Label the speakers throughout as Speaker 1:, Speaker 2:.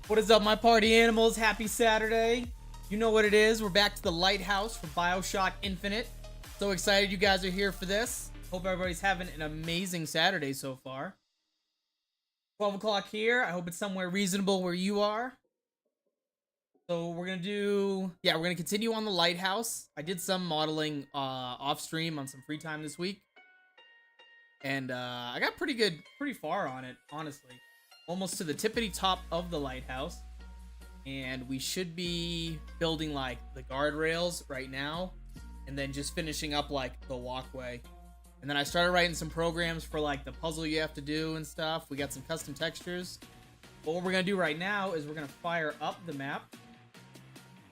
Speaker 1: What is up, my party animals? Happy Saturday. You know what it is. We're back to the lighthouse for Bioshock Infinite. So excited you guys are here for this. Hope everybody's having an amazing Saturday so far. 12 o'clock here. I hope it's somewhere reasonable where you are. So we're going to continue on the lighthouse. I did some modeling off stream on some free time this week. And I got pretty far on it, honestly. Almost to the tippity top of the lighthouse. And we should be building like the guardrails right now. And then just finishing up like the walkway. And then I started writing some programs for like the puzzle you have to do and stuff. We got some custom textures. But what we're going to do right now is we're going to fire up the map.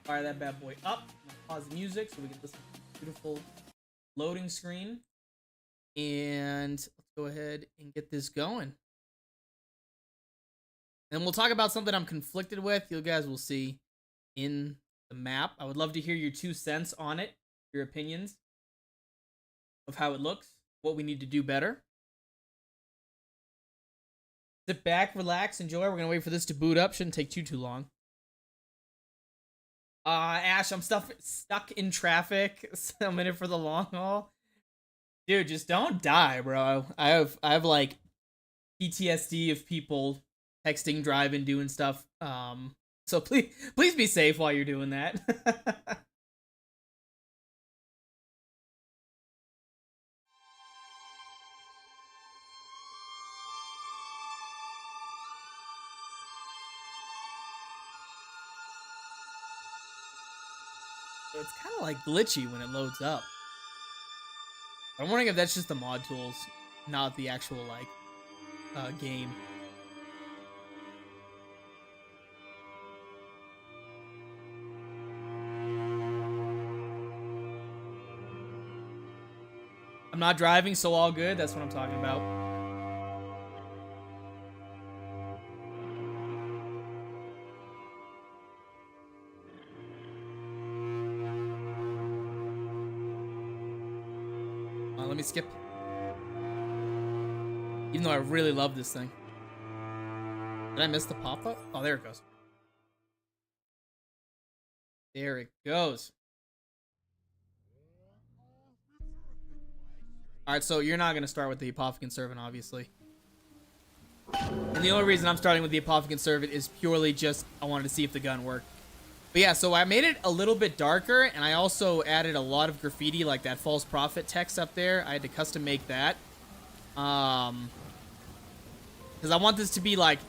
Speaker 1: Fire that bad boy up. I'm gonna pause the music so we can listen to the beautiful loading screen. And let's go ahead and get this going. And we'll talk about something I'm conflicted with. You guys will see in the map. I would love to hear your 2 cents on it, your opinions of how it looks, what we need to do better. Sit back, relax, enjoy. We're gonna wait for this to boot up. Shouldn't take too long. Ash, I'm stuck in traffic. I'm in it for the long haul. Dude, just don't die, bro. I have like PTSD of people texting, driving, doing stuff. So please be safe while you're doing that. So it's kind of like glitchy when it loads up. I'm wondering if that's just the mod tools, not the actual like game. I'm not driving, so all good. That's what I'm talking about. Let me skip. Even though I really love this thing. Did I miss the pop-up? Oh, there it goes. There it goes. Alright, so you're not going to start with the Apothecary Servant, obviously. And the only reason I'm starting with the Apothecary Servant is purely just I wanted to see if the gun worked. But yeah, so I made it a little bit darker, and I also added a lot of graffiti, like that false prophet text up there. I had to custom make that. Because I want this to be, like,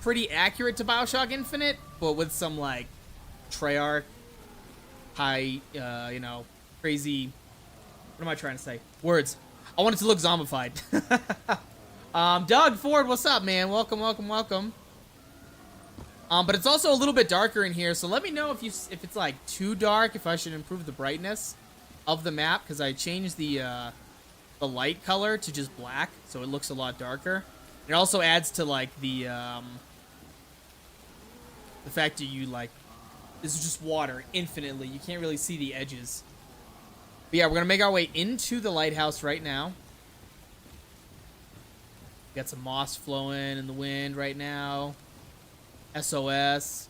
Speaker 1: pretty accurate to Bioshock Infinite, but with some, like, Treyarch, high, you know, crazy... What am I trying to say? Words. I want it to look zombified. Doug Ford, what's up, man? Welcome, welcome, welcome. But it's also a little bit darker in here, so let me know if it's like too dark, if I should improve the brightness of the map, because I changed the light color to just black, so it looks a lot darker. It also adds to like the fact that you like this is just water infinitely. You can't really see the edges. But yeah, we're gonna make our way into the lighthouse right now. Got some moss flowing in the wind right now. SOS.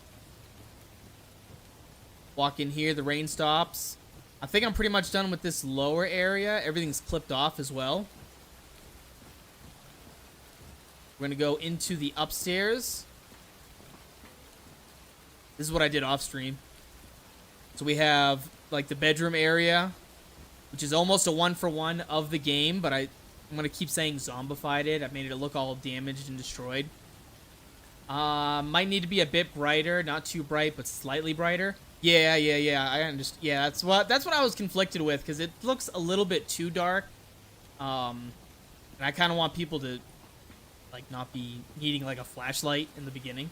Speaker 1: Walk in here, the rain stops. I think I'm pretty much done with this lower area. Everything's clipped off as well. We're gonna go into the upstairs. This is what I did off stream. So we have like the bedroom area, which is almost a 1-for-1 of the game, but I'm gonna keep saying zombified it. I've made it look all damaged and destroyed. Might need to be a bit brighter, not too bright, but slightly brighter. Yeah. I understand. Yeah, that's what I was conflicted with, because it looks a little bit too dark. And I kind of want people to like not be needing like a flashlight in the beginning.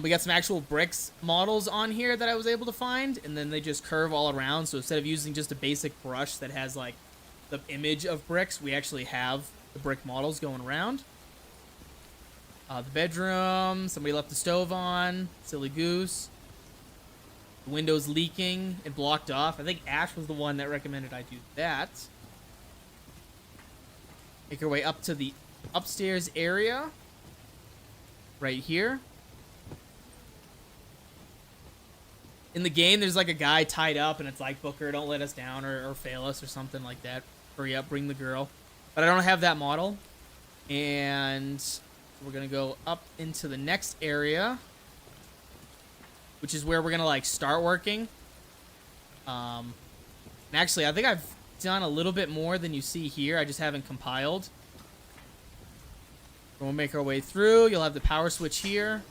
Speaker 1: We got some actual bricks models on here that I was able to find, and then they just curve all around. So instead of using just a basic brush that has like the image of bricks, we actually have the brick models going around. The bedroom, somebody left the stove on, silly goose. The window's leaking and blocked off. I think Ash was the one that recommended I do that. Make our way up to the upstairs area. Right here. in the game, there's like a guy tied up, and it's like, Booker, don't let us down or fail us or something like that. Hurry up, bring the girl. But I don't have that model. And we're going to go up into the next area, which is where we're going to like start working. And actually, I think I've done a little bit more than you see here. I just haven't compiled. We'll make our way through. You'll have the power switch here.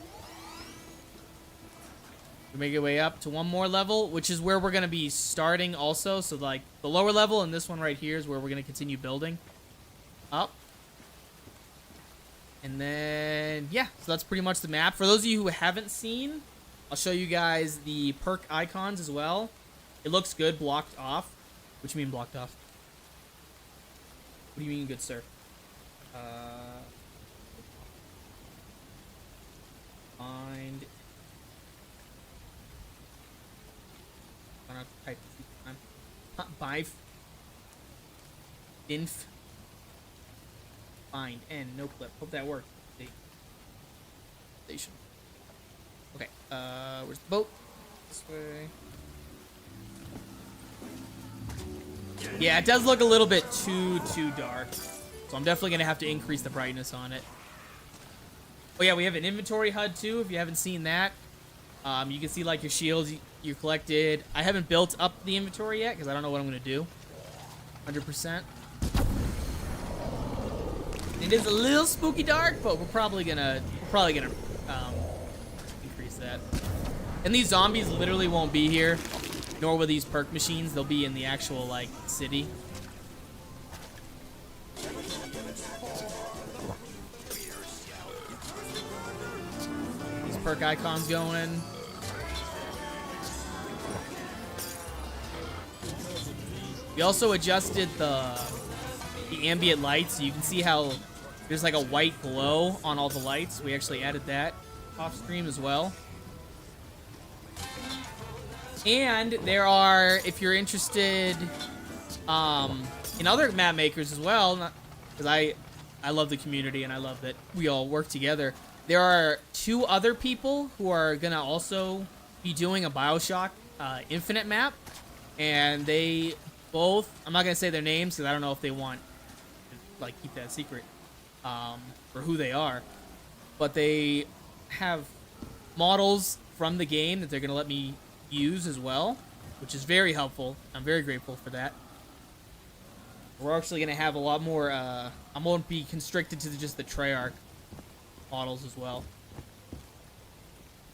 Speaker 1: We make our way up to one more level, which is where we're going to be starting also. So like the lower level and this one right here is where we're going to continue building up. And then, yeah, so that's pretty much the map. For those of you who haven't seen, I'll show you guys the perk icons as well. It looks good blocked off. What do you mean blocked off? What do you mean, good sir? Find. I don't have to type this time. By. Inf. Find and no clip. Hope that worked. Station. Okay. Where's the boat? This way. Yeah, it does look a little bit too dark. So I'm definitely gonna have to increase the brightness on it. Oh yeah, we have an inventory HUD too. If you haven't seen that, you can see like your shields you collected. I haven't built up the inventory yet because I don't know what I'm gonna do. 100%. It is a little spooky dark, but we're probably gonna increase that. And these zombies literally won't be here, nor will these perk machines. They'll be in the actual like city. These perk icons going. We also adjusted the ambient lights, so you can see how there's like a white glow on all the lights. We actually added that off stream as well. And there are, if you're interested in other map makers as well, because I love the community and I love that we all work together. There are 2 other people who are gonna also be doing a Bioshock Infinite map, and they both, I'm not gonna say their names because I don't know if they want to like keep that secret for who they are, but they have models from the game that they're gonna let me use as well, which is very helpful. I'm very grateful for that. We're actually gonna have a lot more. I won't be constricted to just the Treyarch models as well.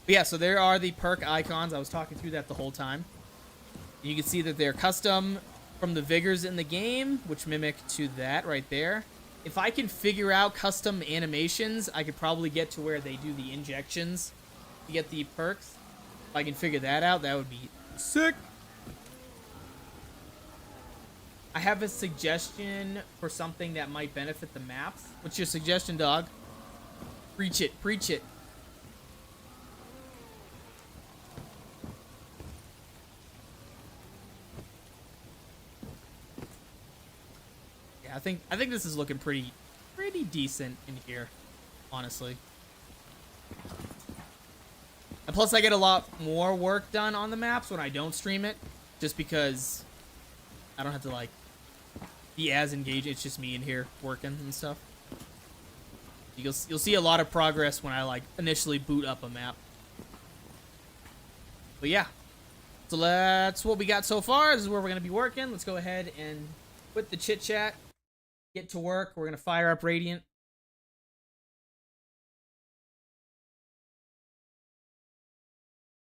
Speaker 1: But yeah, so there are the perk icons. I was talking through that the whole time. And you can see that they're custom from the vigors in the game, which mimic to that right there. If I can figure out custom animations, I could probably get to where they do the injections to get the perks. If I can figure that out, that would be sick. I have a suggestion for something that might benefit the maps. What's your suggestion, dog? Preach it, preach it. Yeah, I think this is looking pretty decent in here, honestly. And plus, I get a lot more work done on the maps when I don't stream it, just because I don't have to like be as engaged. It's just me in here working and stuff. You'll see a lot of progress when I like initially boot up a map. But yeah, so that's what we got so far. This is where we're gonna be working. Let's go ahead and quit the chit chat, get to work. We're gonna fire up Radiant.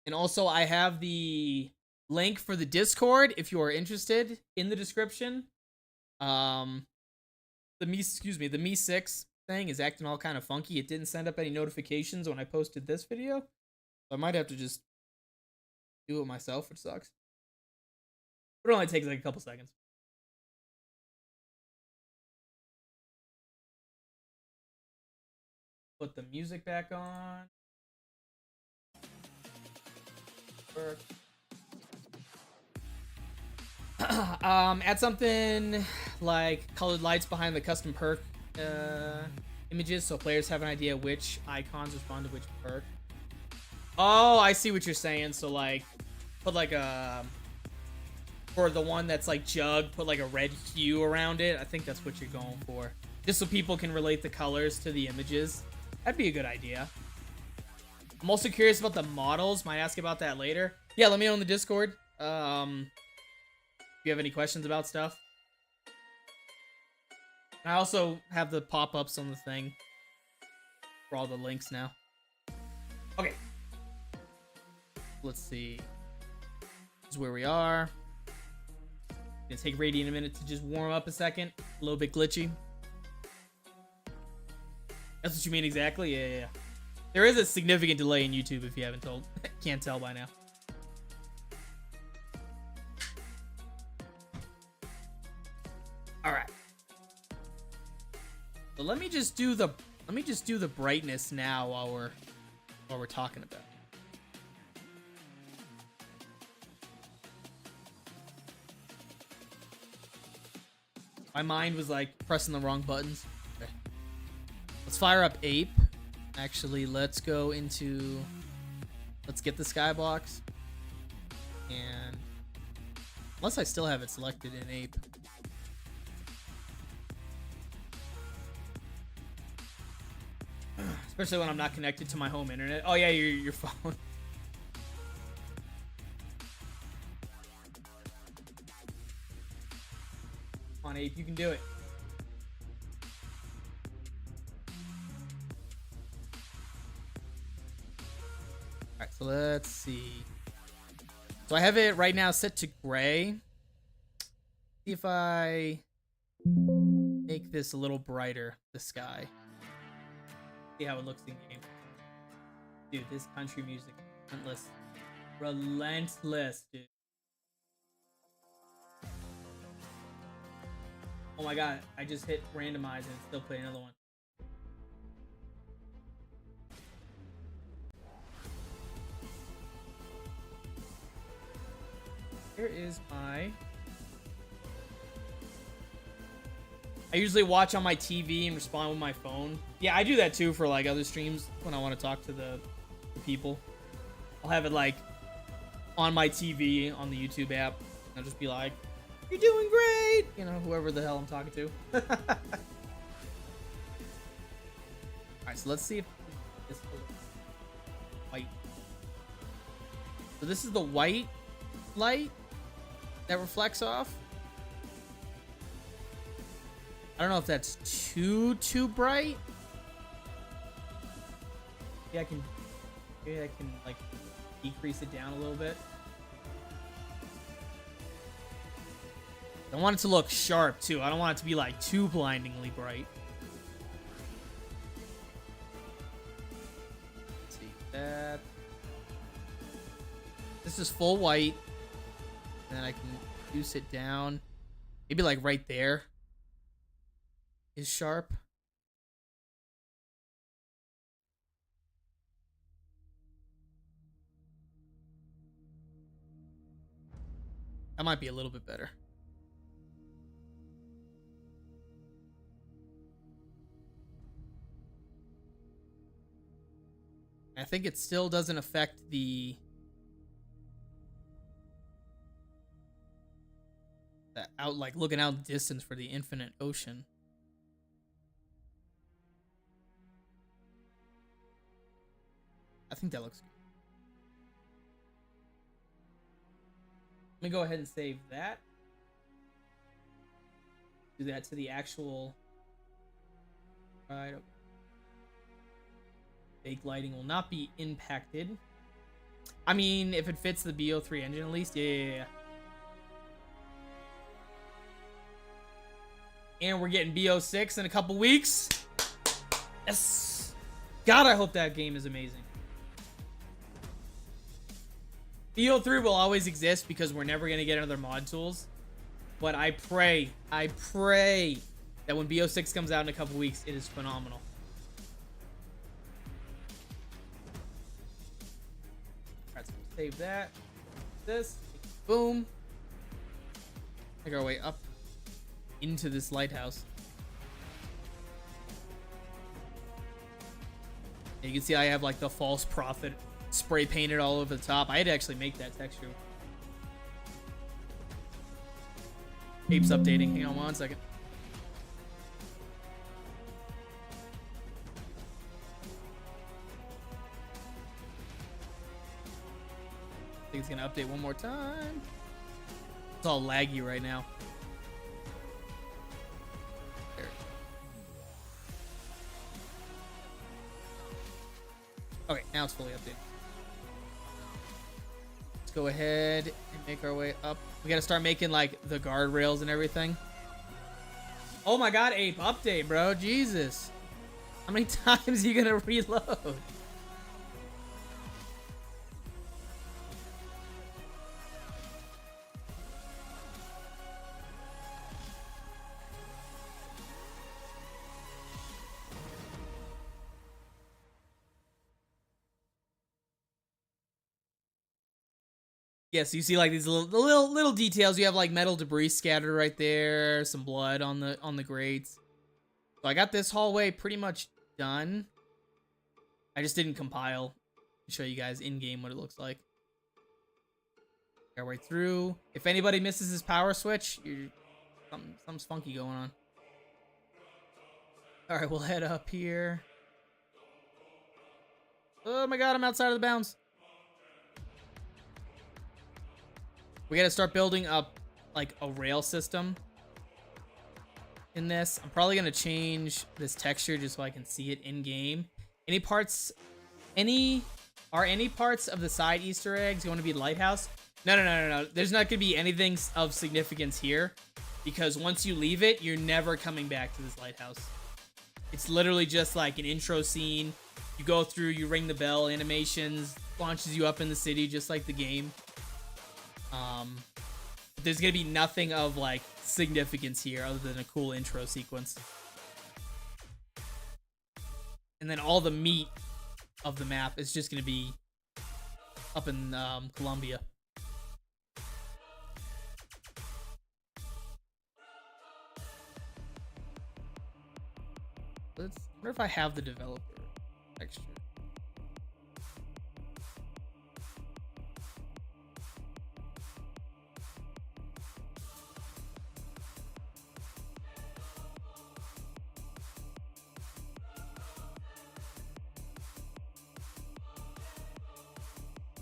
Speaker 1: And also, I have the link for the Discord if you are interested in the description. The Me 6 thing is acting all kind of funky. It didn't send up any notifications when I posted this video, so I might have to just do it myself, which sucks. But it only takes like a couple seconds. Put the music back on. Add something like colored lights behind the custom perk images so players have an idea which icons respond to which perk. Oh, I see what you're saying. So like put like a, for the one that's like jug, put like a red hue around it. I think that's what you're going for. Just so people can relate the colors to the images. That'd be a good idea. I'm also curious about the models. Might ask about that later. Yeah, let me know in the Discord. If you have any questions about stuff. I also have the pop-ups on the thing for all the links now. Okay. Let's see. This is where we are. Gonna take Radiant a minute to just warm up a second. A little bit glitchy. That's what you mean exactly? Yeah. There is a significant delay in YouTube if you haven't told. Can't tell by now. All right. So let me just do the brightness now while we're talking about it. My mind was like pressing the wrong buttons. Okay. Let's fire up Ape. Actually, let's go into, let's get the skybox. And unless I still have it selected in Ape. Especially when I'm not connected to my home internet. Oh yeah, your phone. Come on, Ape, you can do it. Alright, so let's see. So I have it right now set to gray. See if I make this a little brighter, the sky. See how it looks in game. Dude, this country music, relentless. Relentless, dude. Oh my god, I just hit randomize and it still played another one. Here is my... I usually watch on my TV and respond with my phone. Yeah, I do that too for like other streams when I want to talk to the people. I'll have it like on my TV on the YouTube app. And I'll just be like, "You're doing great!" You know, whoever the hell I'm talking to. Alright, so let's see if this is white. So this is the white light that reflects off. I don't know if that's too bright. Yeah, I can like decrease it down a little bit. I want it to look sharp too. I don't want it to be like too blindingly bright. Let's see that. This is full white. And then I can reduce it down. Maybe like right there is sharp. That might be a little bit better. I think it still doesn't affect the out, like looking out the distance for the infinite ocean. I think that looks good. Let me go ahead and save that. Do that to the actual. Right. Fake lighting will not be impacted. I mean, if it fits the BO3 engine at least. Yeah. And we're getting BO6 in a couple weeks. Yes. God, I hope that game is amazing. BO3 will always exist because we're never going to get another mod tools. But I pray that when BO6 comes out in a couple weeks, it is phenomenal. Alright, so save that. This. Boom. Make our way up into this lighthouse. You can see I have like the false prophet spray painted all over the top. I had to actually make that texture Ape's updating. Hang on 1 second. I think it's gonna update one more time. It's all laggy right now. There. Okay, now it's fully updated. Let's go ahead and make our way up. We gotta start making like the guardrails and everything. Oh my god, Ape, update, bro. Jesus. How many times are you gonna reload? Yes, you see like these little details. You have like metal debris scattered right there, some blood on the grates. So I got this hallway pretty much done. I just didn't compile to show you guys in game what it looks like. Go right through. If anybody misses his power switch, something's funky going on. All right, we'll head up here. Oh my god, I'm outside of the bounds. We gotta start building up like a rail system in this. I'm probably gonna change this texture just so I can see it in game. Are any parts of the side Easter eggs going to be lighthouse? No. There's not gonna be anything of significance here because once you leave it, you're never coming back to this lighthouse. It's literally just like an intro scene. You go through, you ring the bell, animations, launches you up in the city just like the game. There's gonna be nothing of like significance here other than a cool intro sequence. And then all the meat of the map is just gonna be up in Colombia. I wonder if I have the developer texture.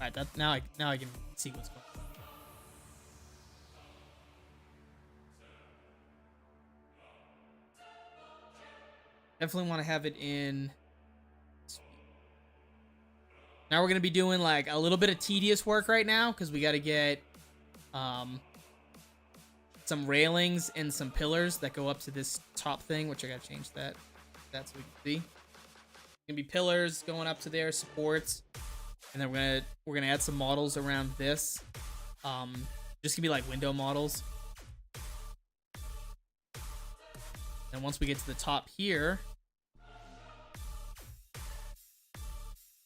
Speaker 1: Alright, now I can see what's going on. Definitely want to have it in. Now we're gonna be doing like a little bit of tedious work right now because we got to get some railings and some pillars that go up to this top thing, which I gotta change that. That's what we can see. Gonna be pillars going up to there, supports. And then we're gonna add some models around this. Just gonna be like window models. And once we get to the top here,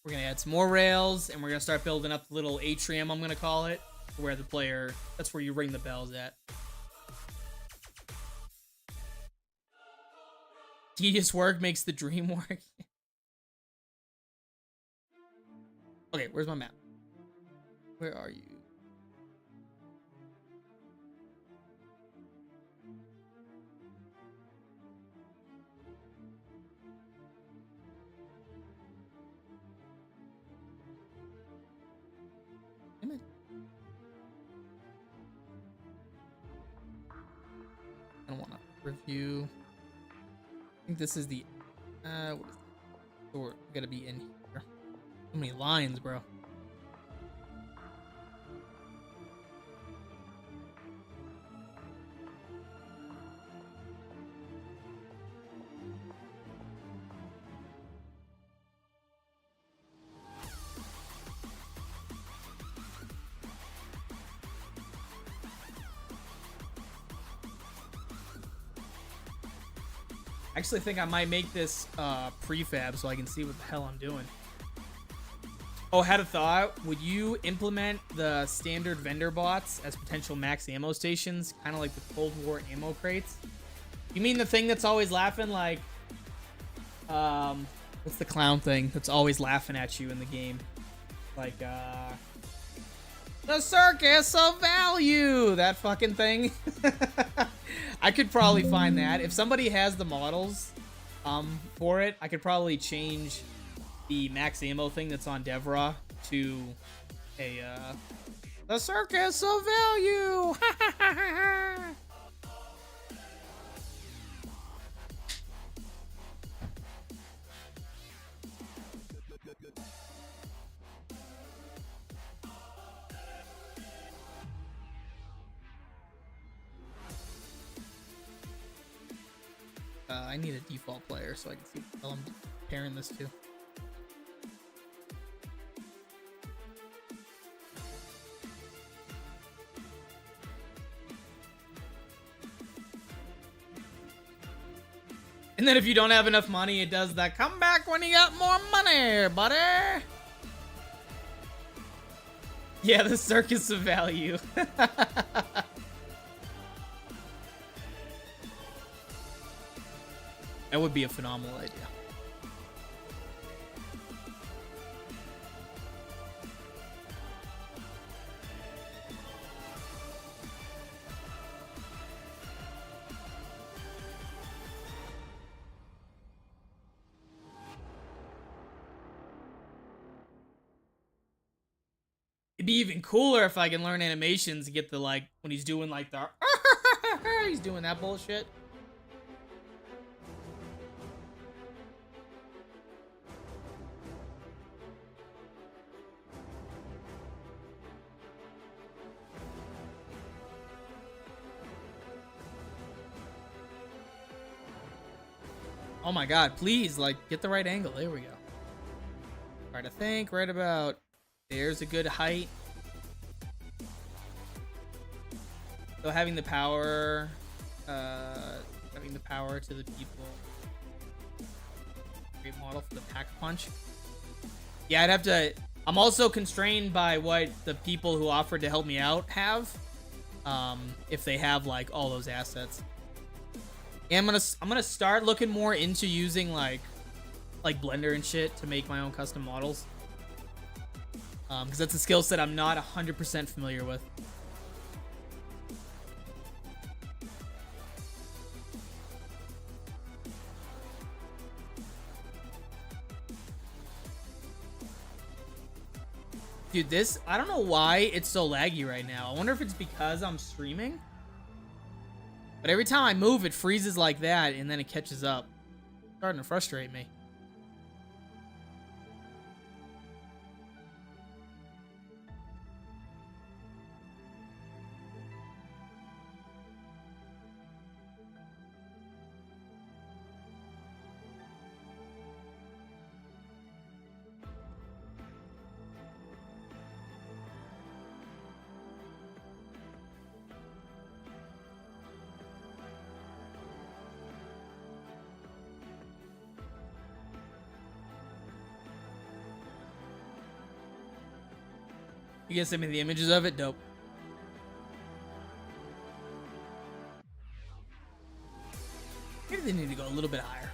Speaker 1: we're gonna add some more rails, and we're gonna start building up the little atrium, I'm gonna call it, where the player, that's where you ring the bells at. Tedious work makes the dream work. Okay, where's my map? Where are you? Damn it. I don't want to review. I think this is the what is it? Or gotta be in here. So many lines, bro. I actually think I might make this prefab so I can see what the hell I'm doing. Oh, had a thought. Would you implement the standard vendor bots as potential max ammo stations? Kind of like the Cold War ammo crates? You mean the thing that's always laughing like... what's the clown thing that's always laughing at you in the game? Like, the circus of value! That fucking thing. I could probably find that. If somebody has the models for it, I could probably change the max ammo thing that's on Devra to a the Circus of Value. I need a default player so I can see what the hell I'm pairing this to. And then if you don't have enough money, it does that come back when you got more money, buddy. Yeah, the Circus of Value. That would be a phenomenal idea. It'd be even cooler if I can learn animations and get the, like, when he's doing, like, the... he's doing that bullshit. Oh my god, please, like, get the right angle. There we go. Alright, I think right about there's a good height. So having the power to the people. Great model for the pack punch. Yeah, I'd have to. I'm also constrained by what the people who offered to help me out have. If they have like all those assets. Yeah, I'm gonna start looking more into using like Blender and shit to make my own custom models. Because that's a skill set I'm not 100% familiar with. Dude, this, I don't know why it's so laggy right now. I wonder if it's because I'm streaming. But every time I move, it freezes like that, and then it catches up. It's starting to frustrate me. You guys send me the images of it? Dope. Maybe they need to go a little bit higher.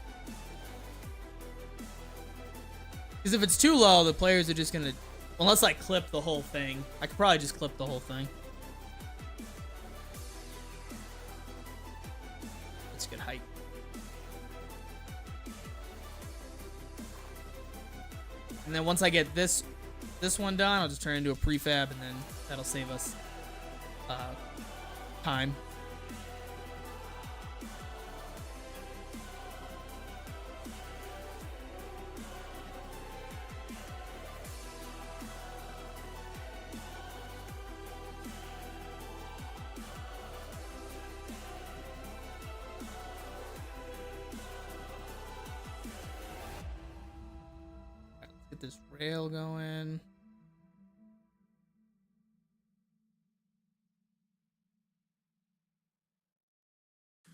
Speaker 1: Because if it's too low, the players are just gonna... Unless I clip the whole thing. I could probably just clip the whole thing. That's good height. And then once I get this one done, I'll just turn it into a prefab, and then that'll save us time. Let's get this rail going.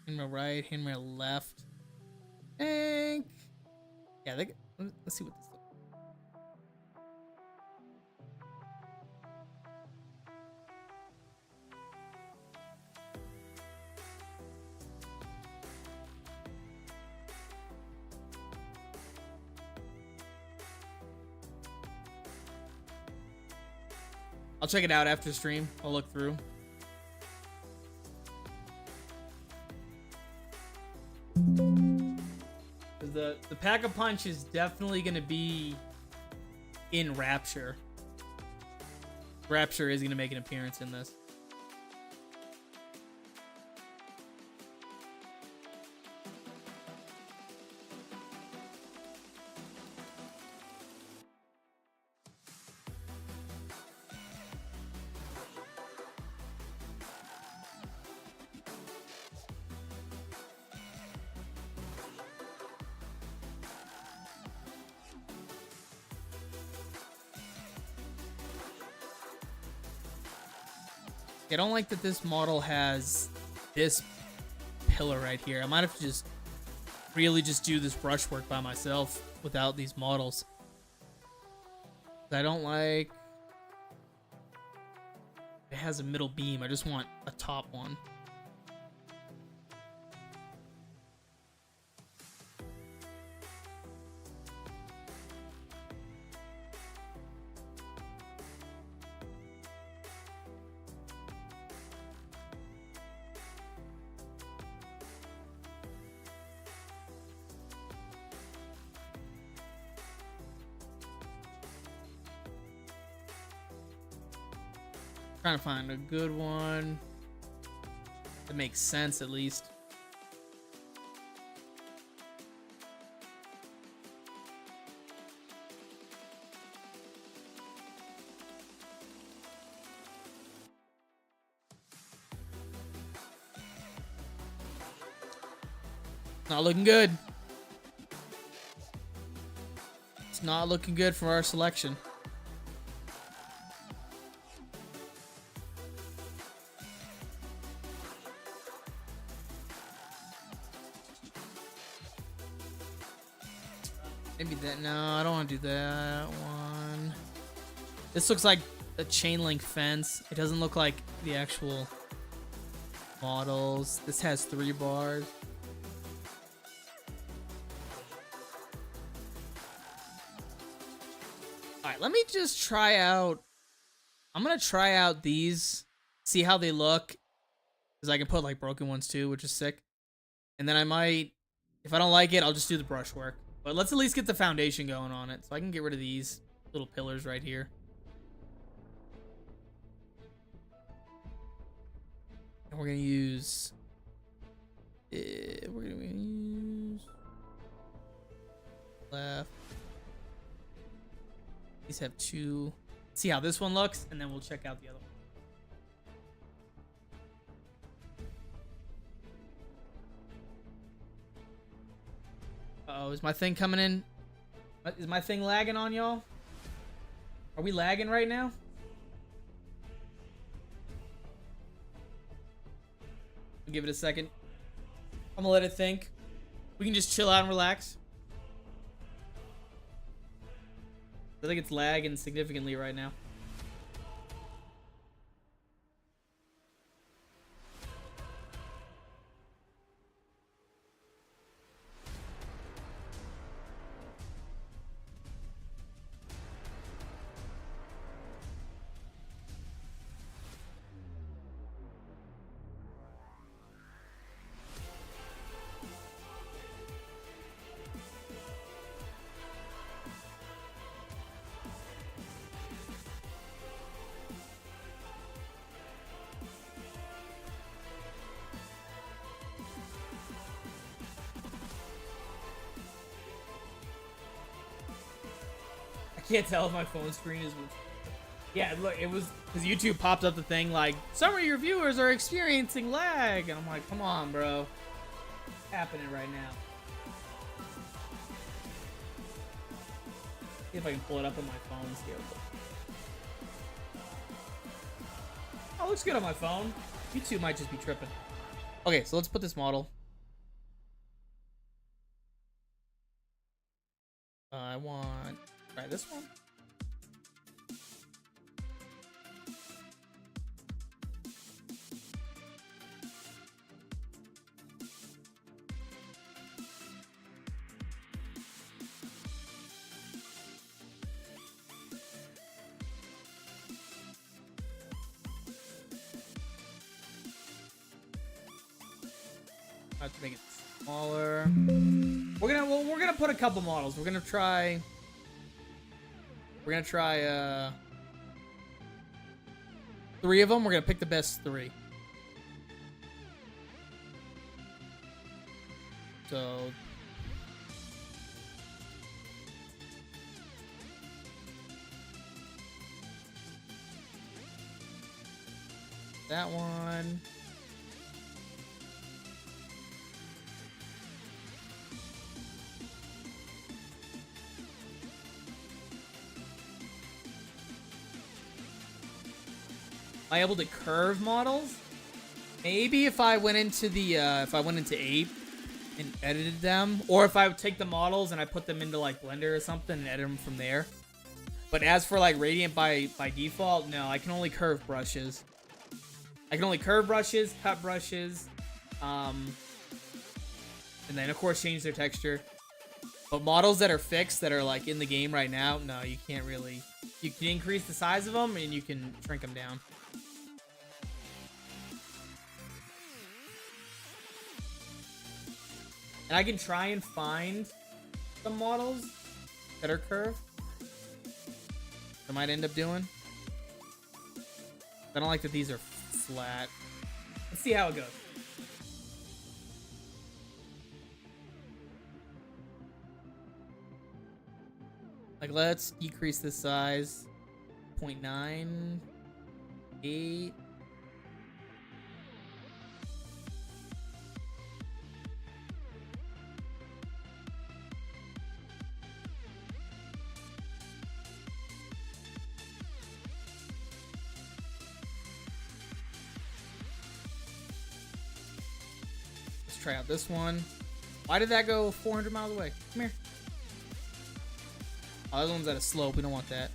Speaker 1: Handrail right, handrail left. Think. Yeah, let's see what this looks like. I'll check it out after stream. I'll look through. Pack-a-Punch is definitely going to be in Rapture. Rapture is going to make an appearance in this. I don't like that this model has this pillar right here. I might have to just really just do this brushwork by myself without these models. I don't like it has a middle beam. I just want a top one. Trying to find a good one that makes sense at least. Not looking good. It's not looking good for our selection. Maybe that. No, I don't want to do that one. This looks like a chain link fence. It doesn't look like the actual models. This has 3 bars. Alright, let me just try out. I'm going to try out these. See how they look. Because I can put like broken ones too, which is sick. And then I might, if I don't like it, I'll just do the brushwork. But let's at least get the foundation going on it. So I can get rid of these little pillars right here. And we're going to use... we're going to use... left. These have 2. See how this one looks, and then we'll check out the other one. Uh-oh, is my thing coming in? Is my thing lagging on y'all? Are we lagging right now? I'll give it a second. I'm gonna let it think. We can just chill out and relax. I think it's lagging significantly right now. I can't tell if my phone screen is... Yeah, look, it was... Because YouTube popped up the thing like, some of your viewers are experiencing lag. And I'm like, come on, bro. What's happening right now? See if I can pull it up on my phone. See how it looks. Oh, it looks good on my phone. YouTube might just be tripping. Okay, so let's put this model. I want... Try this one. I have to make it smaller. We're gonna put a couple models. We're gonna try 3 of them. We're gonna pick the best 3. So that one. Am I able to curve models? Maybe if I went into the Ape and edited them, or if I would take the models and I put them into like Blender or something and edit them from there. But as for like Radiant by default, no, I can only curve brushes. I can only curve brushes, cut brushes, and then of course change their texture. But models that are fixed, that are like in the game right now, no, you can't really. You can increase the size of them and you can shrink them down. And I can try and find some models that are curved. I might end up doing. I don't like that these are flat. Let's see how it goes. Like, let's decrease the size. 0.9, 8. Try out this one. Why did that go 400 miles away? Come here. Oh, that one's at a slope. We don't want that.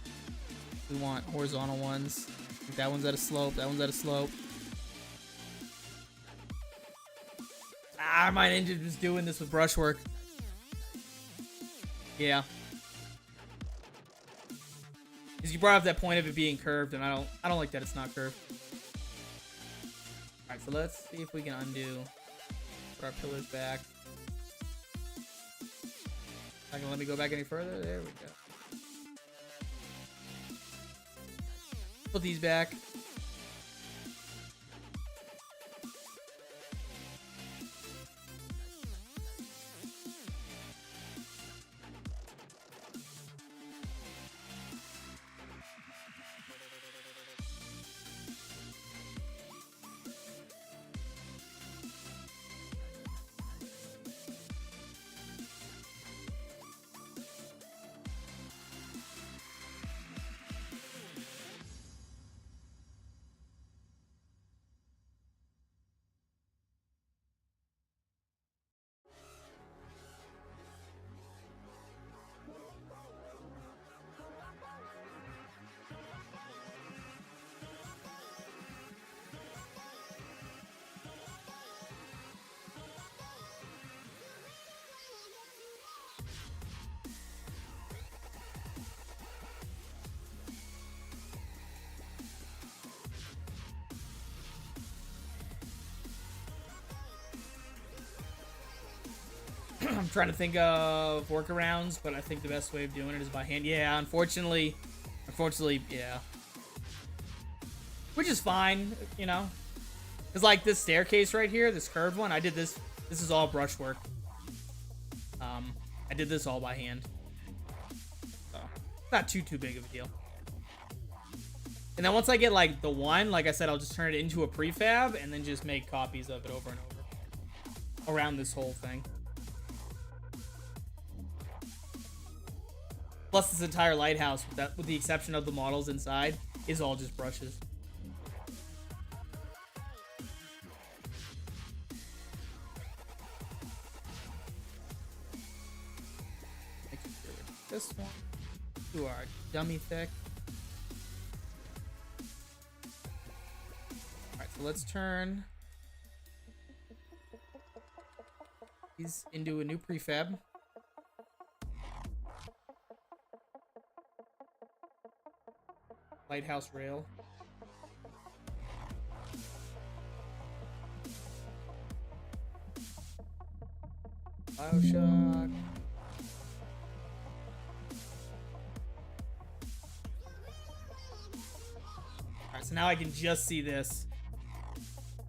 Speaker 1: We want horizontal ones. I think that one's at a slope. That one's at a slope. I might end up just doing this with brushwork. Yeah. Because you brought up that point of it being curved, and I don't like that it's not curved. All right, so let's see if we can undo. Put our pillars back. Not gonna let me go back any further. There we go. Put these back. I'm trying to think of workarounds, but I think the best way of doing it is by hand. Yeah, unfortunately, yeah. Which is fine, you know. Because like this staircase right here, this curved one, I did this. This is all brushwork. I did this all by hand. So, not too big of a deal. And then once I get like the one, like I said, I'll just turn it into a prefab and then just make copies of it over and over around this whole thing. Plus, this entire lighthouse, with the exception of the models inside, is all just brushes. This one to our dummy thick. All right, so let's turn these into a new prefab. Lighthouse rail. Bioshock. So now I can just see this.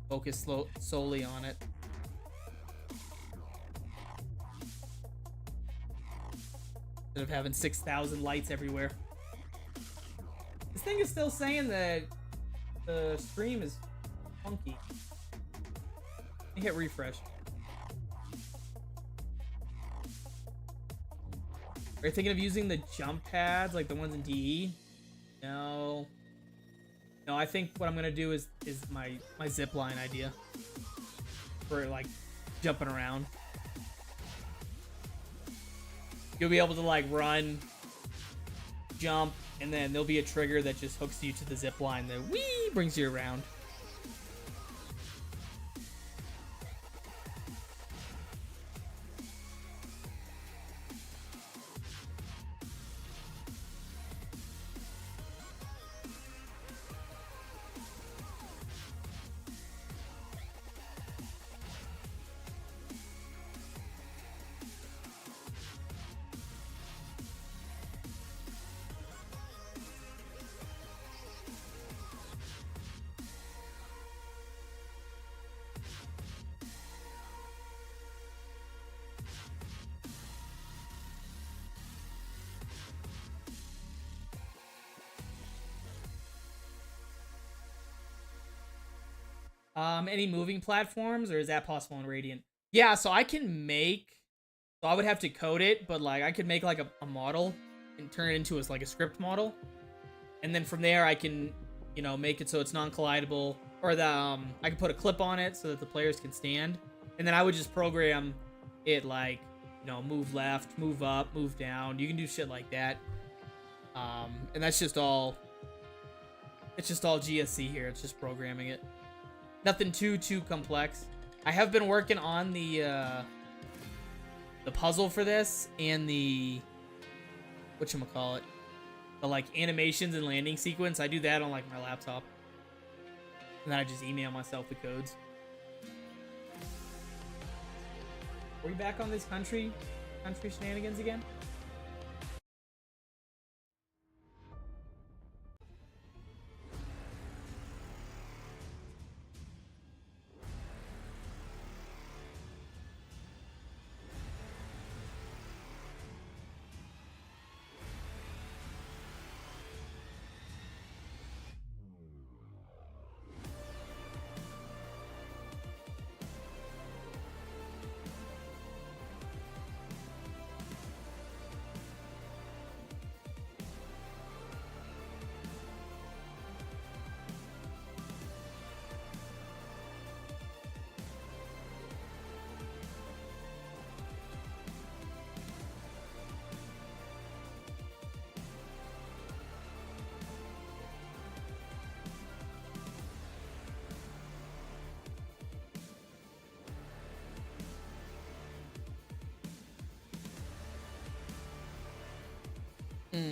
Speaker 1: Focus solely on it. Instead of having 6,000 lights everywhere. This thing is still saying that the stream is funky. Let me hit refresh. Are you thinking of using the jump pads like the ones in DE? No. No, I think what I'm gonna do is my zip line idea. For like jumping around. You'll be able to like run, jump, and then there'll be a trigger that just hooks you to the zip line that whee brings you around. Any moving platforms, or is that possible in Radiant? Yeah, so I can make, so I would have to code it, but like I could make like a model and turn it into like a script model, and then from there I can, you know, make it so it's non-collidable, or the I can put a clip on it so that the players can stand, and then I would just program it like, you know, move left, move up, move down. You can do shit like that, and that's just all. It's just all GSC here. It's just programming it. Nothing too complex. I have been working on the puzzle for this and the whatchamacallit, the like animations and landing sequence. I do that on like my laptop, and then I just email myself the codes. Are we back on this country shenanigans again?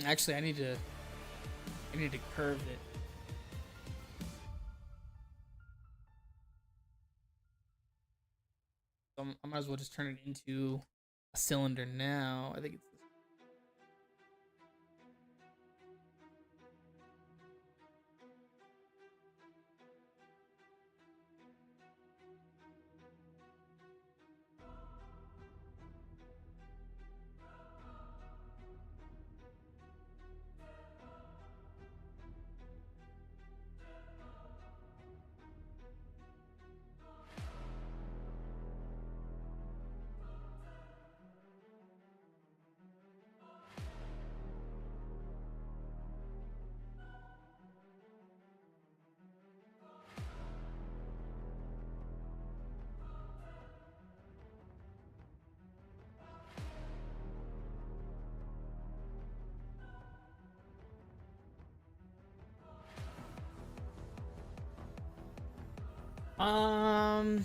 Speaker 1: Actually, I need to curve it. So I might as well just turn it into a cylinder now. I think it's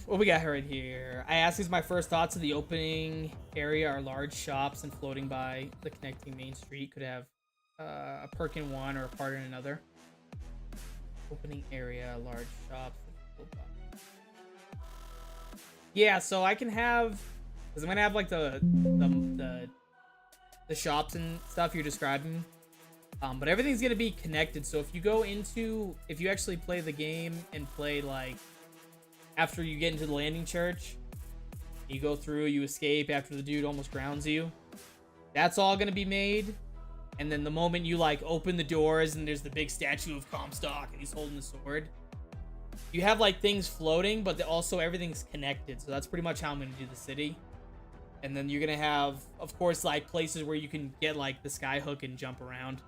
Speaker 1: what we got right here. I asked, is my first thoughts of the opening area are large shops and floating by the connecting main street could have a perk in one or a part in another. Opening area, large shops. Yeah, so I can have, because I'm gonna have like the shops and stuff you're describing. But everything's gonna be connected. So if you actually play the game and play like after you get into the landing church, you go through, you escape after the dude almost grounds you. That's all gonna be made. And then the moment you like open the doors and there's the big statue of Comstock and he's holding the sword, you have like things floating, but also everything's connected. So that's pretty much how I'm gonna do the city. And then you're gonna have, of course, like places where you can get like the sky hook and jump around.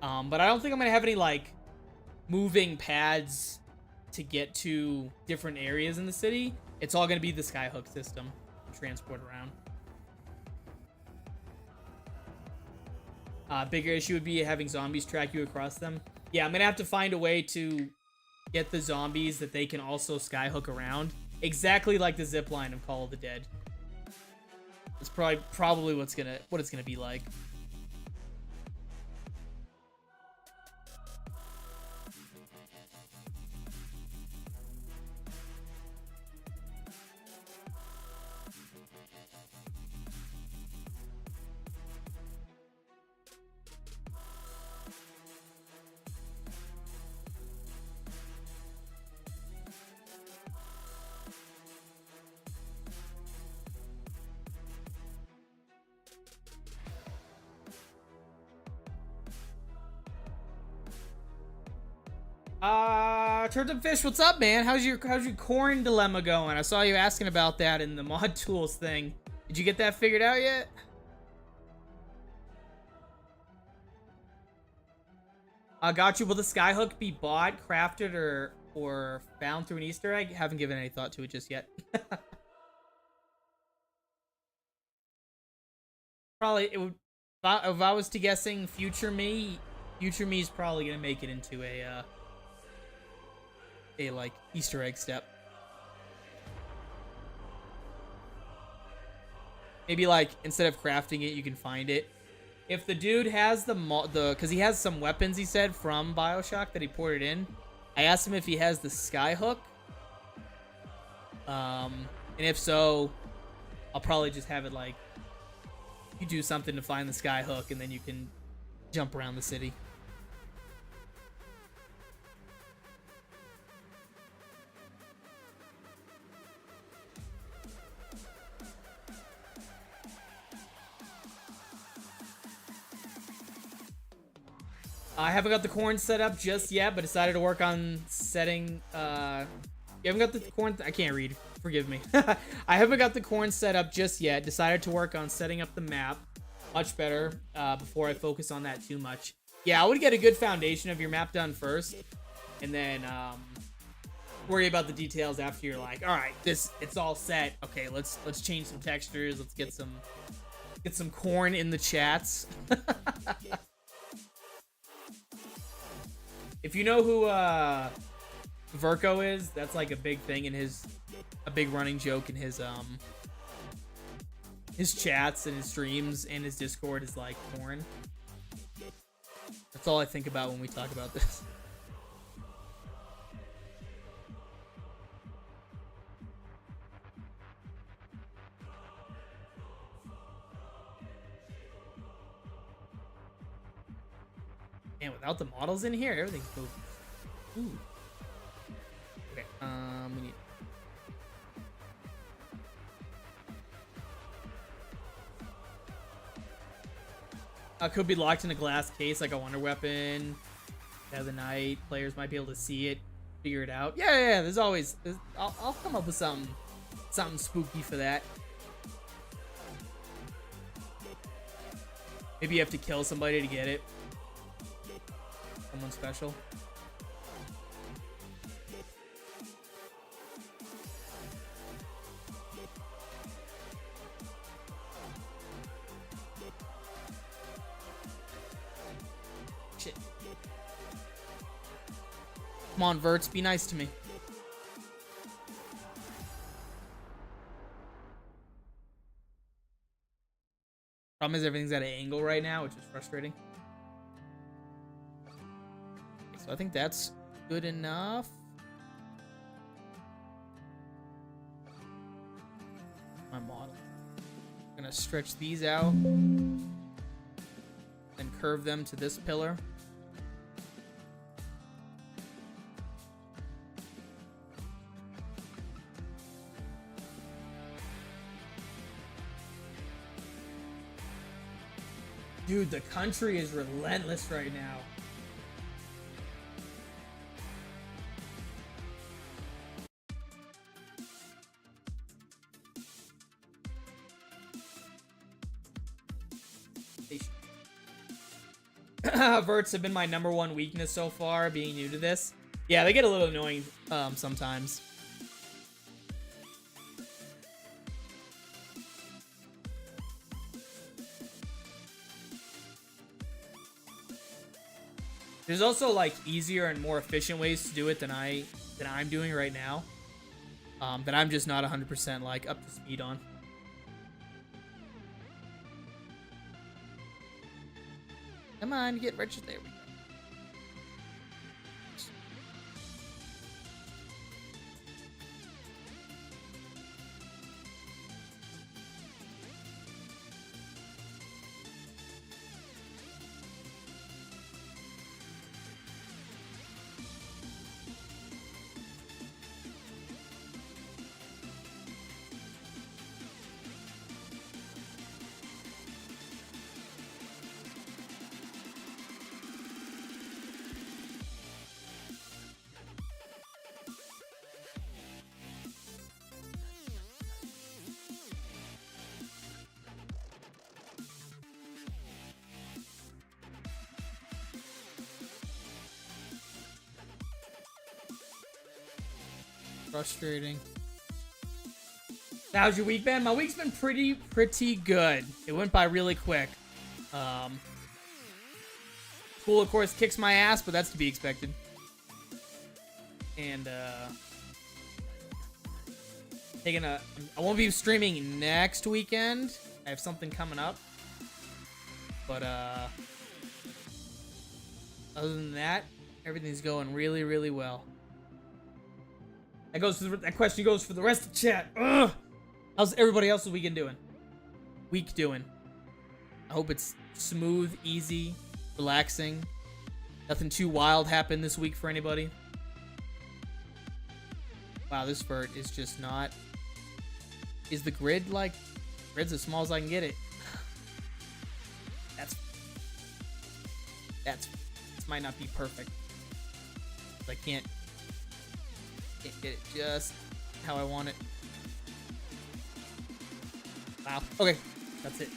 Speaker 1: But I don't think I'm gonna have any like moving pads to get to different areas in the city. It's all gonna be the skyhook system to transport around. Bigger issue would be having zombies track you across them. Yeah, I'm gonna have to find a way to get the zombies that they can also skyhook around, exactly like the zipline of Call of the Dead. It's probably what it's gonna be like. Turtle Fish, what's up, man? How's your corn dilemma going? I saw you asking about that in the mod tools thing. Did you get that figured out yet? Got you. Will the skyhook be bought, crafted, or found through an Easter egg? Haven't given any thought to it just yet. Probably it would. If I was to guessing, future me's probably gonna make it into a like Easter egg step. Maybe like instead of crafting it, you can find it. If the dude has because he has some weapons, he said, from Bioshock that he ported in. I asked him if he has the skyhook. And if so, I'll probably just have it like you do something to find the skyhook, and then you can jump around the city. I haven't got the corn set up just yet, but decided to work on setting. You haven't got the corn. I can't read. Forgive me. I haven't got the corn set up just yet. Decided to work on setting up the map much better before I focus on that too much. Yeah, I would get a good foundation of your map done first, and then worry about the details after you're like, all right, it's all set. Okay, let's change some textures. Let's get some corn in the chats. If you know who Verco is, that's like a big thing in a big running joke in his chats and his streams and his Discord is like corn. That's all I think about when we talk about this. And without the models in here, everything's moving. Ooh. Okay, we need... could be locked in a glass case like a wonder weapon. Dead of the night. Players might be able to see it, figure it out. Yeah, there's always... I'll come up with something spooky for that. Maybe you have to kill somebody to get it. Someone special. Shit. Come on, Verts, be nice to me. Problem is everything's at an angle right now, which is frustrating. So I think that's good enough. My model. I'm gonna stretch these out. Then curve them to this pillar. Dude, the country is relentless right now. Verts have been my #1 weakness so far, being new to this. Yeah, they get a little annoying sometimes. There's also like easier and more efficient ways to do it than I'm doing right now. That I'm just not 100% like up to speed on. Come on, get registered. There we go. Frustrating. How's your week been? My week's been pretty good. It went by really quick. School, of course, kicks my ass, but that's to be expected. And I won't be streaming next weekend. I have something coming up. But other than that, everything's going really well. That question goes for the rest of the chat. Ugh! How's everybody else's weekend doing? I hope it's smooth, easy, relaxing. Nothing too wild happened this week for anybody. Wow, this vert is just not... Is the grid like... Grid's as small as I can get it. This might not be perfect. I can't get it just how I want it. Wow. Okay, that's it.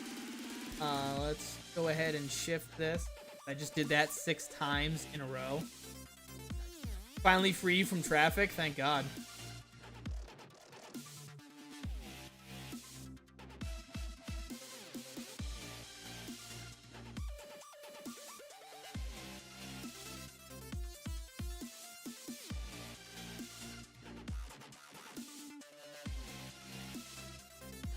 Speaker 1: Let's go ahead and shift this. I just did that 6 times in a row. Finally free from traffic, thank God.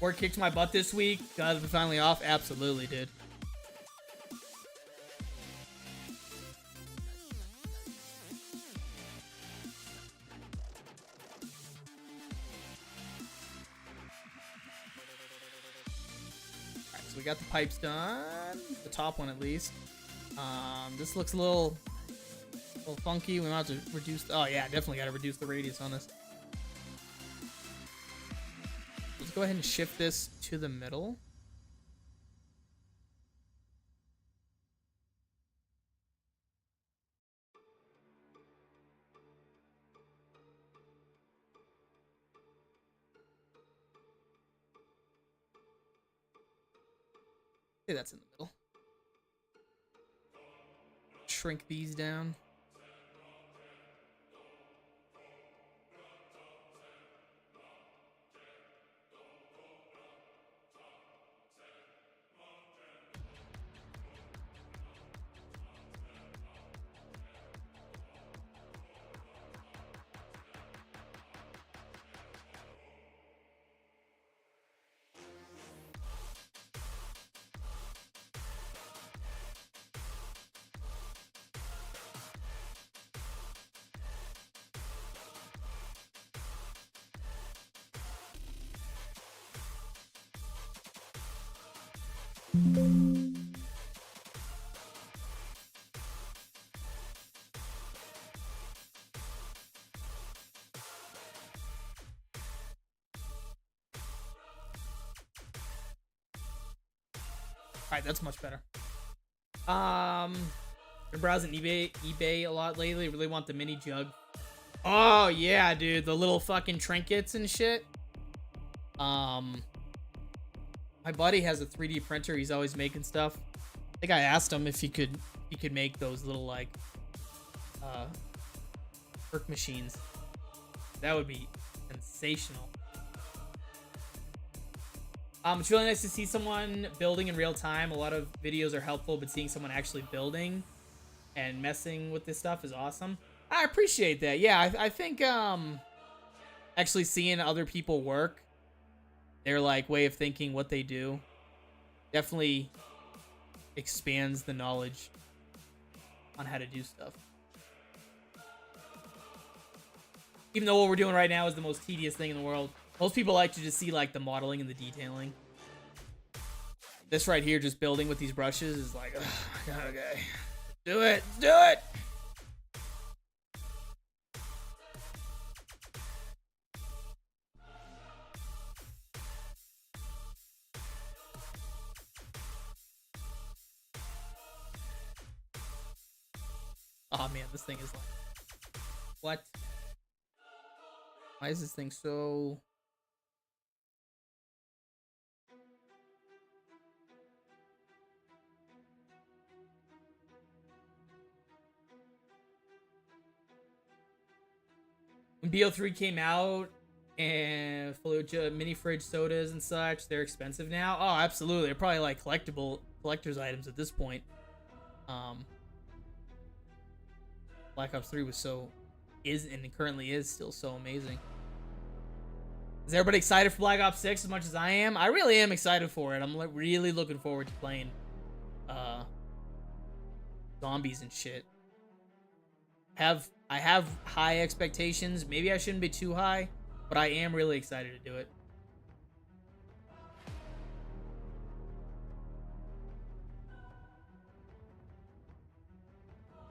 Speaker 1: Work kicked my butt this week. Guys, we're finally off. Absolutely, dude. Alright, so we got the pipes done. The top one, at least. This looks a little funky. We might have to reduce... Oh, yeah, definitely got to reduce the radius on this. Let's go ahead and shift this to the middle. Okay, that's in the middle. Shrink these down. All right, that's much better. Been browsing eBay a lot lately. Really want the mini jug. Oh yeah, dude, the little fucking trinkets and shit. My buddy has a 3D printer. He's always making stuff. I think I asked him if he could make those little like work machines. That would be sensational. It's really nice to see someone building in real time. A lot of videos are helpful, but seeing someone actually building and messing with this stuff is awesome. I appreciate that. Yeah, I think actually seeing other people work, their like way of thinking, what they do, definitely expands the knowledge on how to do stuff. Even though what we're doing right now is the most tedious thing in the world, most people like to just see like the modeling and the detailing. This right here, just building with these brushes, is like, ugh, okay, do it, do it. Oh man, this thing is like, what? Why is this thing so... When BO3 came out and Fallujah mini fridge sodas and such, they're expensive now. Oh, absolutely. They're probably like collector's items at this point. Black Ops 3 was and currently is still so amazing. Is everybody excited for Black Ops 6 as much as I am? I really am excited for it. I'm really looking forward to playing zombies and shit. I have high expectations. Maybe I shouldn't be too high, but I am really excited to do it.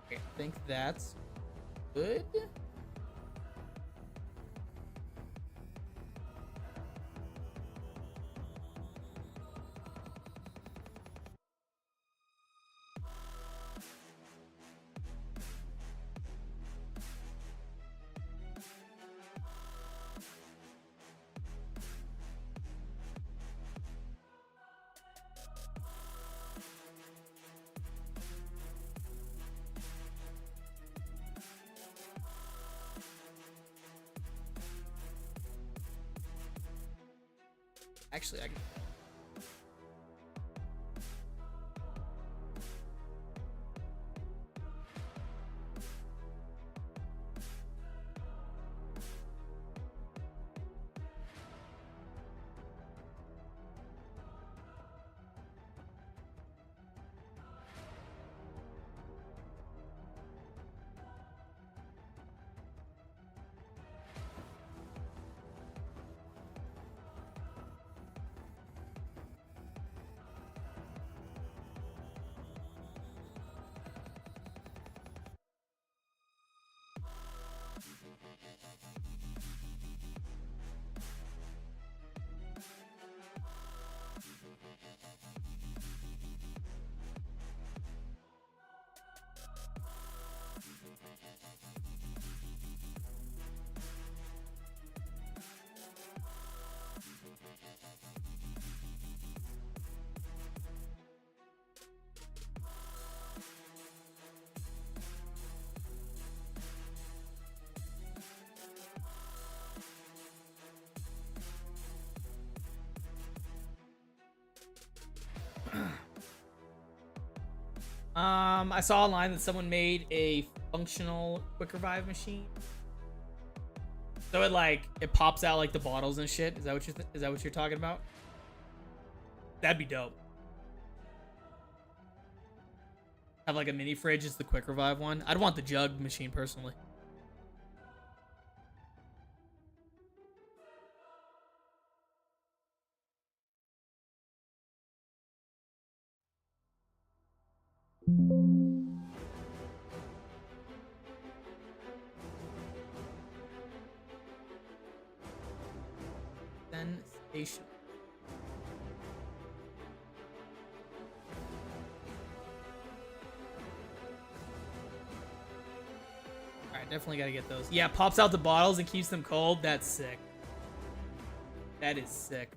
Speaker 1: Okay, I think that's good. Actually, I can... I saw online that someone made a functional quick revive machine. So it pops out like the bottles and shit. Is that what you're talking about? That'd be dope. Have like a mini fridge is the quick revive one. I'd want the jug machine personally. Sensation. Definitely gotta get those. Yeah, pops out the bottles and keeps them cold. That's sick. That is sick.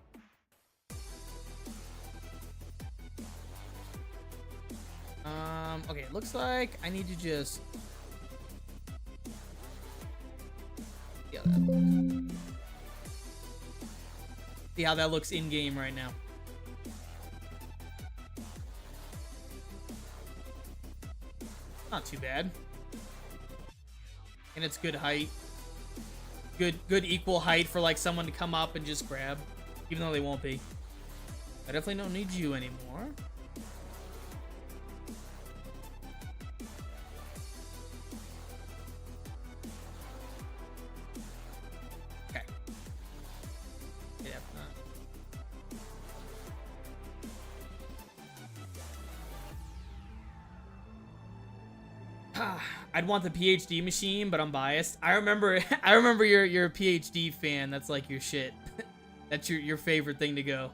Speaker 1: Okay, it looks like I need to just... Yeah, that looks... See how that looks in-game right now. Not too bad. And it's good height. Good equal height for like someone to come up and just grab. Even though they won't be. I definitely don't need you anymore. Okay. Yeah, I'd want the PhD machine, but I'm biased. I remember you're a PhD fan. That's like your shit. That's your favorite thing to go.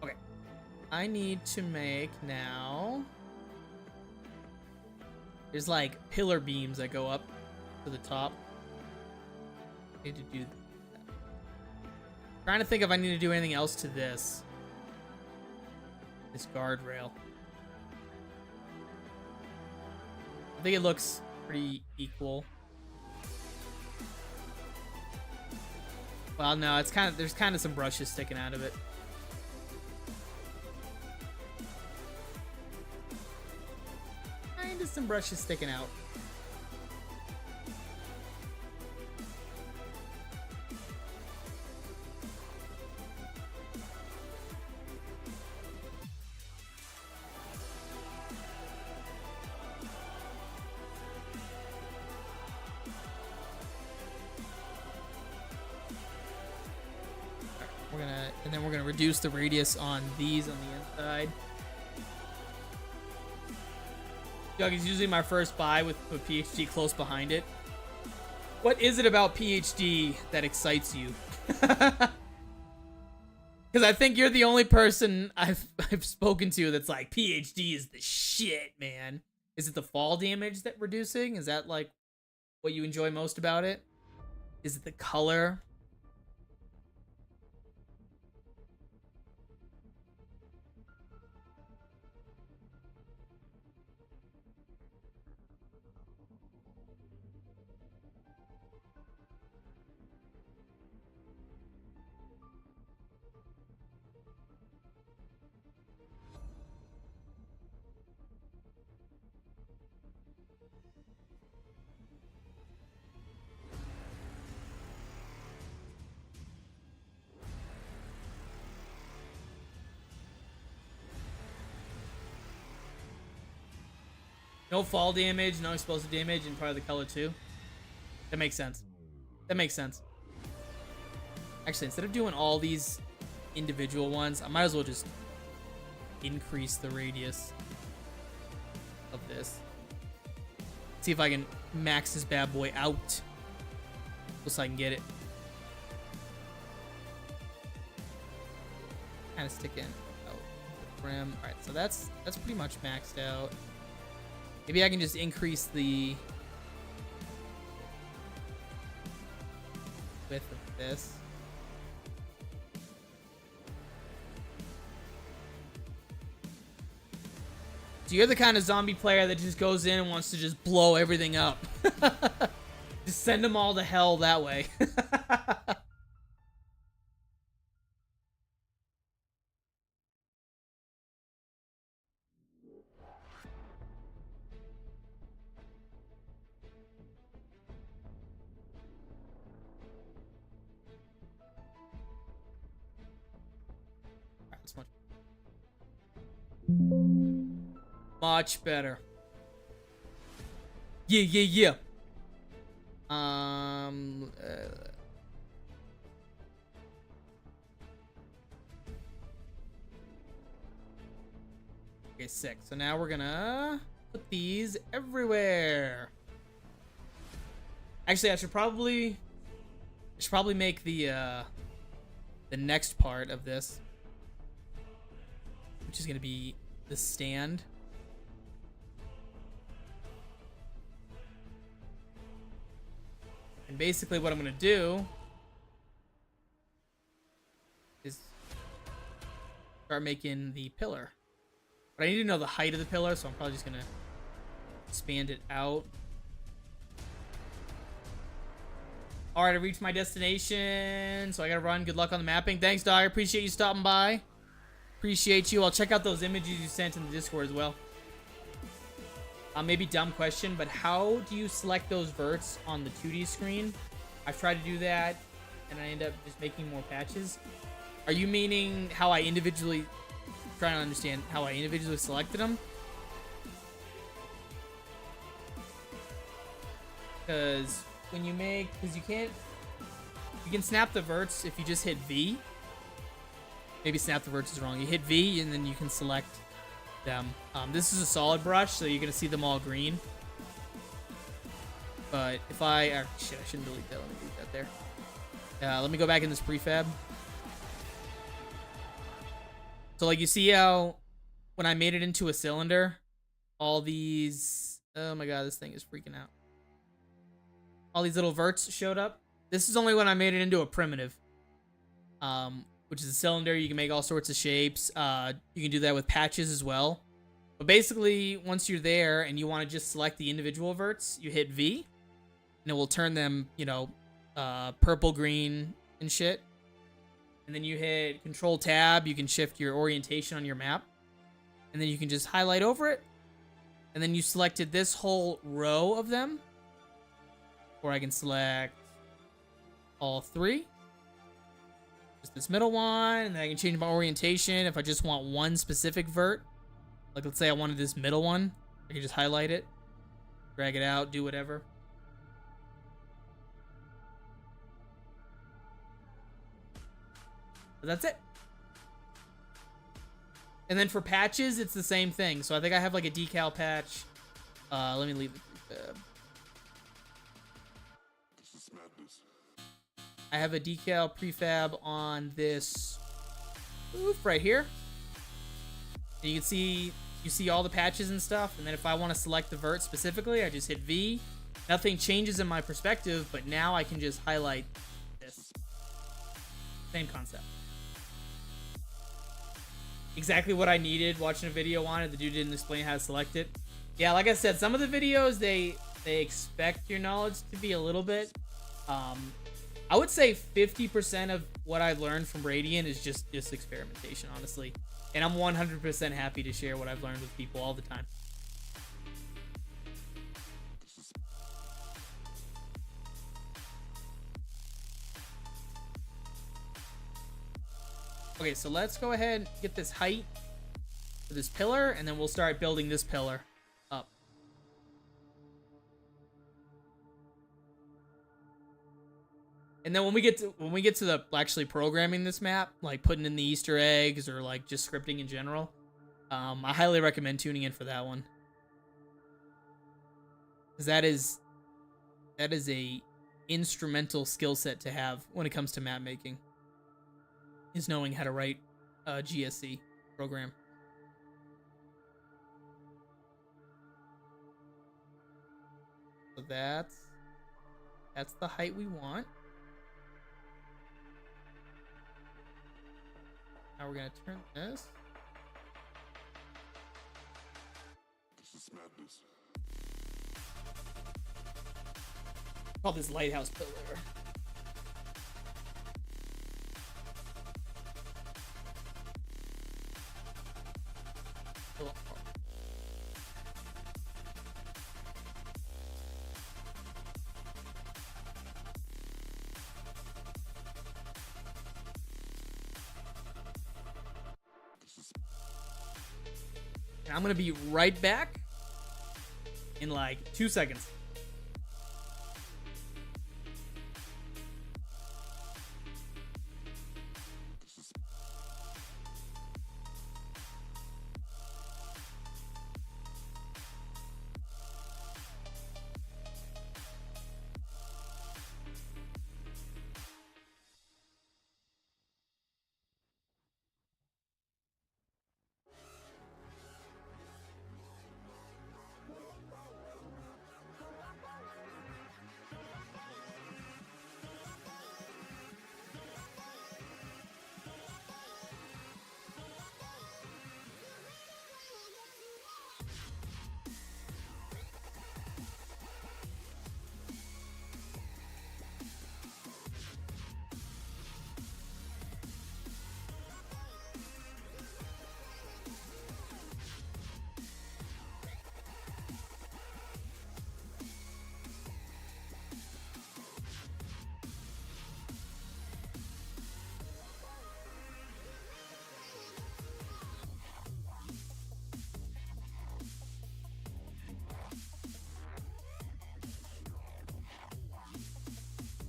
Speaker 1: Okay. I need to make now. There's like pillar beams that go up to the top. I need to do that. Trying to think if I need to do anything else to this guardrail. I think it looks pretty equal. Well, no, it's there's kind of some brushes sticking out of it. Kind of some brushes sticking out. And then we're gonna reduce the radius on these on the inside. Doug is usually my first buy with PhD close behind it. What is it about PhD that excites you? Because I think you're the only person I've spoken to that's like, PhD is the shit, man. Is it the fall damage that reducing? Is that like what you enjoy most about it? Is it the color? No fall damage, no explosive damage, and probably the color too. That makes sense. That makes sense. Actually, instead of doing all these individual ones, I might as well just increase the radius of this. See if I can max this bad boy out. Just so I can get it. Kind of stick in. Oh, the brim. All right, so that's pretty much maxed out. Maybe I can just increase the width of this. So you're the kind of zombie player that just goes in and wants to just blow everything up. Just send them all to hell that way. That's much better. Yeah. Okay, sick. So now we're gonna put these everywhere. Actually, I should probably should probably make the next part of this, which is gonna be the stand. And basically what I'm gonna do is start making the pillar. But I need to know the height of the pillar, so I'm probably just gonna expand it out. All right, I reached my destination, so I gotta run. Good luck on the mapping. Thanks, dog. I appreciate you stopping by. Appreciate you. I'll check out those images you sent in the Discord as well. Maybe dumb question, but how do you select those verts on the 2D screen? I've tried to do that, and I end up just making more patches. Are you meaning how I individually... trying to understand how I individually selected them? Because when you make... because you can't... you can snap the verts if you just hit V. Maybe snap the verts is wrong. You hit V, and then you can select them. This is a solid brush, so you're gonna see them all green. But if I shit, I shouldn't delete that. Let me delete that there. Let me go back in this prefab. So like you see how when I made it into a cylinder, all these, oh my god, this thing is freaking out. All these little verts showed up. This is only when I made it into a primitive, which is a cylinder. You can make all sorts of shapes. You can do that with patches as well. But basically, once you're there and you want to just select the individual verts, you hit V, and it will turn them, you know, purple, green, and shit. And then you hit Control Tab. You can shift your orientation on your map, and then you can just highlight over it. And then you selected this whole row of them, or I can select all three. Just this middle one, and then I can change my orientation if I just want one specific vert. Like, let's say I wanted this middle one. I can just highlight it, drag it out, do whatever. But that's it. And then for patches, it's the same thing. So I think I have like a decal patch. Let me leave the prefab. I have a decal prefab on this roof right here. And you can see, you see all the patches and stuff. And then if I want to select the vert specifically, I just hit V. Nothing changes in my perspective, but now I can just highlight this. Same concept. Exactly what I needed watching a video on it. The dude didn't explain how to select it. Yeah, like I said, some of the videos, they expect your knowledge to be a little bit. I would say 50% of what I've learned from Radiant is just experimentation, honestly. And I'm 100% happy to share what I've learned with people all the time. Okay, so let's go ahead and get this height for this pillar, and then we'll start building this pillar up. And then when we get to the actually programming this map, like putting in the Easter eggs or like just scripting in general, I highly recommend tuning in for that one. Because that is a instrumental skill set to have when it comes to map making. Is knowing how to write a GSC program. So that's the height we want. Now we're gonna turn this. This is madness. Call this lighthouse pillar. And I'm gonna be right back in like 2 seconds.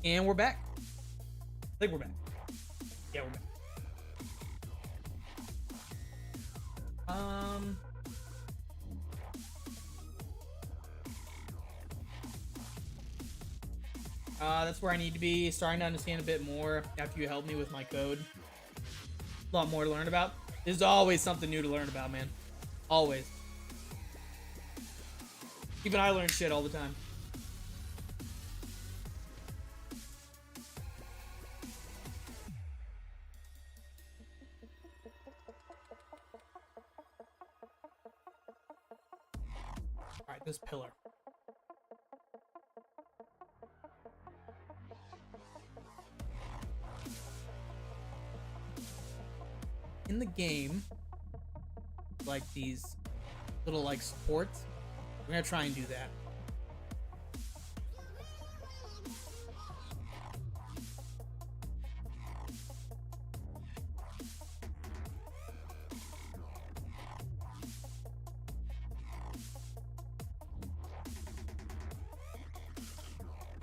Speaker 1: And we're back. I think we're back. Yeah, we're back. That's where I need to be. Starting to understand a bit more after you helped me with my code. A lot more to learn about. There's always something new to learn about, man. Always. Even I learn shit all the time. Alright, this pillar. In the game, like these little like supports, we're gonna try and do that.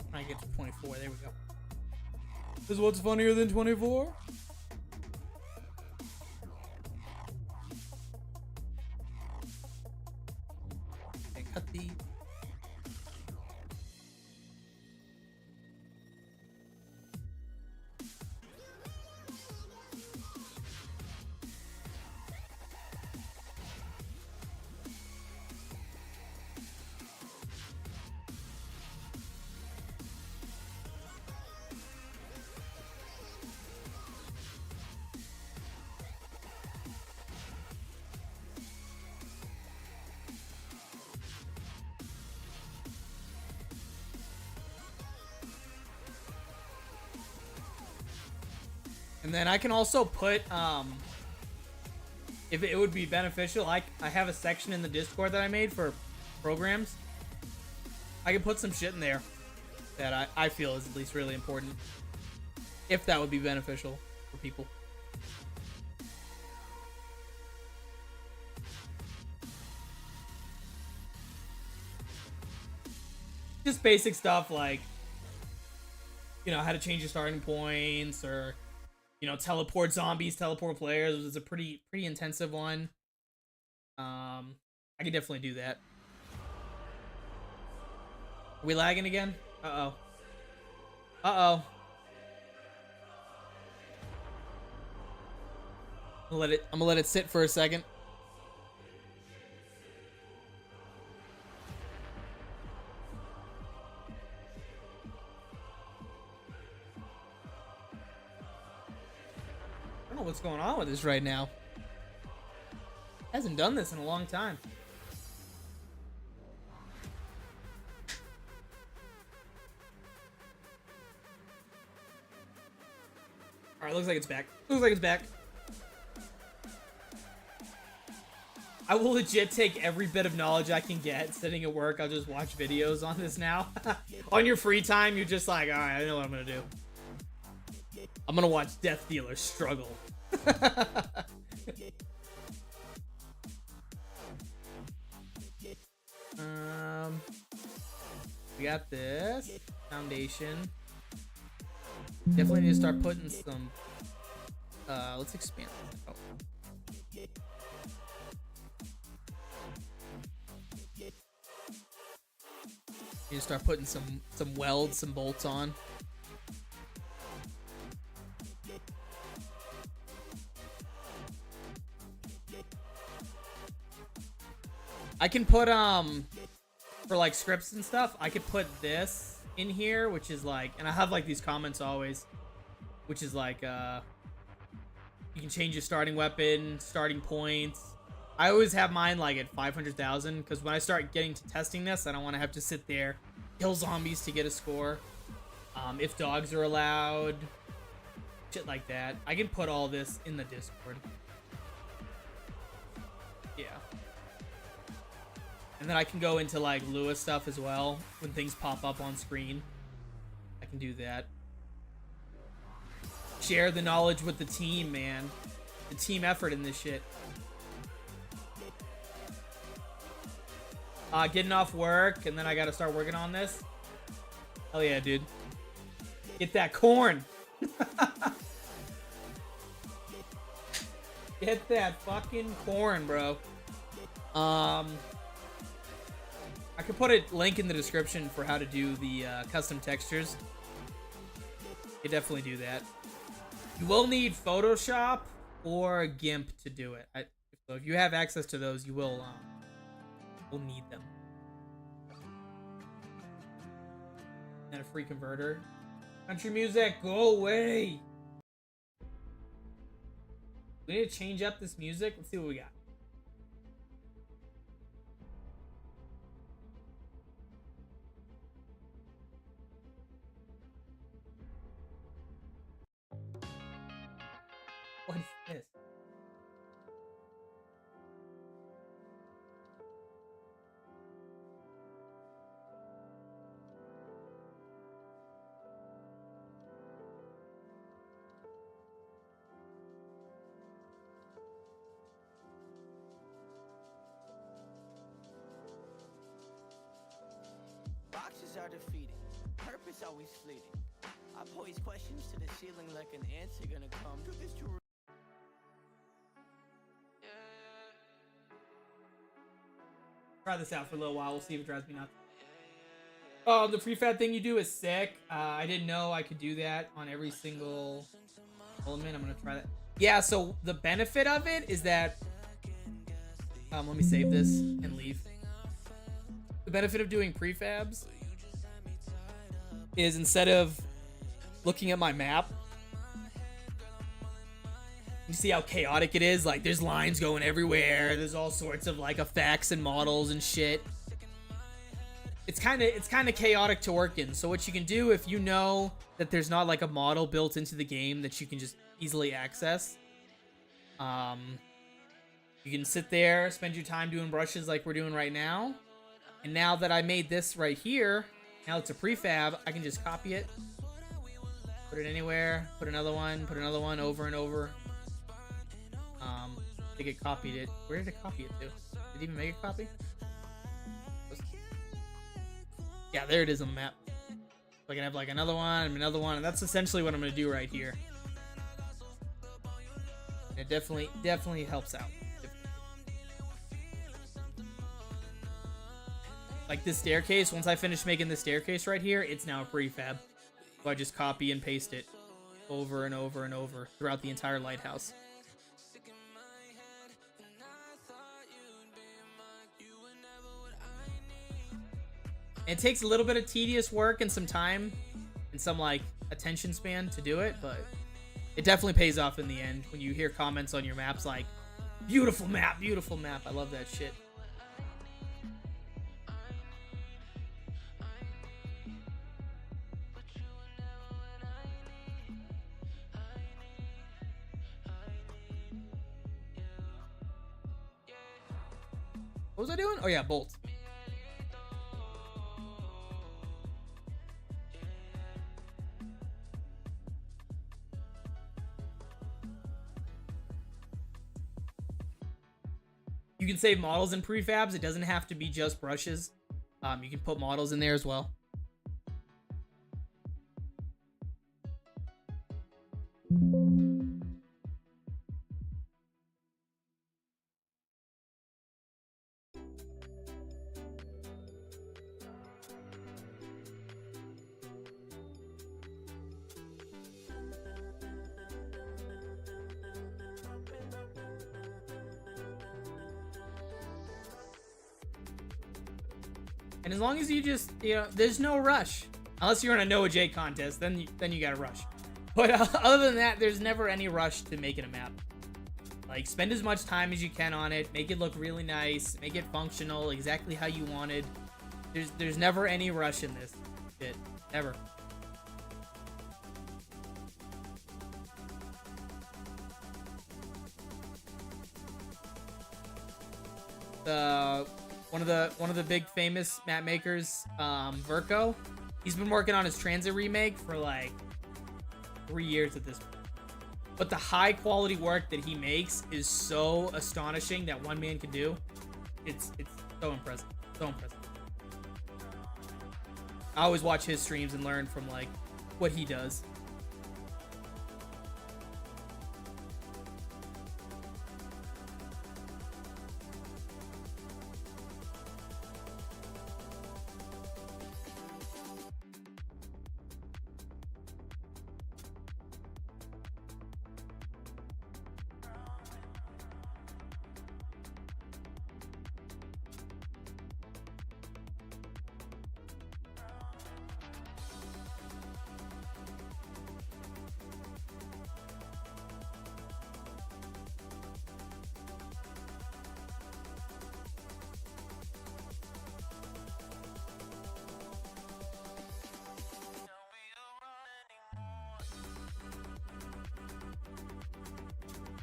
Speaker 1: Try and get to 24. There we go. This is what's funnier than 24. The And then I can also put, if it would be beneficial, I have a section in the Discord that I made for programs. I can put some shit in there that I feel is at least really important. If that would be beneficial for people. Just basic stuff like, you know, how to change your starting points, or you know, teleport zombies, teleport players. It's a pretty intensive one. I can definitely do that. Are we lagging again? Uh-oh. Uh-oh. I'm gonna let it sit for a second. I don't know what's going on with this right now. Hasn't done this in a long time. Alright, looks like it's back. Looks like it's back. I will legit take every bit of knowledge I can get sitting at work. I'll just watch videos on this now. On your free time, you're just like, alright, I know what I'm gonna do. I'm gonna watch Death Dealer struggle. We got this foundation. Definitely need to start putting some. Let's expand. Oh. Need to start putting some welds, some bolts on. I can put for like scripts and stuff, I could put this in here, which is like, and I have like these comments always, which is like you can change your starting weapon, starting points. I always have mine like at 500,000 because when I start getting to testing this, I don't want to have to sit there, kill zombies to get a score. If dogs are allowed, shit like that. I can put all this in the Discord. Yeah. And then I can go into like Lua stuff as well when things pop up on screen. I can do that. Share the knowledge with the team, man. The team effort in this shit. Getting off work and then I gotta start working on this. Hell yeah, dude. Get that corn. Get that fucking corn, bro. I could put a link in the description for how to do the custom textures. You definitely do that. You will need Photoshop or GIMP to do it. So if you have access to those, you will need them. And a free converter. Country music, go away. We need to change up this music. Let's see what we got. What is this?
Speaker 2: Boxes are defeating, purpose always fleeting. I pose questions to the ceiling like an answer gonna come to this true.
Speaker 1: Try this out for a little while. We'll see if it drives me nuts. The prefab thing you do is sick. I didn't know I could do that on every single element. I'm gonna try that. Yeah, so the benefit of it is that let me save this and leave. The benefit of doing prefabs is instead of looking at my map, you see how chaotic it is. Like, there's lines going everywhere. There's all sorts of like effects and models and shit. It's kind of chaotic to work in. So what you can do, if you know that there's not like a model built into the game that you can just easily access, you can sit there, spend your time doing brushes like we're doing right now. And now that I made this right here, now it's a prefab, I can just copy it, put it anywhere, put another one over and over. I think it copied it. Where did it copy it to? Did it even make a copy? Yeah, there it is on the map. So I can have like another one, and that's essentially what I'm gonna do right here. And it definitely helps out. Like this staircase, once I finish making this staircase right here, it's now a prefab. So I just copy and paste it over and over and over throughout the entire lighthouse. It takes a little bit of tedious work and some time and some like attention span to do it, but it definitely pays off in the end when you hear comments on your maps like, beautiful map, beautiful map. I love that shit. What was I doing? Oh yeah, bolts. You can save models in prefabs. It doesn't have to be just brushes. You can put models in there as well. And as long as you just, there's no rush. Unless you're in a NOAHJ contest, then you gotta rush. But other than that, there's never any rush to making a map. Like, spend as much time as you can on it. Make it look really nice. Make it functional, exactly how you wanted. There's never any rush in this shit. Ever. One of the big famous map makers, Verco, he's been working on his Transit remake for like 3 years at this point. But the high quality work that he makes is so astonishing that one man can do. It's so impressive. So impressive. I always watch his streams and learn from like what he does.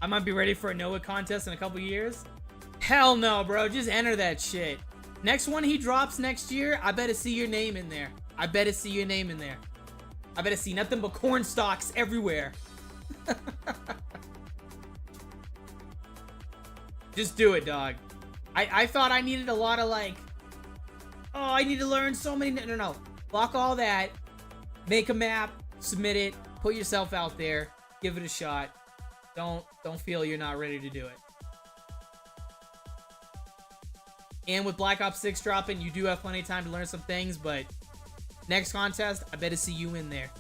Speaker 1: I might be ready for a NOAH contest in a couple years. Hell no, bro. Just enter that shit. Next one he drops next year, I better see your name in there. I better see your name in there. I better see nothing but corn stalks everywhere. Just do it, dog. I thought I needed a lot of like, oh, I need to learn so many. No. Block all that. Make a map. Submit it. Put yourself out there. Give it a shot. Don't feel you're not ready to do it. And with Black Ops 6 dropping, you do have plenty of time to learn some things, but next contest, I better see you in there.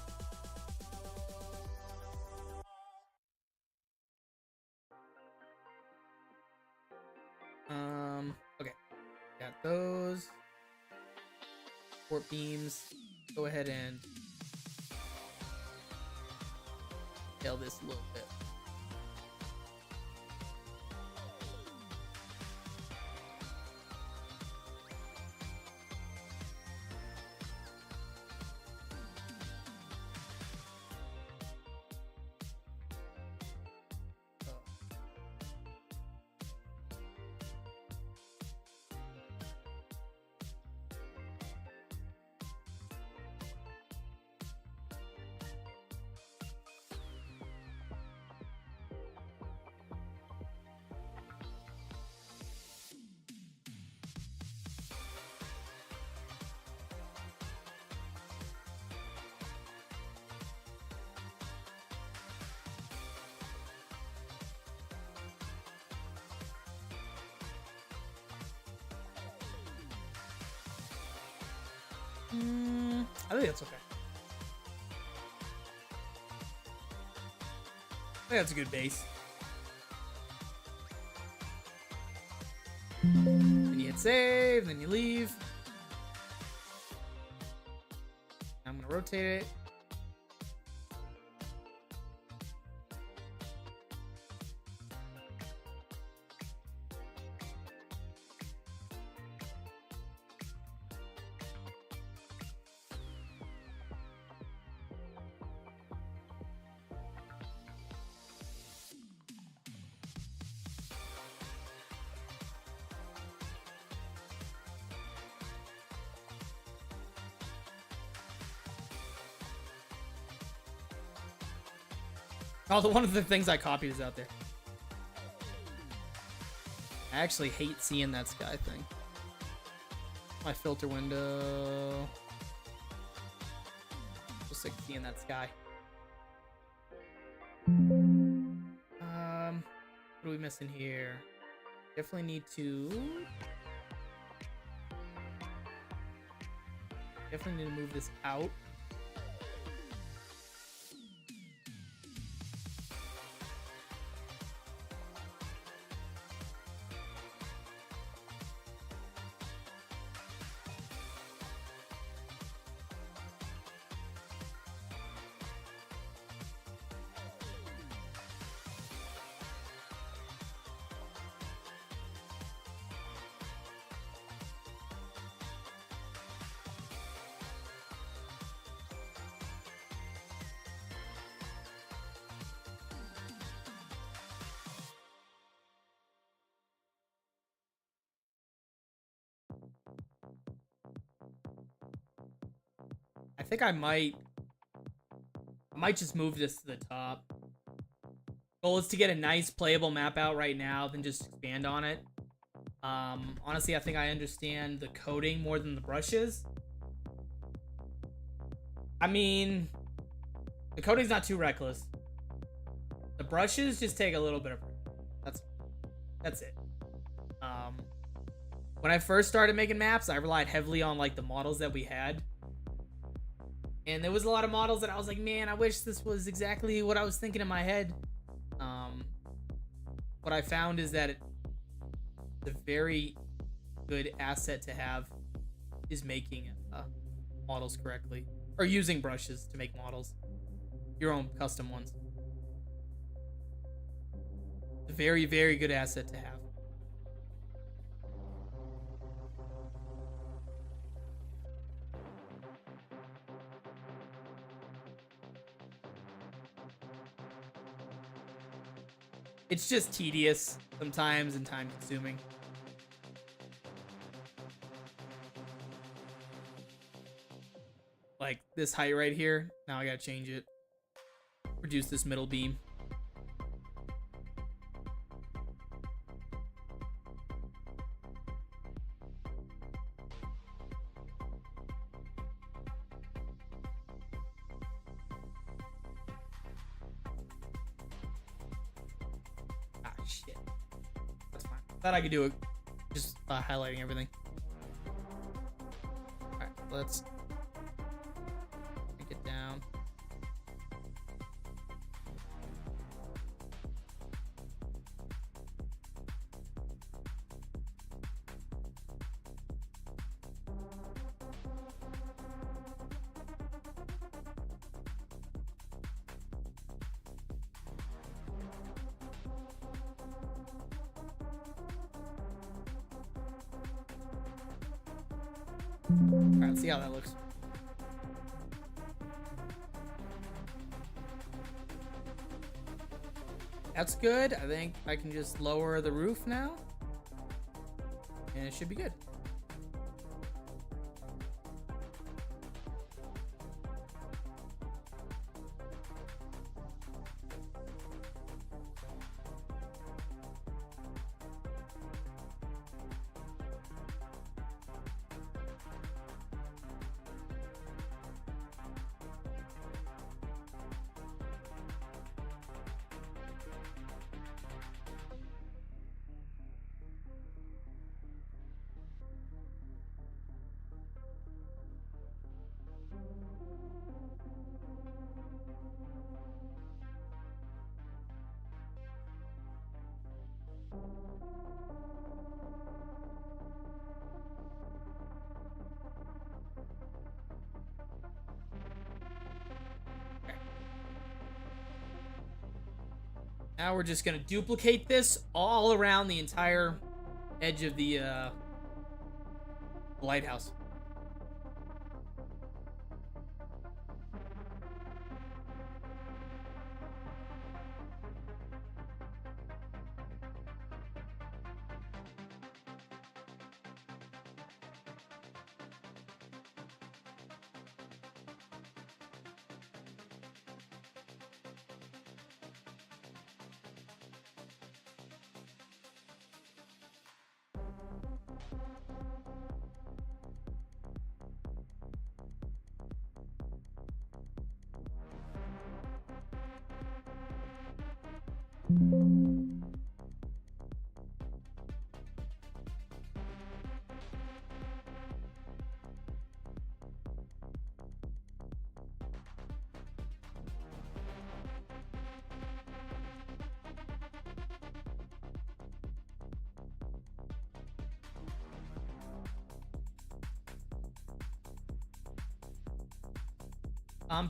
Speaker 1: Okay. Got those. Port beams. Go ahead and scale this a little bit. I think that's okay. I think that's a good base. Then you hit save, then you leave. I'm gonna rotate it. Oh, one of the things I copied is out there. I actually hate seeing that sky thing. My filter window. Just like seeing that sky. What are we missing here? Definitely need to... Definitely need to move this out. I think I might just move this to the top. Goal is to get a nice playable map out right now, then just expand on it. Honestly, I think I understand the coding more than the brushes. I mean, The coating's not too reckless. The brushes just take a little bit of... That's it. When I first started making maps, I relied heavily on like the models that we had. And there was a lot of models that I was like, man, I wish this was exactly what I was thinking in my head. What I found is that the very good asset to have is making models correctly. Or using brushes to make models. Your own custom ones. A very, very good asset to have. It's just tedious sometimes and time consuming. Like this height right here. Now I gotta change it. Reduce this middle beam. Shit. That's fine. Thought I could do it just highlighting everything. Alright, let's take it down. Alright, let's see how that looks. That's good. I think I can just lower the roof now. And it should be good. Now we're just gonna duplicate this all around the entire edge of the lighthouse.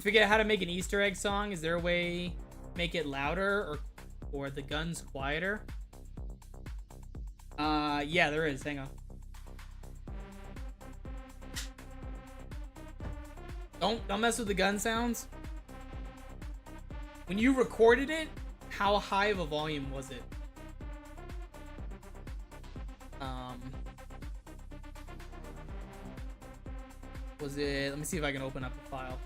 Speaker 1: Figure out how to make an Easter egg song. Is there a way to make it louder or the guns quieter? Yeah, there is. Hang on. Don't mess with the gun sounds. When you recorded it, how high of a volume was it? Was it? Let me see if I can open up the file.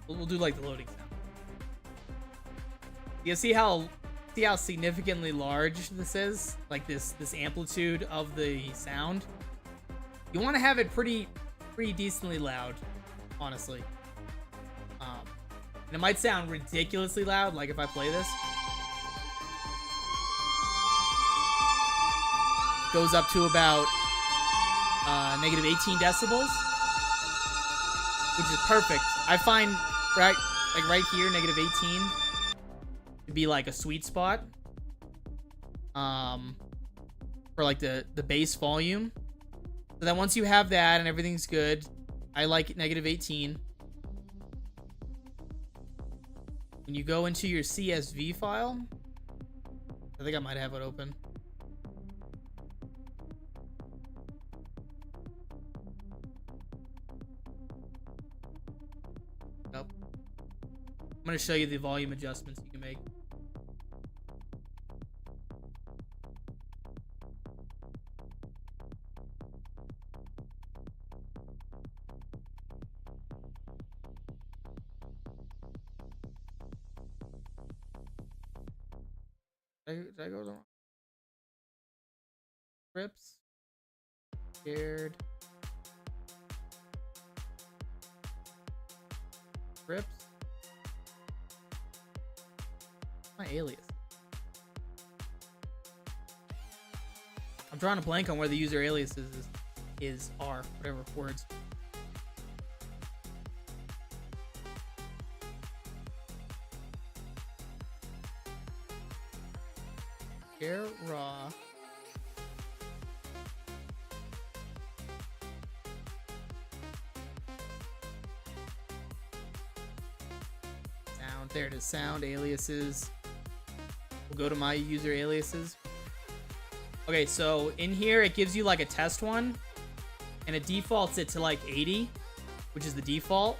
Speaker 1: We'll do like the loading sound. You see how See how significantly large this is? Like this amplitude of the sound. You want to have it pretty decently loud, honestly. And it might sound ridiculously loud, like if I play this. Goes up to about negative 18 decibels, which is perfect. I find right here, negative 18 to be like a sweet spot for like the bass volume. So that once you have that and everything's good, I like negative 18. When you go into your CSV file, I think I might have it open. Nope. I'm going to show you the volume adjustments you can make. Did I go the wrong? Scripts. Shared. Scripts. My alias. I'm drawing a blank on where the user aliases are, whatever words. Air raw. Sound. There it is. Sound aliases. We'll go to my user aliases. Okay, so in here it gives you like a test one, and it defaults it to like 80, which is the default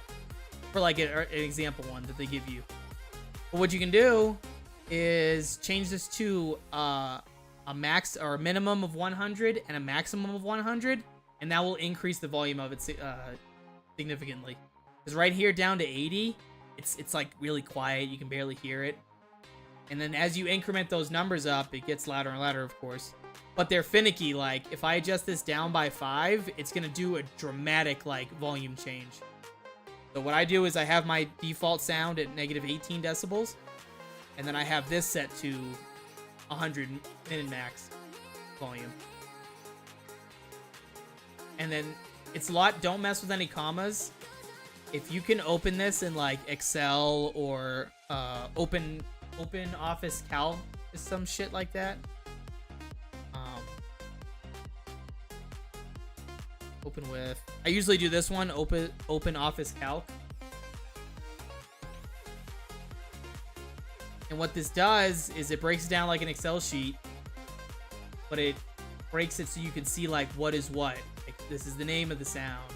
Speaker 1: for like an example one that they give you. But what you can do is change this to a max or a minimum of 100 and a maximum of 100, and that will increase the volume of it significantly. Because right here down to 80, it's like really quiet, you can barely hear it. And then as you increment those numbers up, it gets louder and louder, of course. But they're finicky. Like if I adjust this down by 5, it's gonna do a dramatic like volume change. So what I do is I have my default sound at negative 18 decibels. And then I have this set to 100 min max volume. And then it's a lot, don't mess with any commas. If you can open this in like Excel or open Office Calc, some shit like that. Open with, I usually do this one, open Office Calc. And what this does is it breaks it down like an Excel sheet, but it breaks it so you can see like what is what. Like, this is the name of the sound.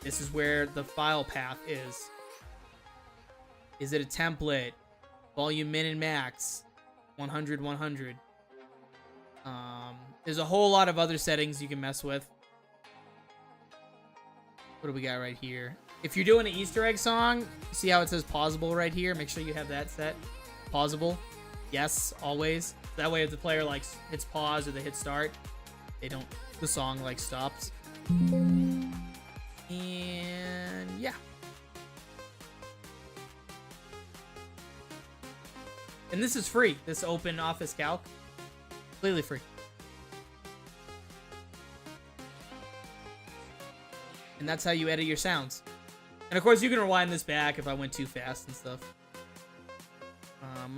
Speaker 1: This is where the file path is. Is it a template? Volume min and max. 100, 100. There's a whole lot of other settings you can mess with. What do we got right here? If you're doing an Easter egg song, see how it says pausable right here? Make sure you have that set. Pausable. Yes, always. That way if the player like hits pause or they hit start, the song like stops. And yeah. And this is free. This open Office Calc. Completely free. And that's how you edit your sounds. And of course you can rewind this back if I went too fast and stuff.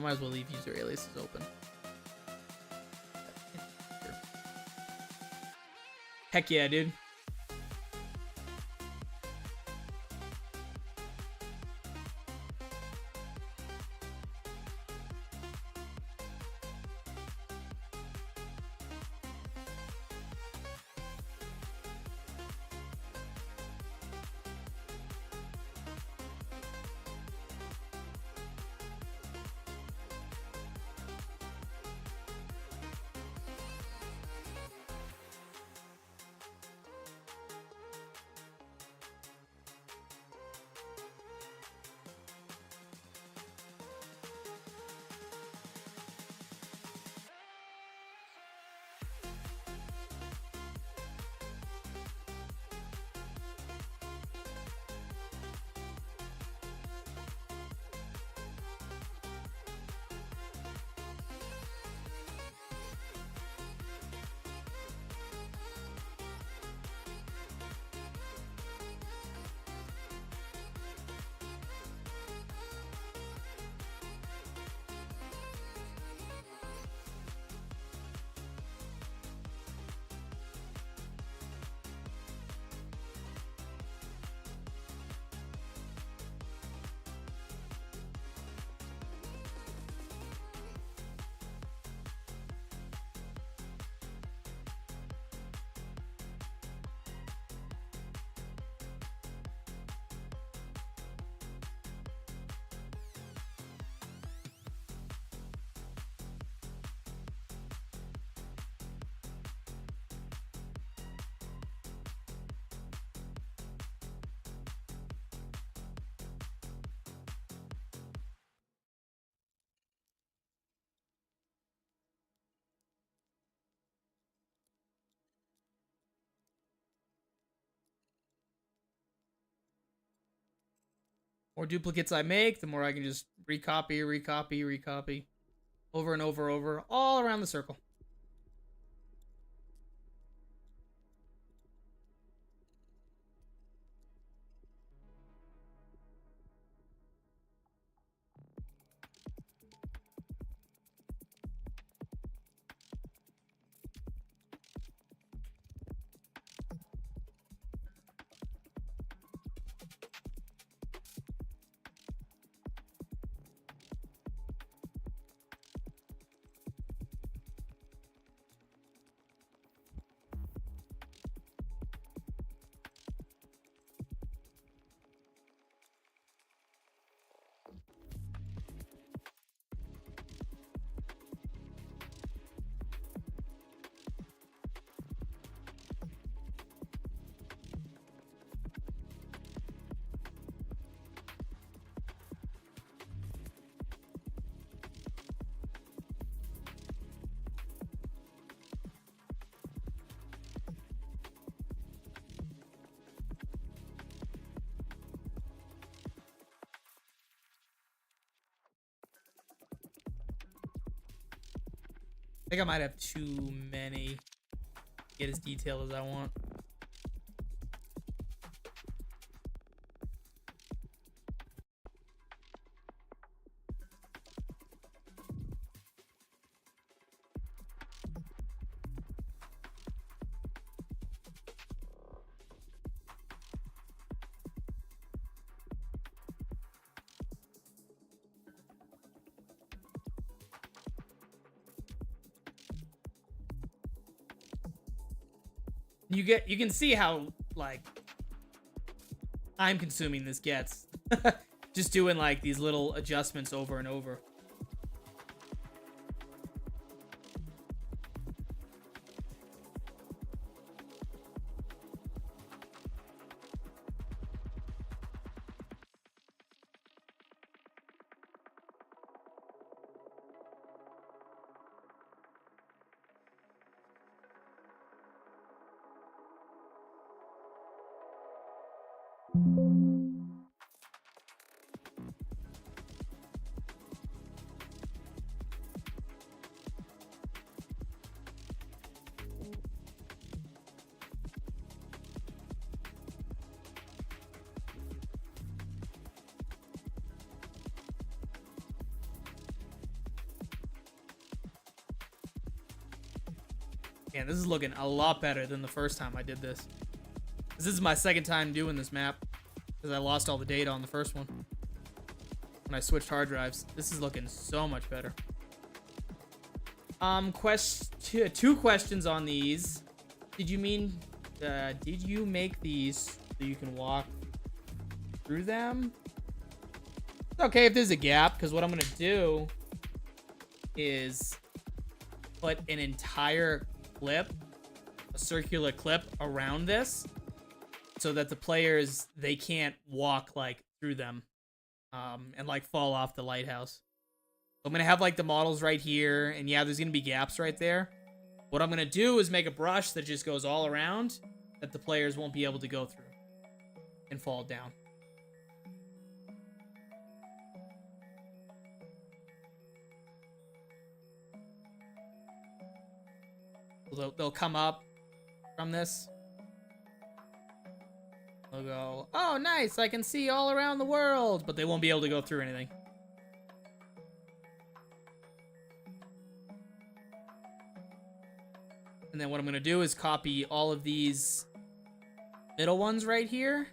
Speaker 1: Might as well leave user aliases open. Heck yeah, dude. More duplicates I make, the more I can just recopy over and over, all around the circle. I think I might have too many to get as detailed as I want. You can see how like time consuming this gets. Just doing like these little adjustments over and over. Man, this is looking a lot better than the first time I did this. This is my second time doing this map because I lost all the data on the first one when I switched hard drives. This is looking so much better. Two questions on these. Did you make these so you can walk through them? It's okay if there's a gap, because what I'm gonna do is put an entire clip, a circular clip around this, so that the players, they can't walk like through them and like fall off the lighthouse. So I'm gonna have like the models right here, and yeah, there's gonna be gaps right there. What I'm gonna do is make a brush that just goes all around, that the players won't be able to go through and fall down. They'll come up from this. They'll go, oh, nice, I can see all around the world, but they won't be able to go through anything. And then what I'm going to do is copy all of these middle ones right here.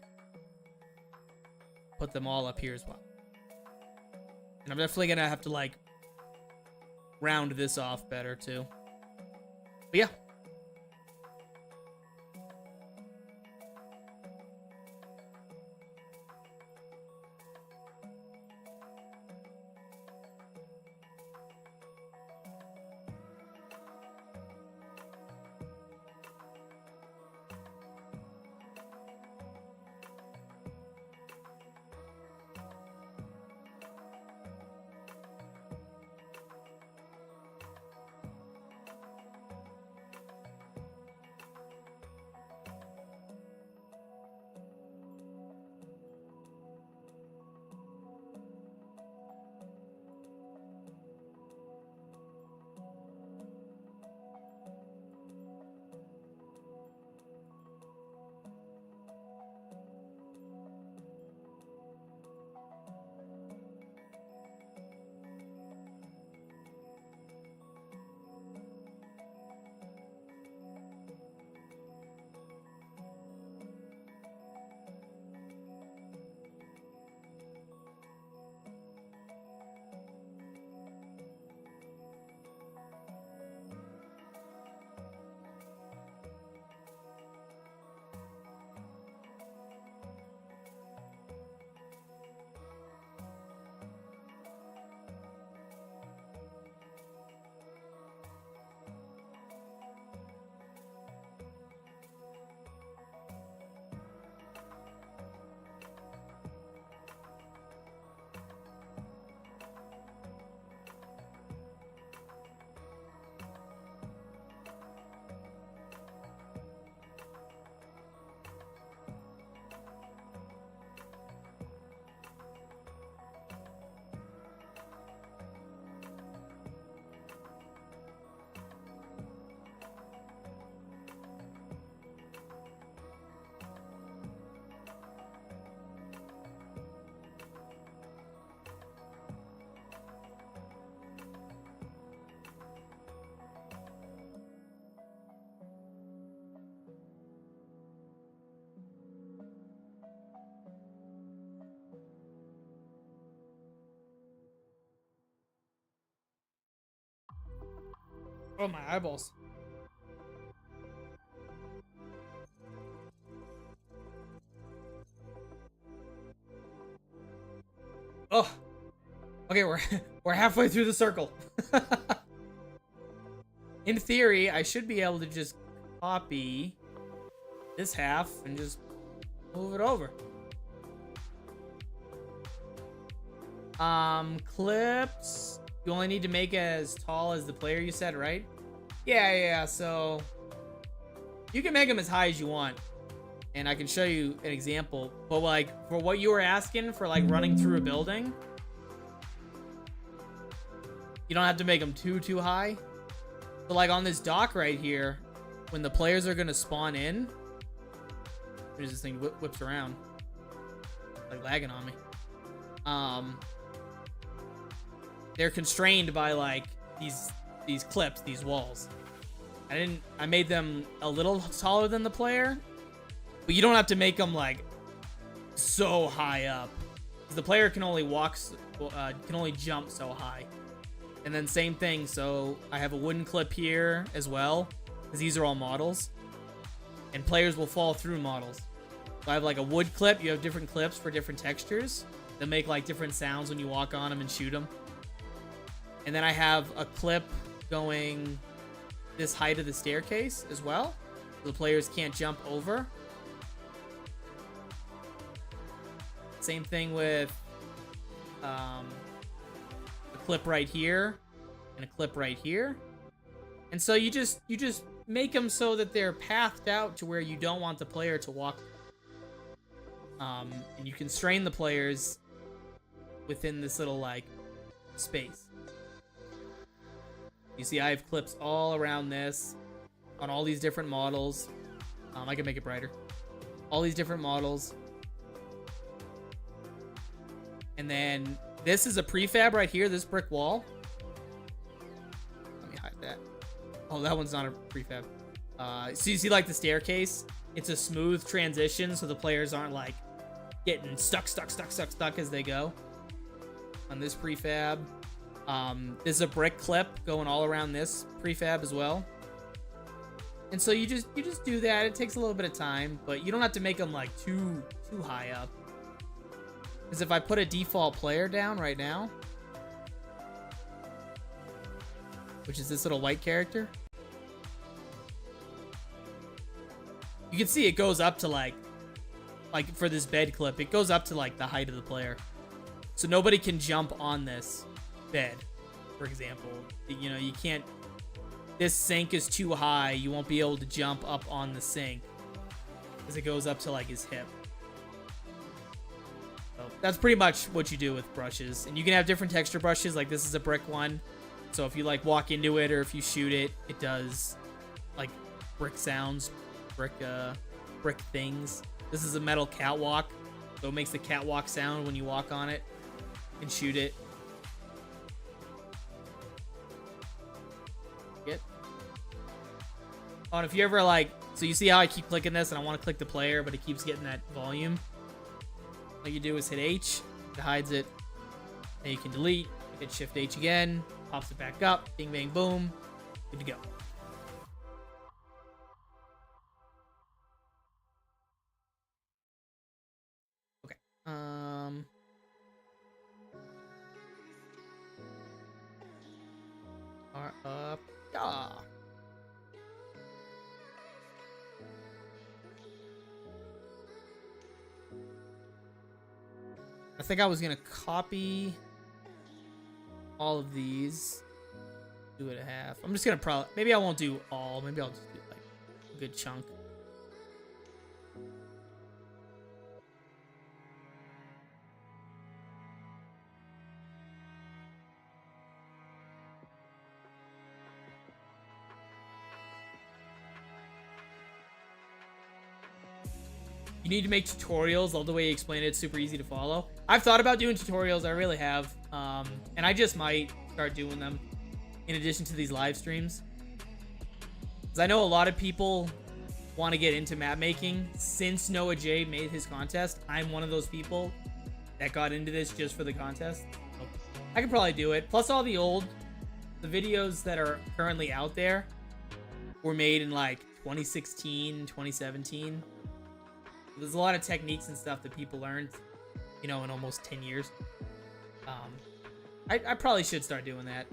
Speaker 1: Put them all up here as well. And I'm definitely going to have to, like, round this off better, too. But yeah. Oh, my eyeballs. Oh. Okay, we're halfway through the circle. In theory, I should be able to just copy this half and just move it over. Clips. You only need to make it as tall as the player, you said, right? Yeah, so you can make them as high as you want. And I can show you an example. But like, for what you were asking for, like running through a building, you don't have to make them too high. So like on this dock right here, when the players are gonna spawn in, there's this thing whips around, like lagging on me. They're constrained by like these clips, these walls. I made them a little taller than the player, but you don't have to make them like so high up. The player can only can only jump so high. And then same thing, so I have a wooden clip here as well, because these are all models. And players will fall through models. So I have like a wood clip, you have different clips for different textures that make like different sounds when you walk on them and shoot them. And then I have a clip going this height of the staircase as well, so the players can't jump over. Same thing with a clip right here and a clip right here. And so you just make them so that they're pathed out to where you don't want the player to walk. And you constrain the players within this little like space. You see I have clips all around this on all these different models. I can make it brighter. All these different models. And then this is a prefab right here, this brick wall. Let me hide that. Oh, that one's not a prefab. So you see like the staircase? It's a smooth transition so the players aren't like getting stuck as they go. On this prefab. There's a brick clip going all around this prefab as well. And so you just do that. It takes a little bit of time, but you don't have to make them like too high up. Because if I put a default player down right now, which is this little white character, you can see it goes up to like for this bed clip, it goes up to like the height of the player. So nobody can jump on this bed, for example. You know, you can't, this sink is too high, you won't be able to jump up on the sink because it goes up to like his hip. So that's pretty much what you do with brushes. And you can have different texture brushes, like this is a brick one, so if you like walk into it or if you shoot it, it does like brick sounds, brick things. This is a metal catwalk, so it makes the catwalk sound when you walk on it and shoot it. Oh, and if you ever like, so you see how I keep clicking this and I want to click the player, but it keeps getting that volume. All you do is hit H, it hides it, and you can delete, hit Shift H again, pops it back up, bing, bang, boom, good to go. Okay, yeah. I think I was gonna copy all of these, do it a half. I'm just gonna maybe I won't do all, maybe I'll just do like a good chunk. You need to make tutorials. All the way you explain it, it's super easy to follow. I've thought about doing tutorials, I really have. And I just might start doing them in addition to these live streams. Because I know a lot of people want to get into map making. Since NOAHJ made his contest, I'm one of those people that got into this just for the contest. So I could probably do it. Plus all the old the videos that are currently out there were made in like 2016, 2017. There's a lot of techniques and stuff that people learned, you know, in almost 10 years. I probably should start doing that.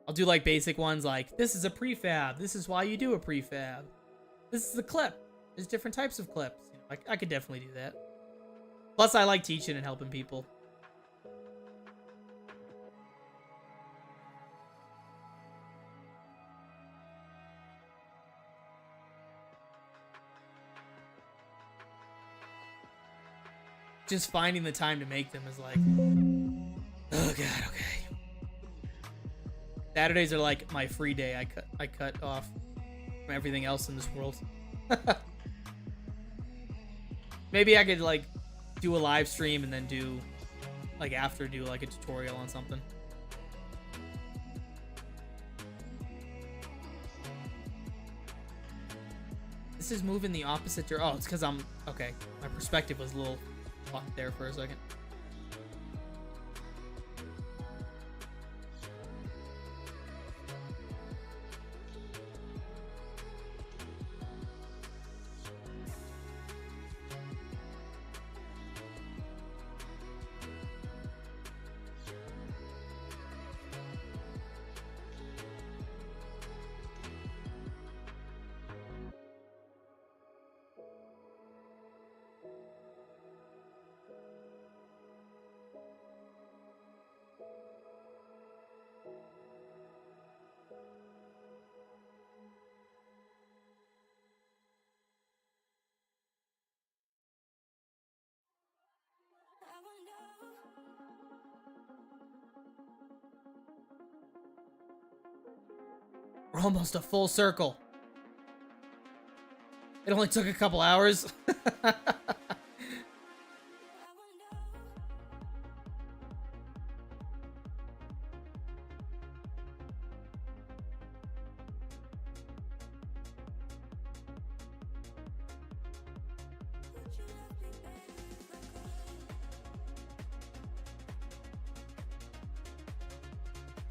Speaker 1: I'll do like basic ones like, this is a prefab. This is why you do a prefab. This is a clip. There's different types of clips. You know, I could definitely do that. Plus, I like teaching and helping people. Just finding the time to make them is like, oh god, okay. Saturdays are like my free day. I cut off from everything else in this world. Maybe I could like do a live stream and then do like after do like a tutorial on something. This is moving the opposite direction. Oh, it's because I'm okay. My perspective was a little off there for a second. We're almost a full circle. It only took a couple hours.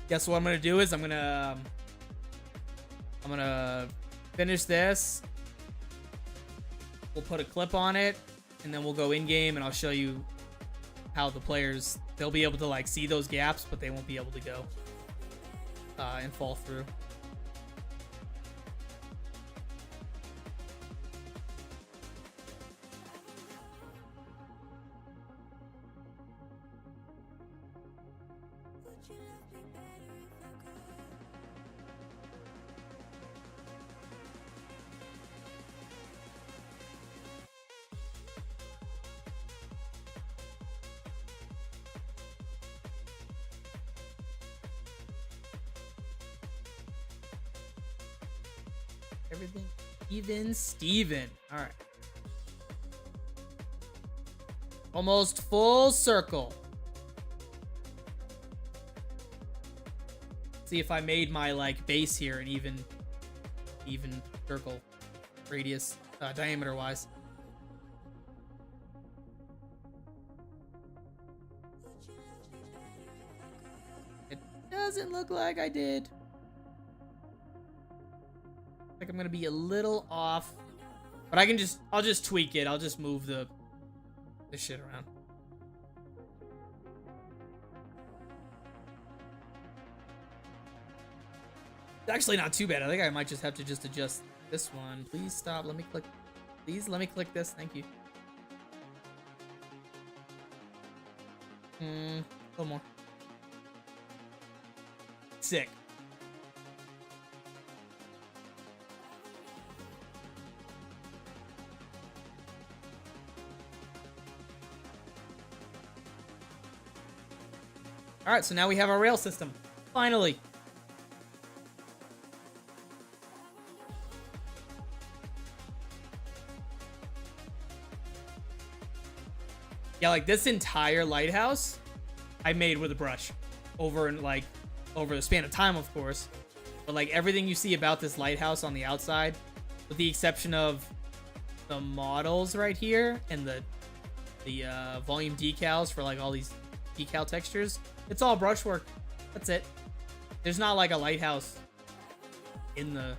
Speaker 1: Guess what I'm gonna do is I'm gonna finish this. We'll put a clip on it, and then we'll go in game, and I'll show you how the players, they'll be able to like see those gaps, but they won't be able to go and fall through. Everything even Steven. All right. Almost full circle. See if I made my like base here an even circle radius diameter wise. It doesn't look like I did. Like I'm gonna be a little off, but I'll just tweak it. I'll just move the shit around. It's actually not too bad. I think I might just have to just adjust this one. Please stop. Let me click. Please let me click this. Thank you. A little more. Sick. All right, so now we have our rail system. Finally. Yeah, like this entire lighthouse I made with a brush over the span of time, of course. But like everything you see about this lighthouse on the outside, with the exception of the models right here and the volume decals for like all these decal textures, it's all brushwork. That's it. There's not like a lighthouse in the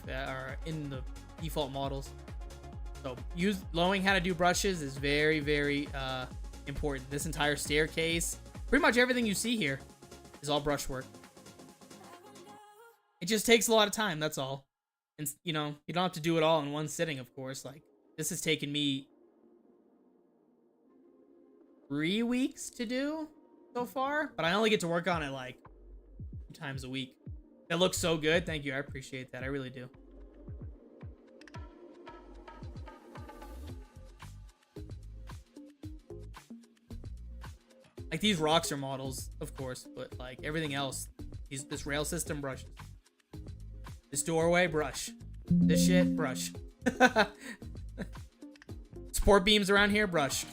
Speaker 1: or in the default models. So knowing how to do brushes is very, very important. This entire staircase, pretty much everything you see here is all brushwork. It just takes a lot of time, that's all. And, you know, you don't have to do it all in one sitting, of course. Like, this has taken me 3 weeks to do so far, but I only get to work on it like 2 times a week. That looks so good. Thank you. I appreciate that. I really do. Like, these rocks are models, of course, but like everything else, this rail system, brushes. This doorway, brush. This shit, brush. Support beams around here, brush.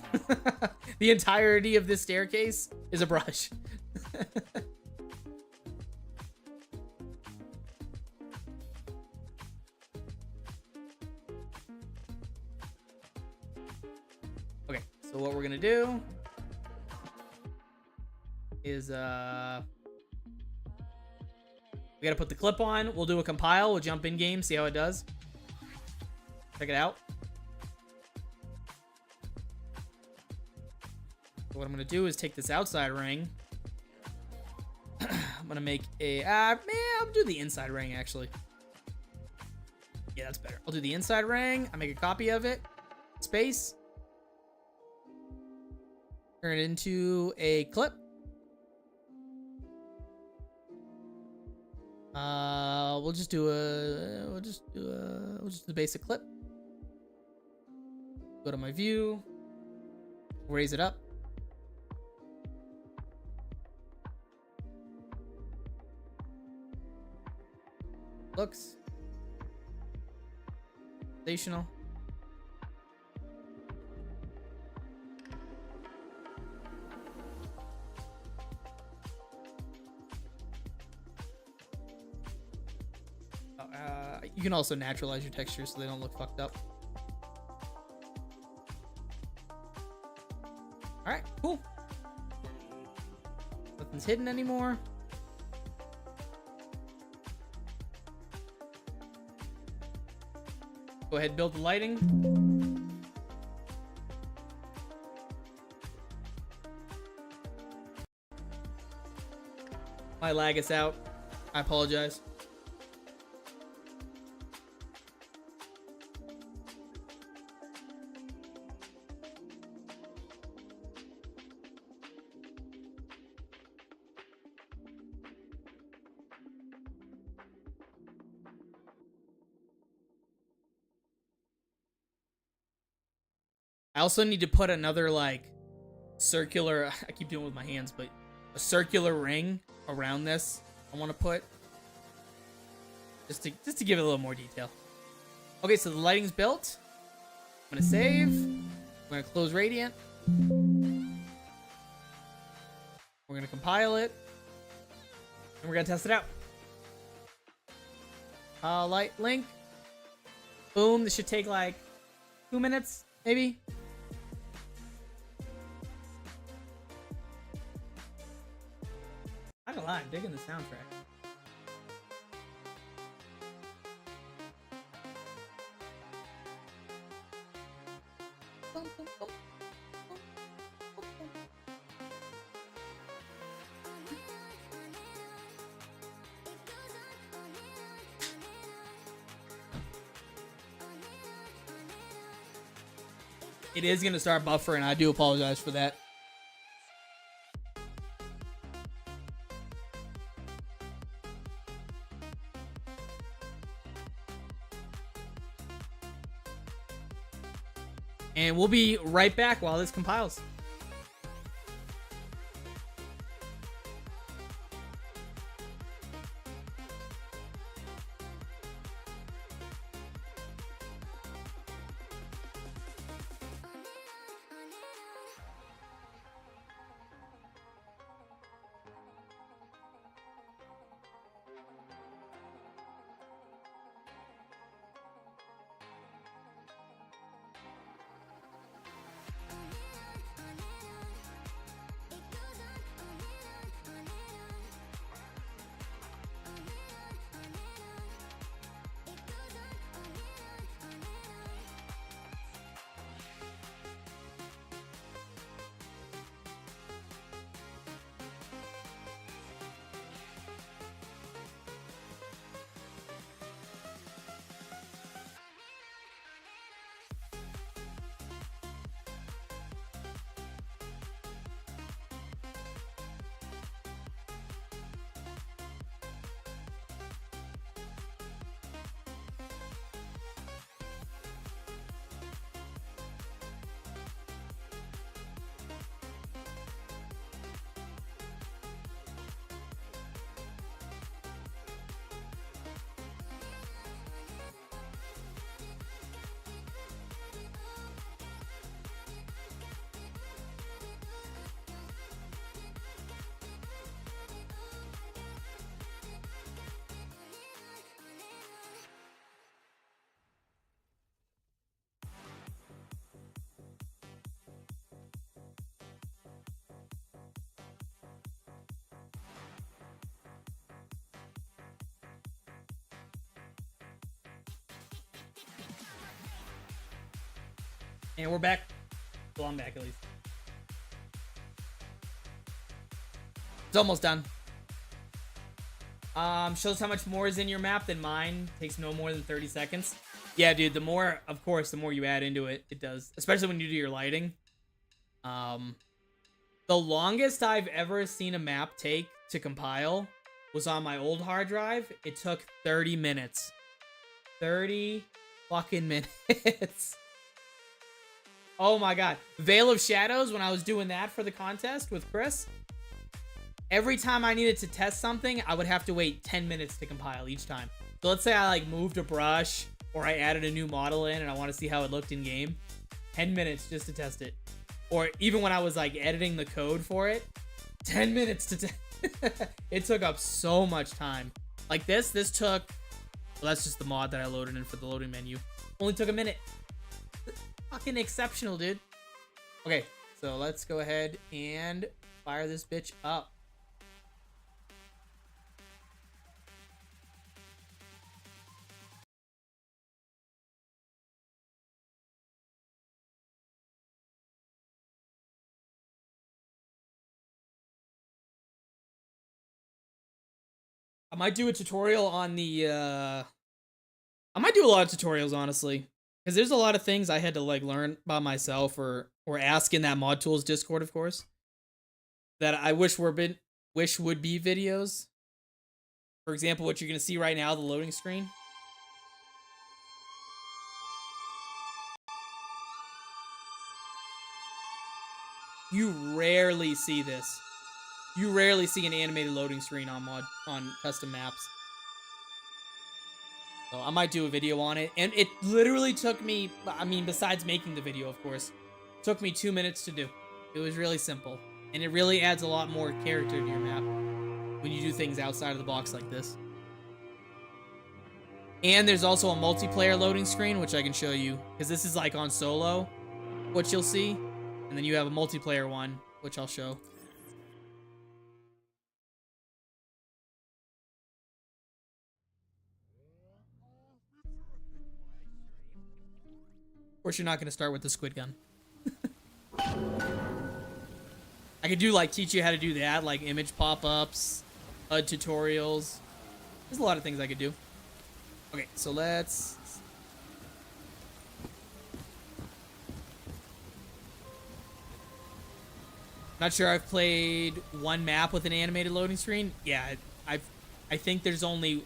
Speaker 1: The entirety of this staircase is a brush. Okay, so what we're gonna do is we gotta put the clip on. We'll do a compile. We'll jump in game, see how it does. Check it out. So what I'm gonna do is take this outside ring. I'm gonna make a I'll do the inside ring actually. Yeah, that's better. I'll do the inside ring. I make a copy of it. Space. Turn it into a clip. We'll just do the basic clip. Go to my view, raise it up. Looks sensational. You can also naturalize your textures so they don't look fucked up. All right, cool. Nothing's hidden anymore. Go ahead and build the lighting. My lag is out. I apologize. I also need to put another like circular, I keep doing it with my hands, but a circular ring around this I want to put just to give it a little more detail. Okay, so the lighting's built. I'm gonna save. I'm gonna close Radiant. We're gonna compile it. And we're gonna test it out. Light link. Boom. This should take like 2 minutes, maybe. I'm not gonna lie, I'm digging the soundtrack. It is gonna start buffering. I do apologize for that. And we'll be right back while this compiles. And we're back. Well, I'm back at least. It's almost done. Shows how much more is in your map than mine. Takes no more than 30 seconds. Yeah, dude, the more, of course, the more you add into it, it does. Especially when you do your lighting. The longest I've ever seen a map take to compile was on my old hard drive. It took 30 minutes. 30 fucking minutes. Oh my god. Vale of Shadows, when I was doing that for the contest with Chris, every time I needed to test something, I would have to wait 10 minutes to compile each time. So let's say I like moved a brush or I added a new model in and I want to see how it looked in game. 10 minutes just to test it. Or even when I was like editing the code for it, 10 minutes to it took up so much time. Like this took, well, that's just the mod that I loaded in for the loading menu. Only took a minute. Fucking exceptional, dude. Okay, so let's go ahead and fire this bitch up. I might do a tutorial on the, I might do a lot of tutorials, honestly. Because there's a lot of things I had to, like, learn by myself or ask in that Mod Tools Discord, of course, that I wish would be videos. For example, what you're going to see right now, the loading screen. You rarely see this. You rarely see an animated loading screen on custom maps. So I might do a video on it. And it literally took me, I mean, besides making the video, of course, took me 2 minutes to do. It was really simple. And it really adds a lot more character to your map when you do things outside of the box like this. And there's also a multiplayer loading screen, which I can show you. Because this is like on solo, what you'll see. And then you have a multiplayer one, which I'll show. Of course, you're not going to start with the squid gun. I could do, like, teach you how to do that, like image pop-ups, HUD tutorials. There's a lot of things I could do. Okay, so let's... Not sure I've played one map with an animated loading screen. Yeah, I think there's only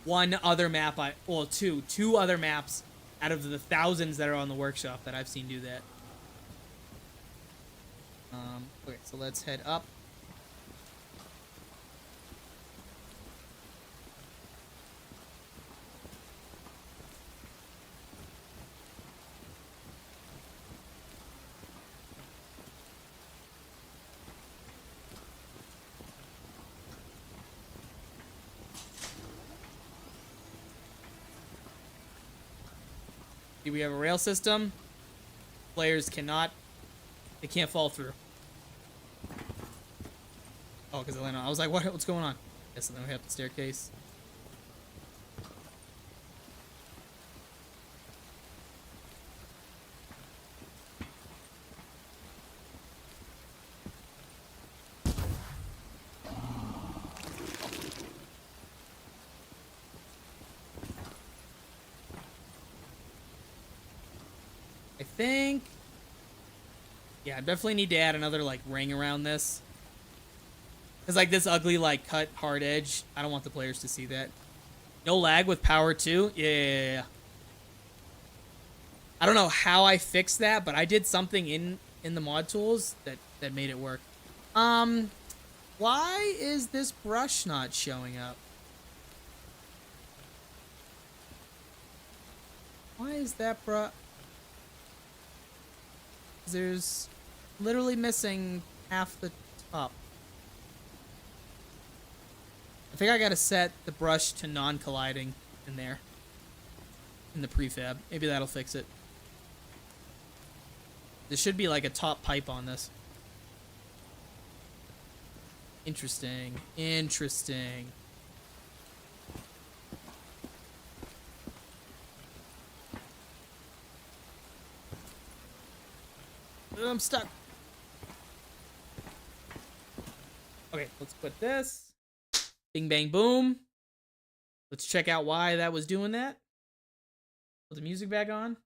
Speaker 1: one other map, well, two other maps out of the thousands that are on the workshop that I've seen do that. Okay, so let's head up. See, we have a rail system. Players cannot, they can't fall through. Oh, because I landed on. I was like, what's going on? Yes, so then we have the staircase. I think, yeah, I definitely need to add another, like, ring around this. Because, like, this ugly, like, cut hard edge, I don't want the players to see that. No lag with power 2? Yeah. I don't know how I fixed that, but I did something in the mod tools that made it work. Why is this brush not showing up? Why is that brush? There's literally missing half the top. I think I gotta set the brush to non-colliding in there. In the prefab. Maybe that'll fix it. There should be like a top pipe on this. Interesting. Interesting. I'm stuck. Okay, let's put this. Bing, bang, boom. Let's check out why that was doing that. Put the music back on.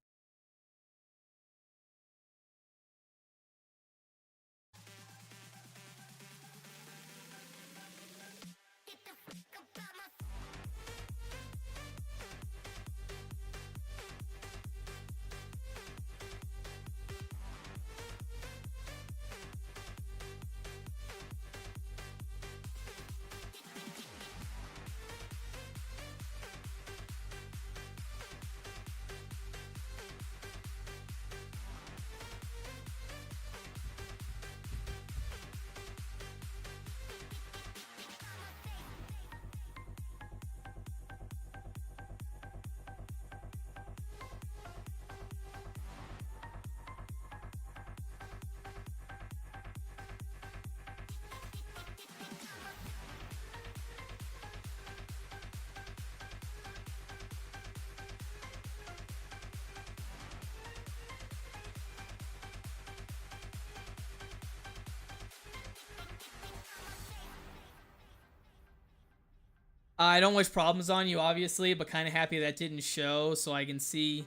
Speaker 1: I don't wish problems on you, obviously, but kind of happy that didn't show so I can see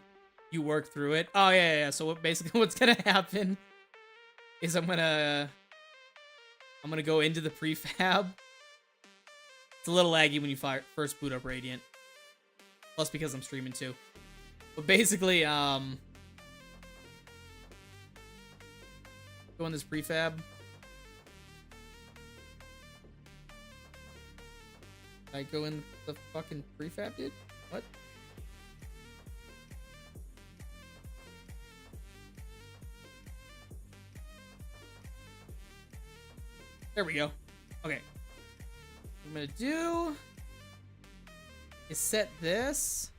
Speaker 1: you work through it. Oh, yeah. So basically what's going to happen is I'm going to go into the prefab. It's a little laggy when you first boot up Radiant. Plus because I'm streaming too. But basically, go in this prefab. I go in the fucking prefab, dude? What? There we go. Okay. What I'm gonna do is set this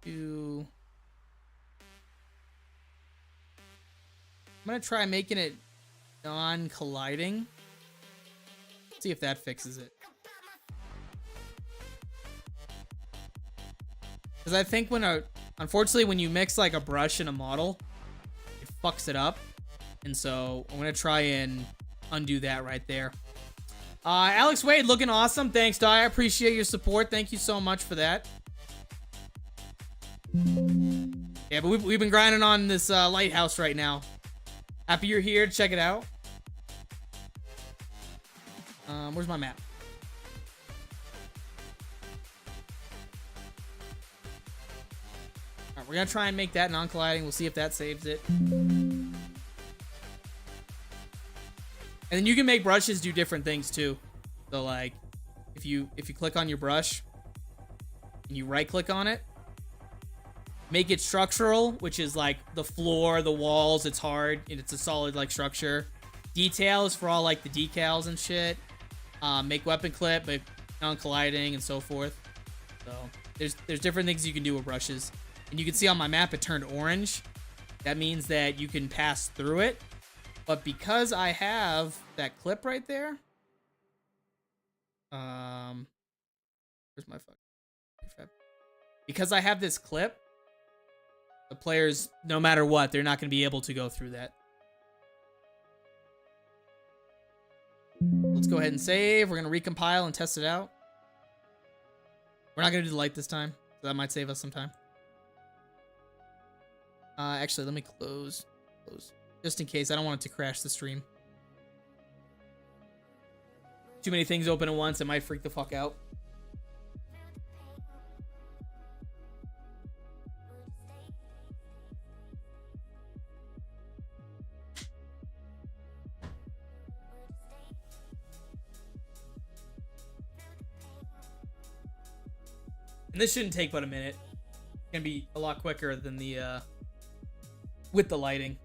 Speaker 1: to... I'm gonna try making it non-colliding. See if that fixes it. Because I think unfortunately when you mix like a brush and a model, it fucks it up. And so I'm gonna try and undo that right there. Alex Wade looking awesome. Thanks, Di. I appreciate your support. Thank you so much for that. Yeah, but we've been grinding on this lighthouse right now. Happy you're here to check it out. Where's my map? Alright, we're gonna try and make that non-colliding. We'll see if that saves it. And then you can make brushes do different things too. So like, if you click on your brush and you right-click on it, make it structural, which is like the floor, the walls. It's hard and it's a solid like structure. Details for all like the decals and shit. Make weapon clip, but non-colliding and so forth. So there's different things you can do with brushes. And you can see on my map it turned orange. That means that you can pass through it. But because I have that clip right there, where's my fucking... Because I have this clip, the players, no matter what, they're not going to be able to go through that. Let's go ahead and save. We're going to recompile and test it out. We're not going to do the light this time, so that might save us some time. Actually, let me close. Just in case. I don't want it to crash the stream. Too many things open at once. It might freak the fuck out. And this shouldn't take but a minute. It's gonna be a lot quicker than the with the lighting.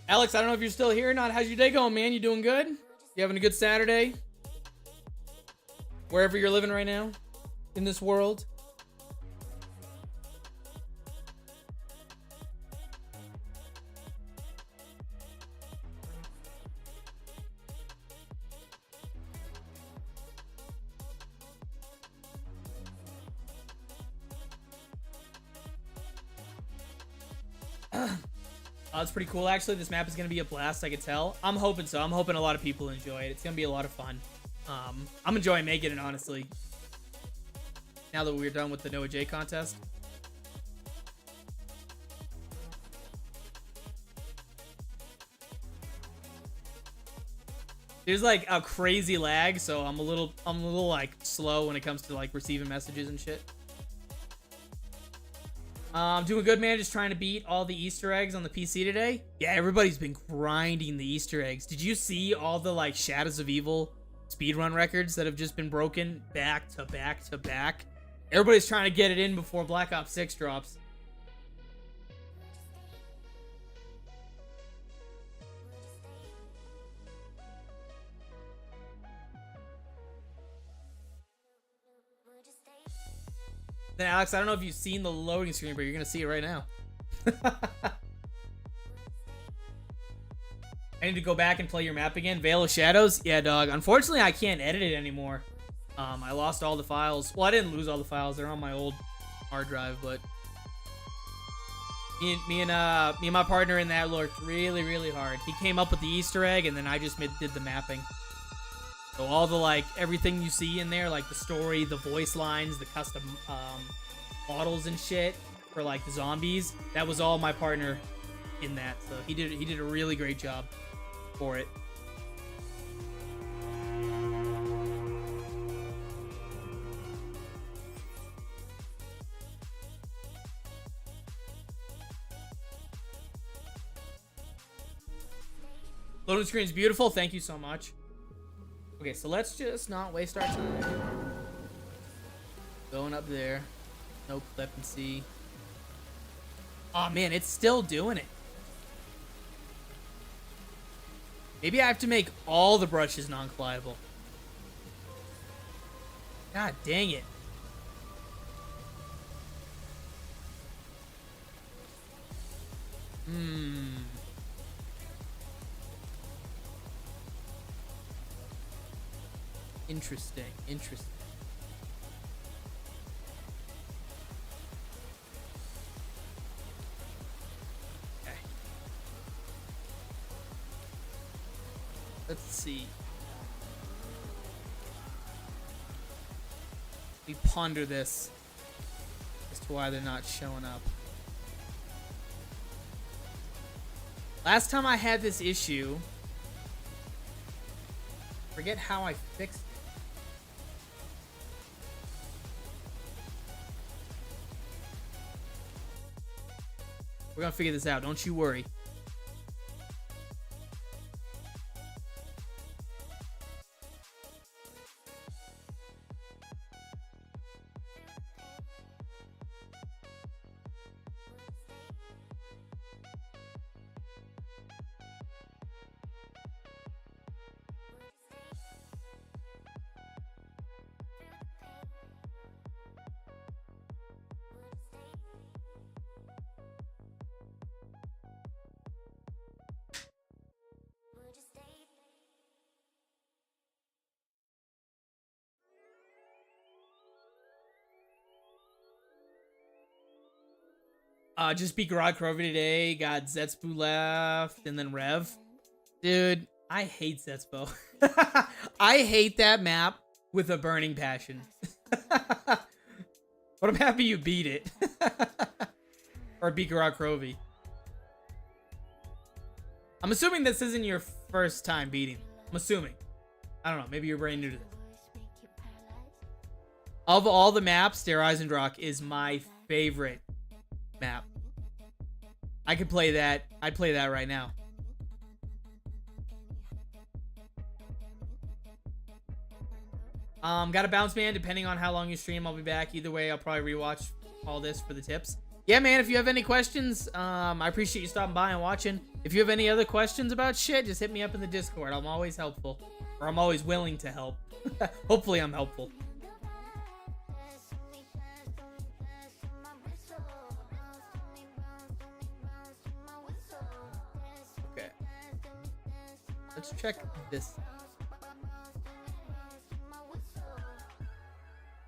Speaker 1: Alex, I don't know if you're still here or not. How's your day going, man? You doing good? You having a good Saturday? Wherever you're living right now in this world. It's pretty cool, actually. This map is going to be a blast, I could tell. I'm hoping so. I'm hoping a lot of people enjoy it. It's going to be a lot of fun. I'm enjoying making it, honestly. Now that we're done with the NOAHJ contest. There's like a crazy lag, so I'm a little like slow when it comes to like receiving messages and shit. Doing good, man. Just trying to beat all the Easter eggs on the PC today. Yeah, everybody's been grinding the Easter eggs. Did you see all the like Shadows of Evil speedrun records that have just been broken back to back to back? Everybody's trying to get it in before Black Ops 6 drops. Then Alex, I don't know if you've seen the loading screen, but you're gonna see it right now. I need to go back and play your map again. Vale of Shadows? Yeah, dog. Unfortunately, I can't edit it anymore. I lost all the files. Well, I didn't lose all the files. They're on my old hard drive, but me and my partner in that worked really, really hard. He came up with the Easter egg, and then I just did the mapping. So all the, like, everything you see in there, like the story, the voice lines, the custom models and shit for, like, the zombies, that was all my partner in that. So he did a really great job for it. Loading screen is beautiful. Thank you so much. Okay, so let's just not waste our time. Going up there. No clip and see. Oh man, it's still doing it. Maybe I have to make all the brushes non-collidable. God dang it. Interesting, interesting. Okay. Let's see. We ponder this as to why they're not showing up. Last time I had this issue, forget how I fixed it. We're gonna figure this out, don't you worry. Just beat Garage Krovi today. Got Zetspo left, and then Rev. Dude, I hate Zetspo. I hate that map with a burning passion. But I'm happy you beat it. Or beat Garage Krovi. I'm assuming this isn't your first time beating. I'm assuming. I don't know. Maybe you're brand new to this. Of all the maps, Der Eisendrock is my favorite map. I could play that. I'd play that right now. Got a bounce, man. Depending on how long you stream, I'll be back. Either way, I'll probably rewatch all this for the tips. Yeah, man, if you have any questions, I appreciate you stopping by and watching. If you have any other questions about shit, just hit me up in the Discord. I'm always helpful. Or I'm always willing to help. Hopefully I'm helpful. Okay. Let's check this.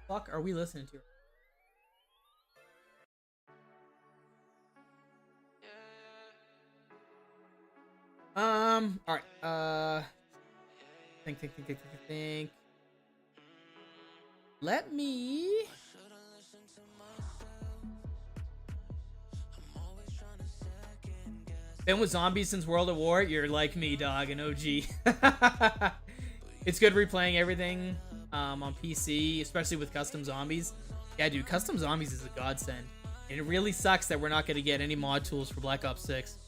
Speaker 1: Fuck are we listening to? All right. Think. Let me. Been with zombies since World at War. You're like me, dog, an OG. It's good replaying everything on PC, especially with custom zombies. Yeah, dude, custom zombies is a godsend. And it really sucks that we're not going to get any mod tools for Black Ops 6.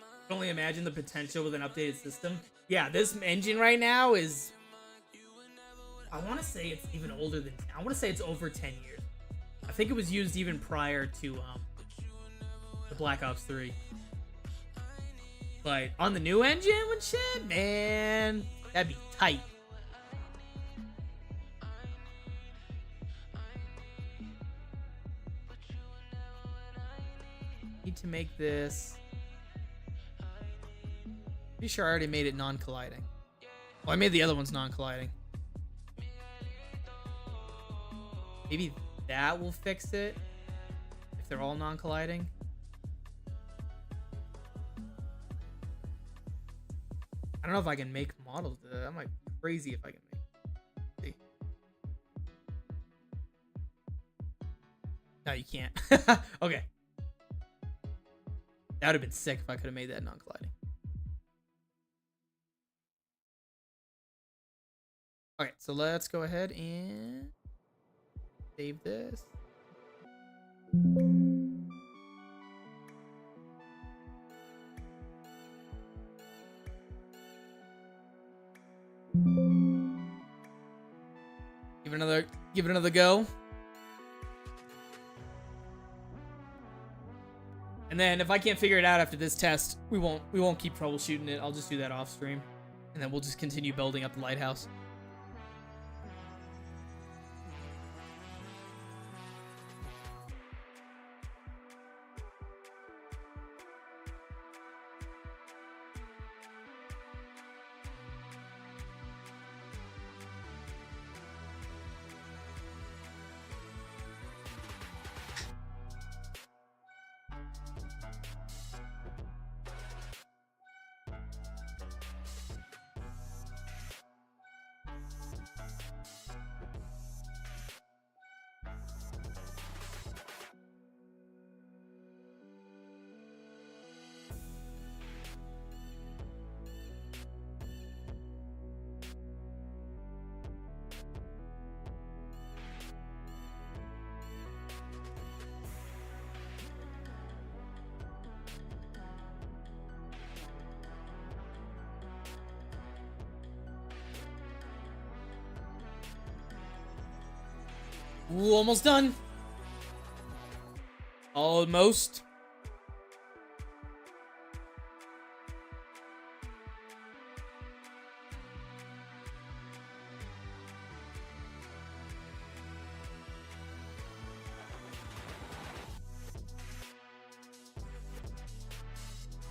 Speaker 1: I can only imagine the potential with an updated system. Yeah, this engine right now is... I want to say it's even older than... I want to say it's over 10 years. I think it was used even prior to the Black Ops 3. But on the new engine with shit, man, that'd be tight. Need to make this... Pretty sure I already made it non-colliding. Well, I made the other ones non-colliding. Maybe that will fix it if they're all non-colliding. I don't know if I can make models. That might be crazy if I can make. See. No, you can't. Okay. That would have been sick if I could have made that non-colliding. Okay, so let's go ahead and save this. Give it another go. And then if I can't figure it out after this test, we won't keep troubleshooting it. I'll just do that off stream. And then we'll just continue building up the lighthouse. Ooh, almost done. Almost.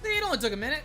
Speaker 1: It only took a minute.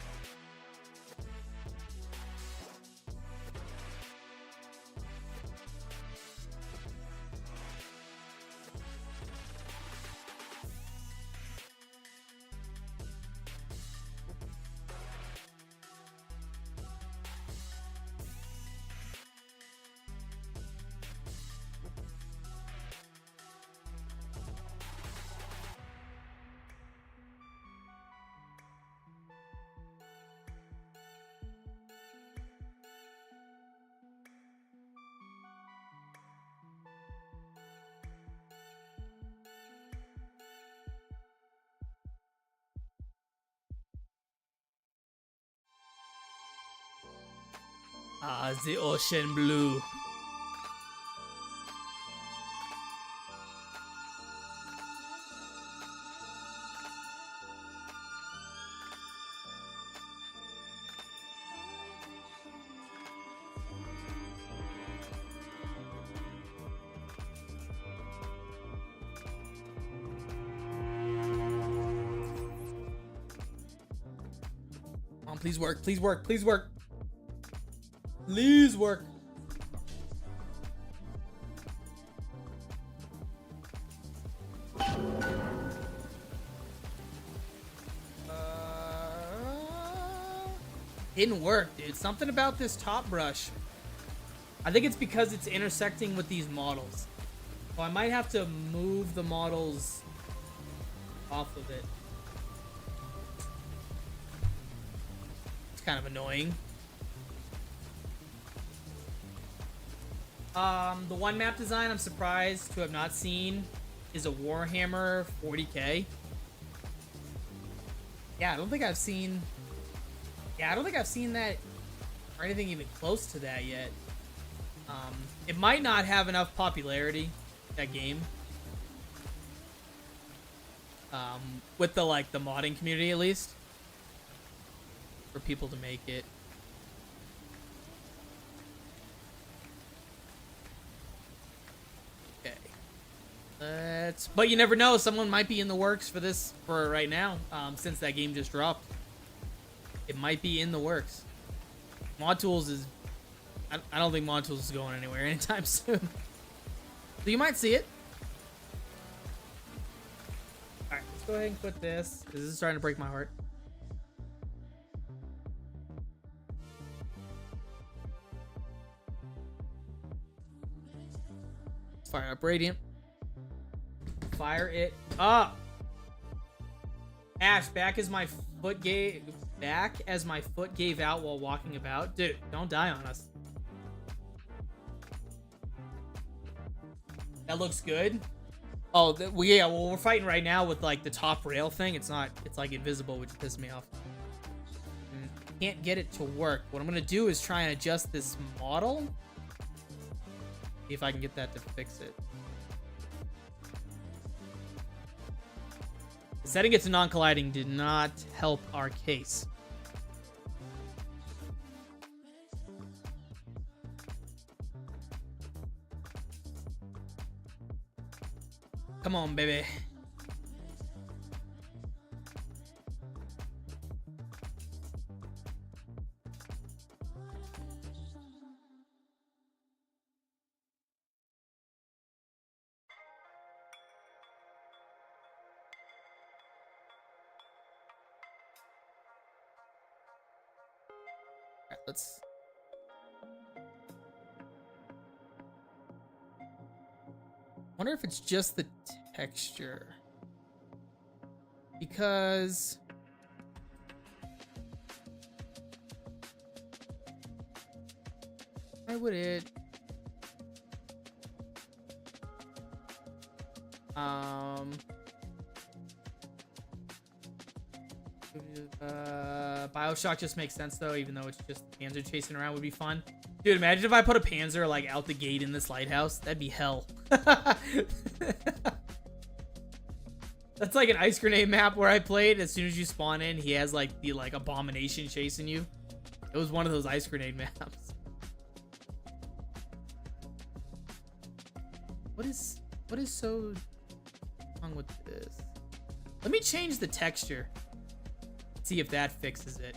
Speaker 1: Ah, the ocean blue. Come on, please work, please work, please work. Please work. Didn't work, dude. Something about this top brush. I think it's because it's intersecting with these models. So I might have to move the models off of it. It's kind of annoying. The one map design I'm surprised to have not seen is a Warhammer 40k. Yeah, I don't think I've seen that or anything even close to that yet. It might not have enough popularity, that game. With the modding community at least. For people to make it. Okay. But you never know, someone might be in the works for this for right now, since that game just dropped. It might be in the works. Mod Tools is... I don't think Mod Tools is going anywhere anytime soon. So you might see it. Alright, let's go ahead and quit this. This is starting to break my heart. Let's fire up Radiant. Fire it up! Ash, back as my foot gave out while walking about. Dude, don't die on us. That looks good. Oh, yeah, well, we're fighting right now with the top rail thing. It's invisible, which pisses me off. Can't get it to work. What I'm gonna do is try and adjust this model. See if I can get that to fix it. Setting it to non-colliding did not help our case. Come on, baby. Alright, let's... wonder if it's just the texture. Because... why would it... Bioshock just makes sense though, even though it's just Panzer chasing around would be fun. Dude, imagine if I put a Panzer out the gate in this lighthouse. That'd be hell. That's like an ice grenade map where I played. As soon as you spawn in, he has the abomination chasing you. It was one of those ice grenade maps. What is so wrong with this? Let me change the texture. See if that fixes it.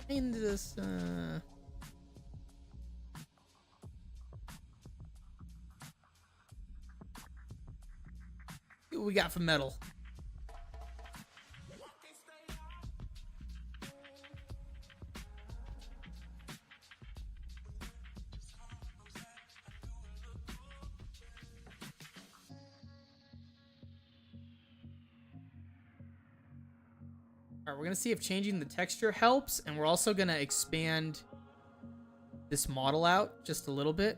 Speaker 1: In this, see what we got for metal. All right, we're gonna see if changing the texture helps, and we're also gonna expand this model out just a little bit.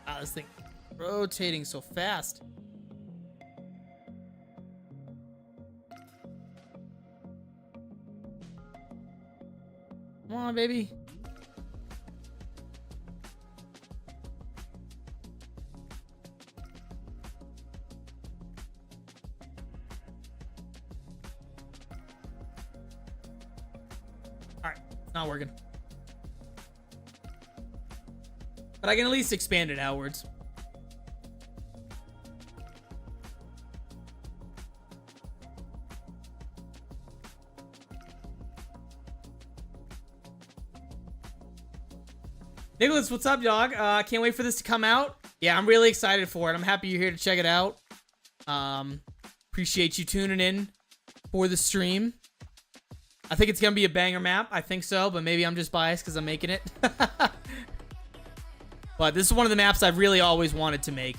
Speaker 1: Wow, this thing rotating so fast. Come on, baby. All right, it's not working. But I can at least expand it outwards. Nicholas, what's up, dog? Can't wait for this to come out. Yeah, I'm really excited for it. I'm happy you're here to check it out. Appreciate you tuning in for the stream. I think it's gonna be a banger map. I think so, but maybe I'm just biased because I'm making it. But this is one of the maps I've really always wanted to make.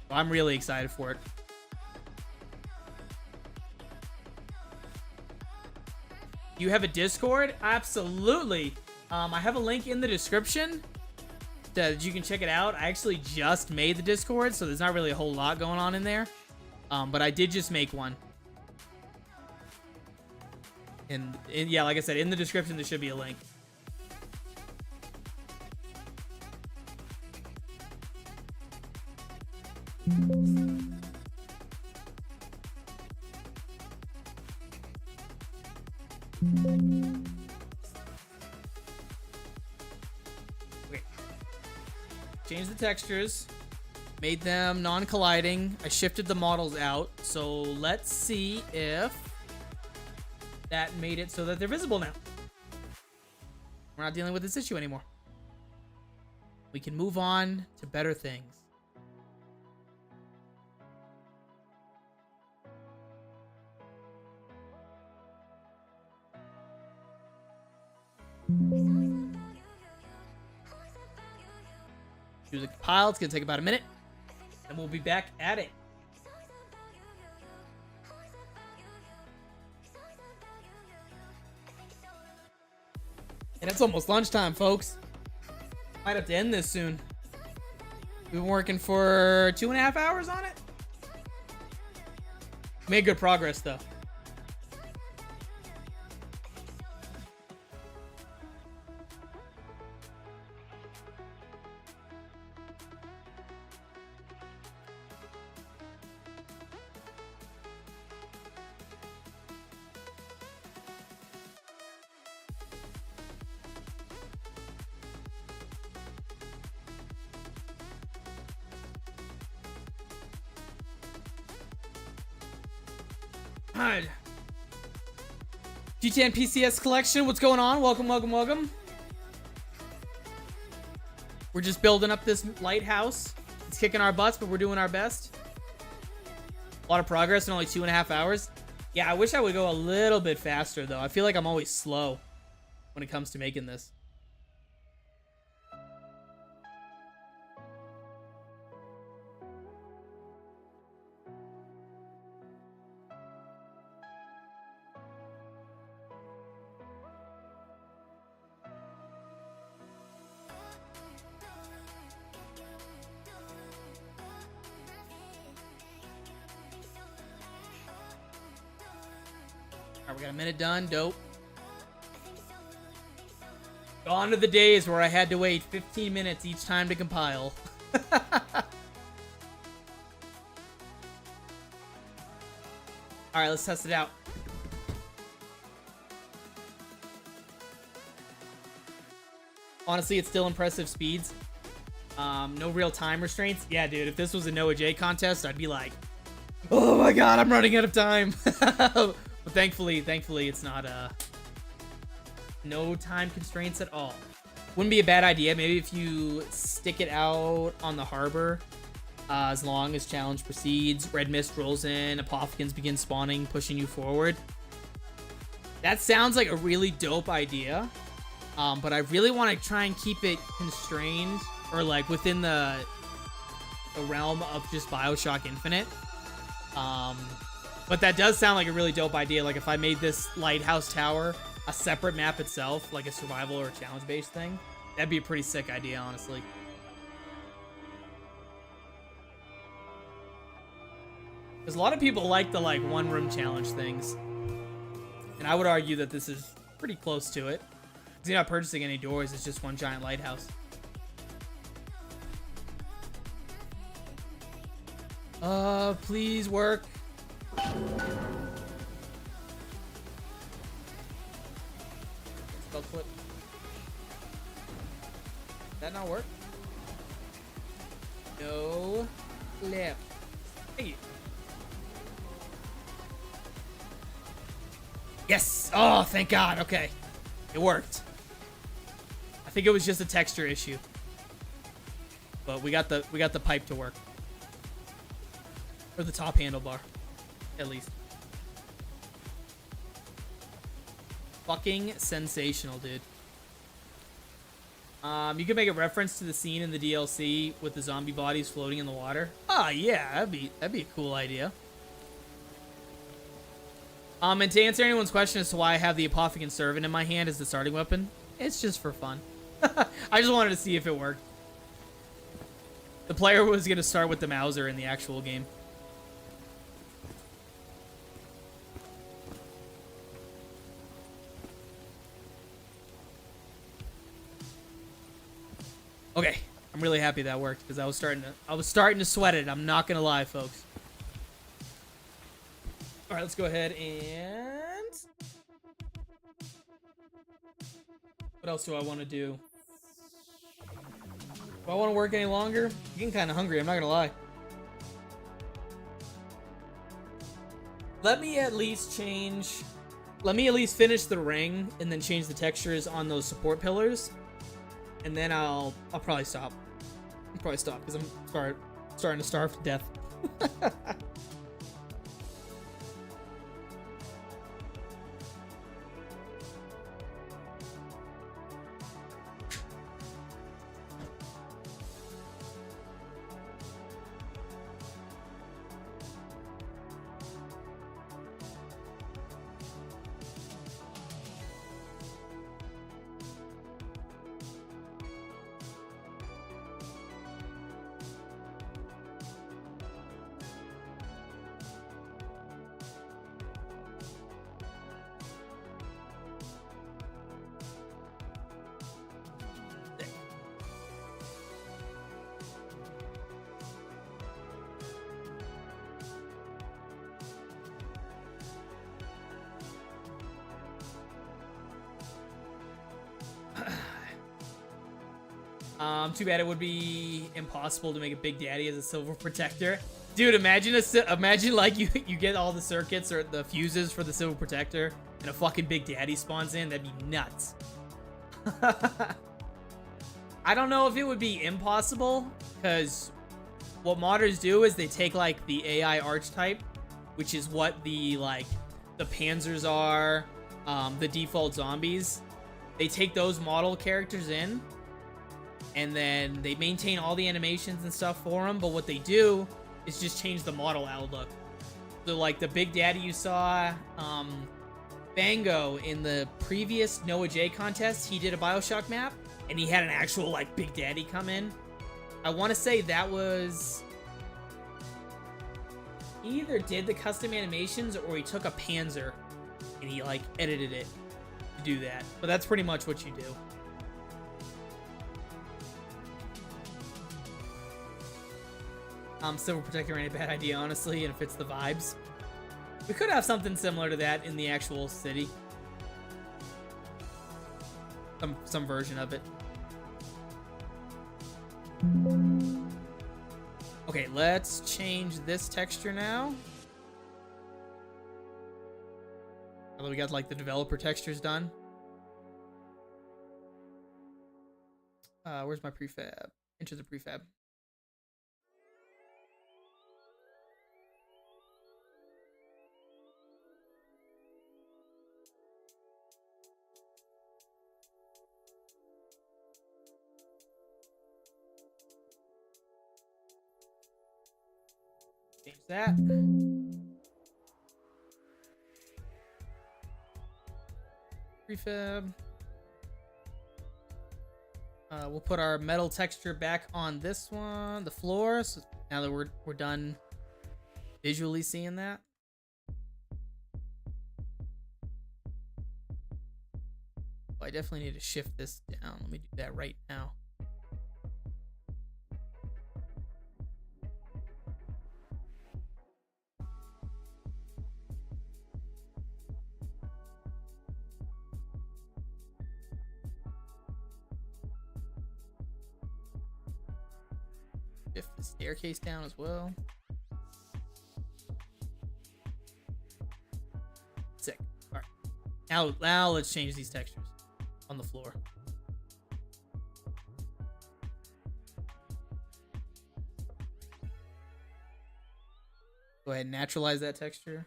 Speaker 1: So I'm really excited for it. You have a Discord? Absolutely. I have a link in the description that you can check it out. I actually just made the Discord, so there's not really a whole lot going on in there. But I did just make one. And yeah, like I said, in the description there should be a link. Okay. Change the textures. Made them non-colliding. I shifted the models out. So let's see if that made it so that they're visible now. We're not dealing with this issue anymore. We can move on to better things. Choose a compile. It's gonna take about a minute, and we'll be back at it. And it's almost lunchtime, folks. Might have to end this soon. We've been working for 2.5 hours on it. Made good progress, though. Alright. GTN PCS collection, what's going on? Welcome, welcome, welcome. We're just building up this lighthouse. It's kicking our butts, but we're doing our best. A lot of progress in only 2.5 hours. Yeah, I wish I would go a little bit faster, though. I feel like I'm always slow when it comes to making this. Alright, we got a minute done. Dope. Gone to the days where I had to wait 15 minutes each time to compile. Alright, let's test it out. Honestly, it's still impressive speeds. No real time restraints. Yeah, dude, if this was a NOAHJ contest, I'd be like, oh my god, I'm running out of time. But But thankfully it's not no time constraints at all. Wouldn't be a bad idea. Maybe if you stick it out on the harbor, as long as challenge proceeds, red mist rolls in, apothicons begin spawning, pushing you forward. That sounds like a really dope idea. But I really want to try and keep it constrained, or like within the realm of just Bioshock Infinite. But that does sound like a really dope idea. Like if I made this lighthouse tower a separate map itself, like a survival or challenge based thing, that'd be a pretty sick idea, honestly. Because a lot of people like the like one room challenge things, and I would argue that this is pretty close to it. Because you're not purchasing any doors, it's just one giant lighthouse. Please work. Spell flip. Did that not work? No. Flip. Hey. Yes! Oh, thank God. Okay. It worked. I think it was just a texture issue. But we got the pipe to work. Or the top handlebar. At least. Fucking sensational, dude. You could make a reference to the scene in the DLC with the zombie bodies floating in the water. Oh yeah, that'd be a cool idea. And to answer anyone's question as to why I have the Apothicon Servant in my hand as the starting weapon, it's just for fun. I just wanted to see if it worked. The player was gonna start with the Mauser in the actual game. Okay, I'm really happy that worked because I was starting to sweat it. I'm not gonna lie, folks. All right, let's go ahead and what else do I want to do? Do I want to work any longer? I'm getting kind of hungry. I'm not gonna lie. Let me at least finish the ring and then change the textures on those support pillars. And then I'll probably stop. I'll probably stop because I'm starting to starve to death. Too bad it would be impossible to make a Big Daddy as a Silver Protector. Dude, imagine like you get all the circuits or the fuses for the Silver Protector and a fucking Big Daddy spawns in. That'd be nuts. I don't know if it would be impossible, because what modders do is they take like the AI archetype, which is what the Panzers are, the default zombies. They take those model characters in, and then they maintain all the animations and stuff for them, but what they do is just change the model outlook. So like the Big Daddy you saw, Bango in the previous NOAHJ contest, he did a Bioshock map, and he had an actual like Big Daddy come in. I want to say that was... he either did the custom animations or he took a Panzer and he like edited it to do that. But that's pretty much what you do. Silver Protector ain't a bad idea, honestly, and it fits the vibes. We could have something similar to that in the actual city. Some version of it. Okay, let's change this texture now. Although we got like the developer textures done. Where's my prefab? Enter the prefab. Change that. Prefab. We'll put our metal texture back on this one, the floor. So now that we're done visually seeing that. Oh, I definitely need to shift this down. Let me do that right now. Shift the staircase down as well. Sick. All right. Now let's change these textures on the floor. Go ahead and naturalize that texture.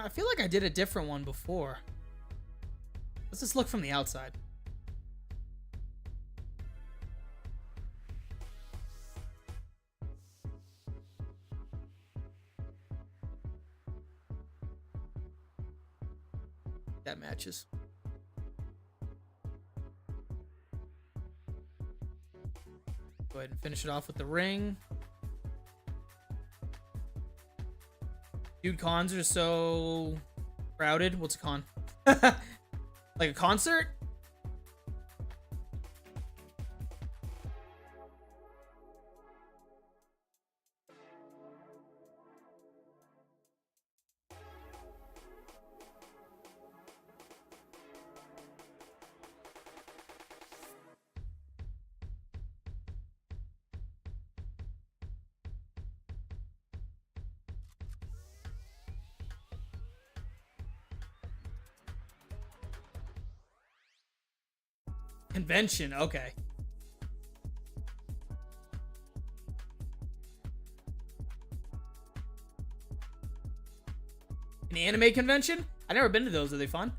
Speaker 1: I feel like I did a different one before. Let's just look from the outside. That matches. Go ahead and finish it off with the ring. Dude, cons are so crowded. What's a con? Like a concert? Convention, okay. An anime convention? I've never been to those. Are they fun?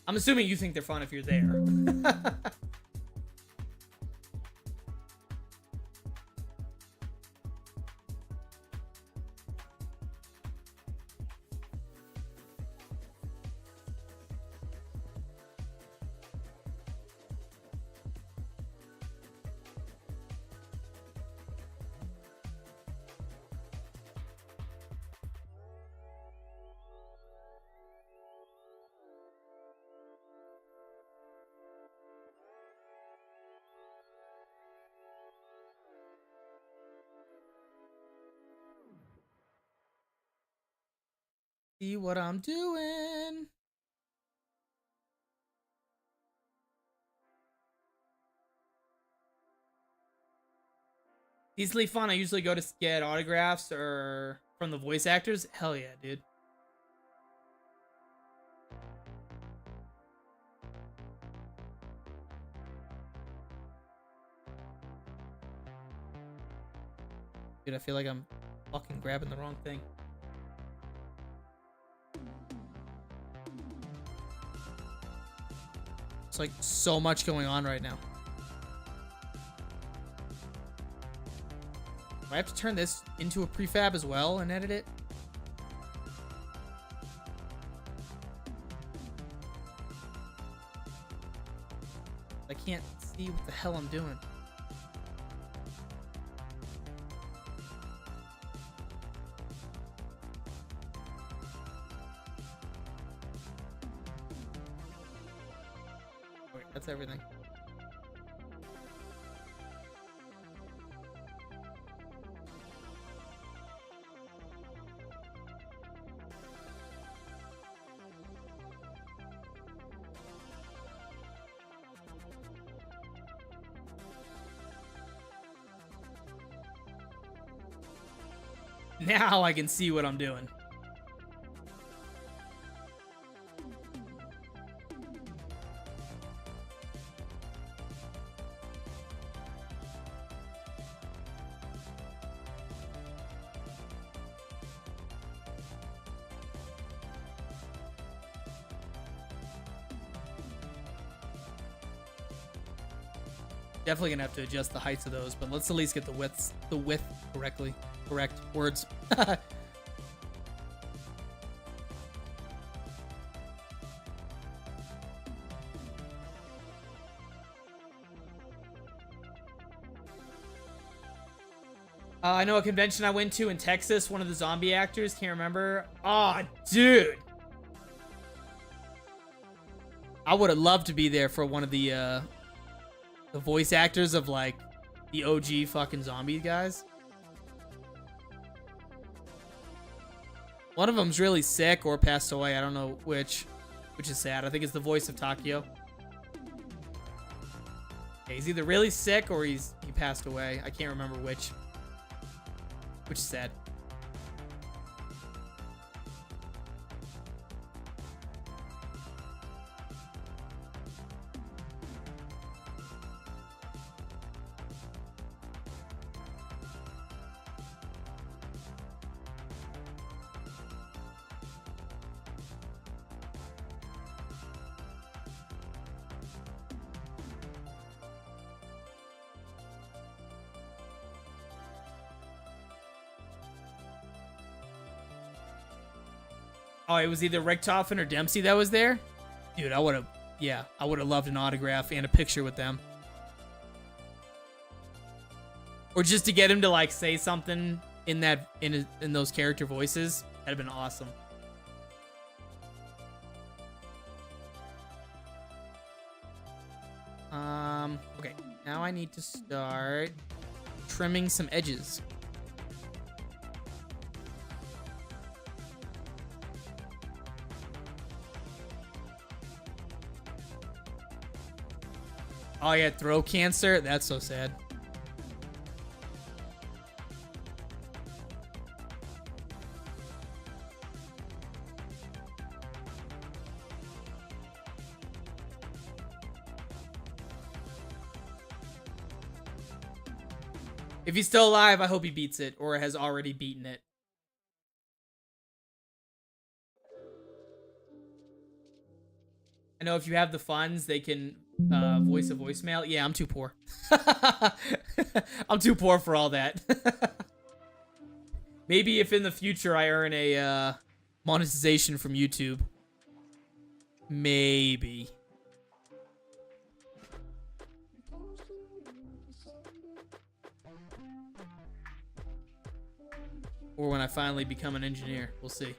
Speaker 1: I'm assuming you think they're fun if you're there. See what I'm doing. Easily fun. I usually go to get autographs or from the voice actors. Hell yeah, dude. Dude, I feel like I'm fucking grabbing the wrong thing. It's like so much going on right now. Do I have to turn this into a prefab as well and edit it? I can't see what the hell I'm doing. Wait, that's everything. Now I can see what I'm doing. Definitely gonna have to adjust the heights of those, but let's at least get the width correctly. Correct words. I know a convention I went to in Texas, one of the zombie actors, can't remember. Oh, dude. I would have loved to be there for one of the voice actors of, like, the OG fucking zombie guys. One of them's really sick or passed away. I don't know which is sad. I think it's the voice of Takio. Yeah, he's either really sick or he passed away. I can't remember which is sad. Oh, it was either Richtofen or Dempsey that was there? Dude, I would have loved an autograph and a picture with them. Or just to get him to, like, say something in those character voices. That'd have been awesome. Okay. Now I need to start trimming some edges. Oh, yeah, throat cancer? That's so sad. If he's still alive, I hope he beats it or has already beaten it. I know if you have the funds, they can voice a voicemail. Yeah, I'm too poor. I'm too poor for all that. Maybe if in the future I earn a monetization from YouTube. Maybe. Or when I finally become an engineer. We'll see.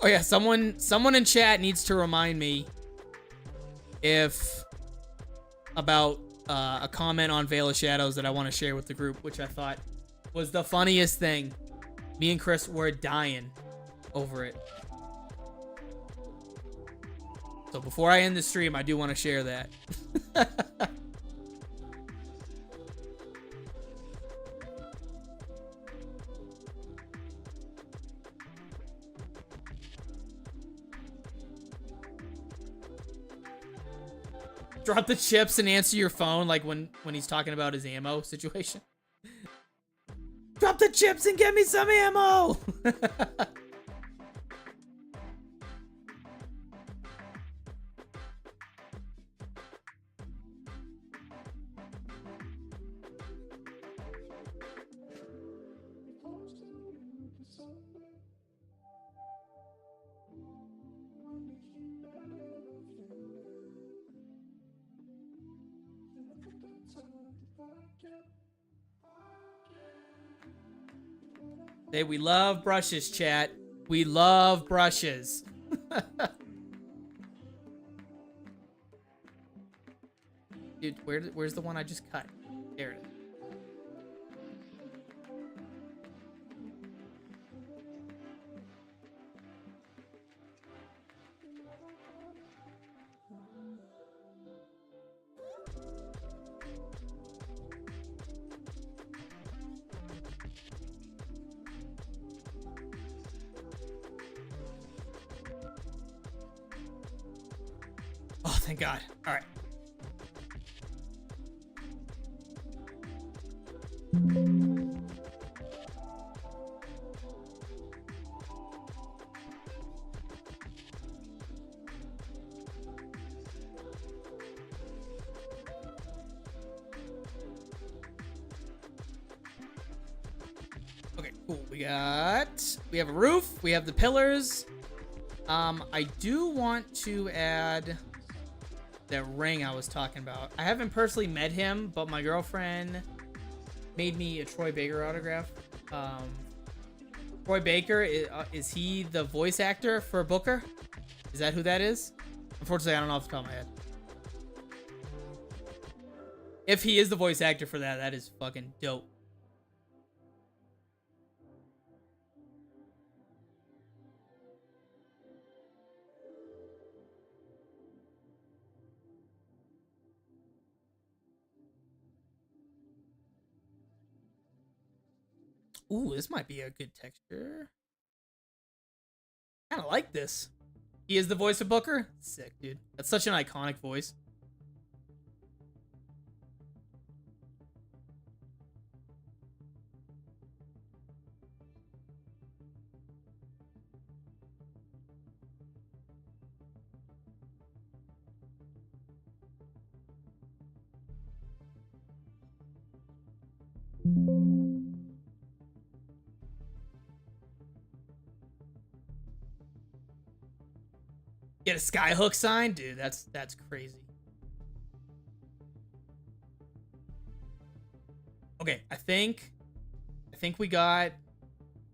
Speaker 1: Oh yeah, someone in chat needs to remind me about a comment on Vale of Shadows that I want to share with the group, which I thought was the funniest thing. Me and Chris were dying over it. So before I end the stream, I do want to share that. Drop the chips and answer your phone, like when he's talking about his ammo situation. Drop the chips and get me some ammo! Hey, we love brushes, chat. We love brushes. Dude, where's the one I just cut? There it is. Oh, thank God. All right. Okay, cool. We have a roof. We have the pillars. I do want to add that ring I was talking about. I haven't personally met him, but my girlfriend made me a Troy Baker autograph. Troy Baker, is he the voice actor for Booker? Is that who that is? Unfortunately, I don't know off the top of my head. If he is the voice actor for that, that is fucking dope. Ooh, this might be a good texture. Kind of like this. He is the voice of Booker? Sick, dude. That's such an iconic voice. Get a skyhook sign? Dude, that's crazy. Okay, I think we got...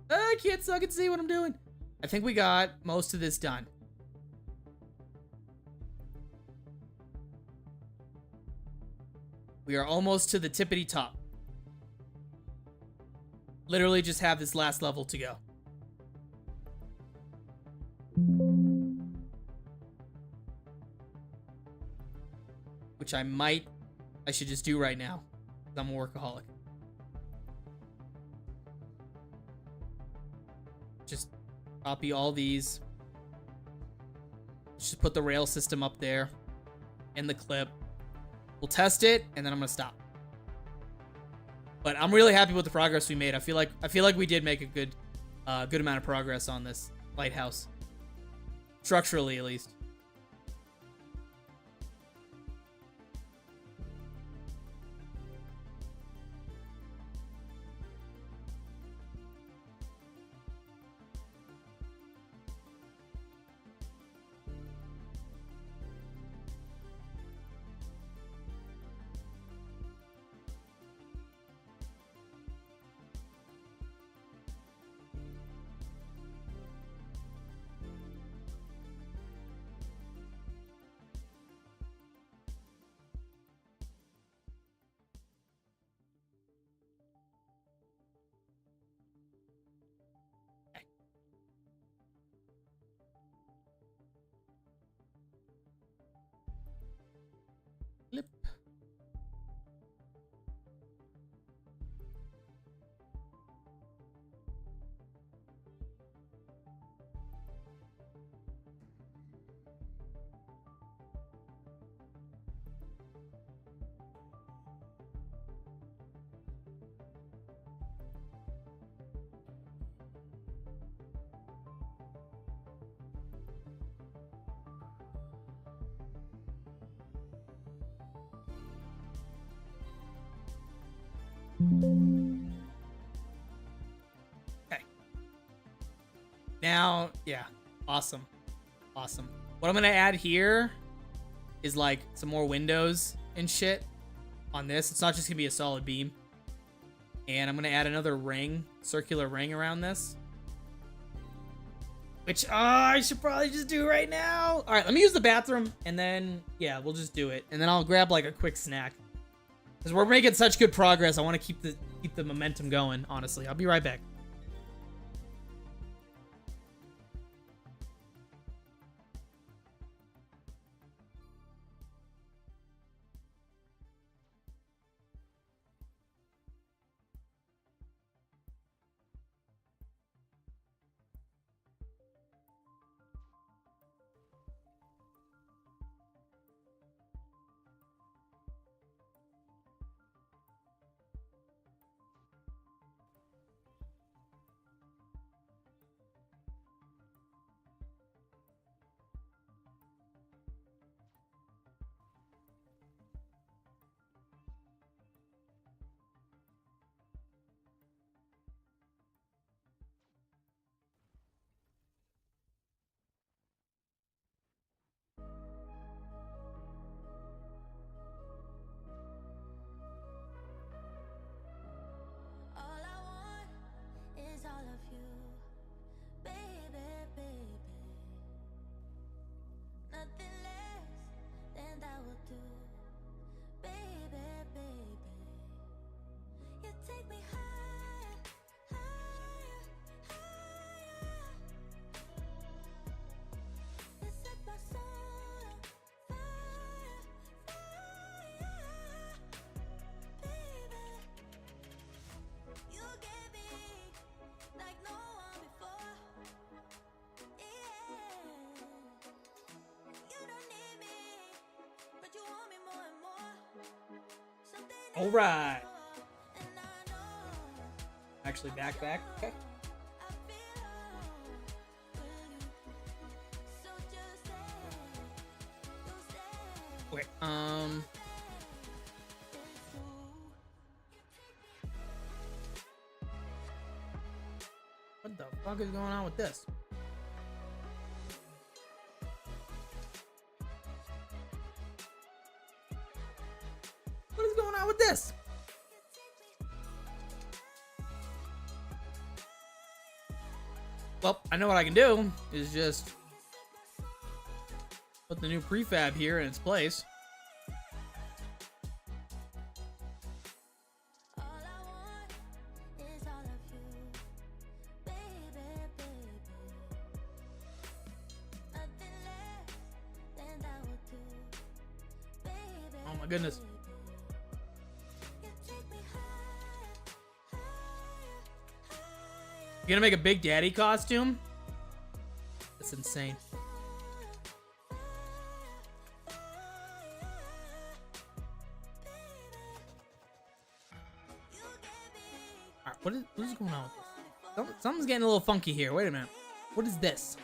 Speaker 1: I can't suck and see what I'm doing. I think we got most of this done. We are almost to the tippity top. Literally just have this last level to go. Which I should just do right now. Because I'm a workaholic. Just copy all these. Just put the rail system up there. In the clip. We'll test it, and then I'm gonna stop. But I'm really happy with the progress we made. I feel like we did make a good amount of progress on this lighthouse. Structurally, at least. Flip. Okay. Now, yeah. Awesome. Awesome. What I'm going to add here is like some more windows and shit on this. It's not just going to be a solid beam. And I'm going to add another ring, circular ring around this. Which, I should probably just do right now. All right, let me use the bathroom, and then, yeah, we'll just do it. And then I'll grab, like, a quick snack. Because we're making such good progress, I want to keep the momentum going, honestly. I'll be right back. All right. Actually, back. Okay. Wait. What the fuck is going on with this? What is going on with this? Well, I know what I can do is just put the new prefab here in its place. Oh my goodness. You gonna make a Big Daddy costume? That's insane. Alright, what is going on with this? Something's getting a little funky here. Wait a minute. What is this?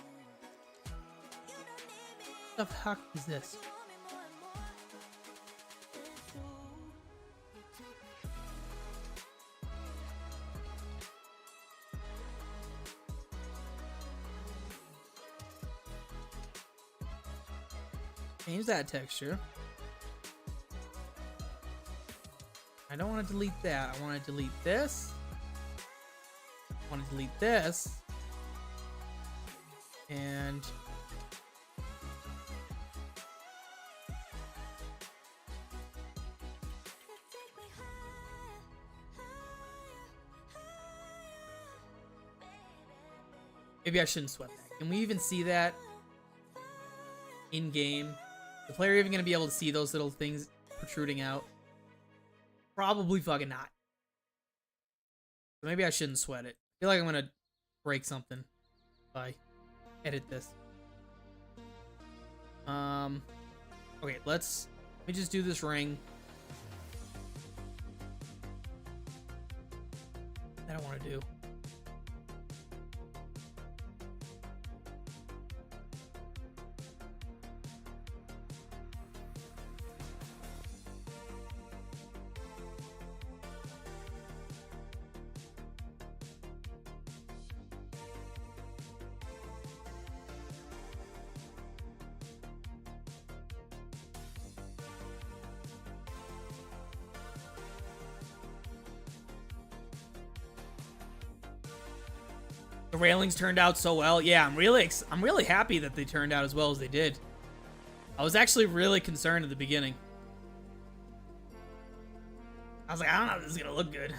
Speaker 1: What the fuck is this? Change that texture. I don't want to delete that. I want to delete this. I want to delete this. And maybe I shouldn't sweat that. Can we even see that in game? The player even gonna be able to see those little things protruding out? Probably fucking not. So maybe I shouldn't sweat it. I feel like I'm gonna break something if I edit this. Okay, let me just do this ring. That I want to do. The railings turned out so well. Yeah, I'm really happy that they turned out as well as they did. I was actually really concerned at the beginning. I was like, I don't know if this is gonna look good.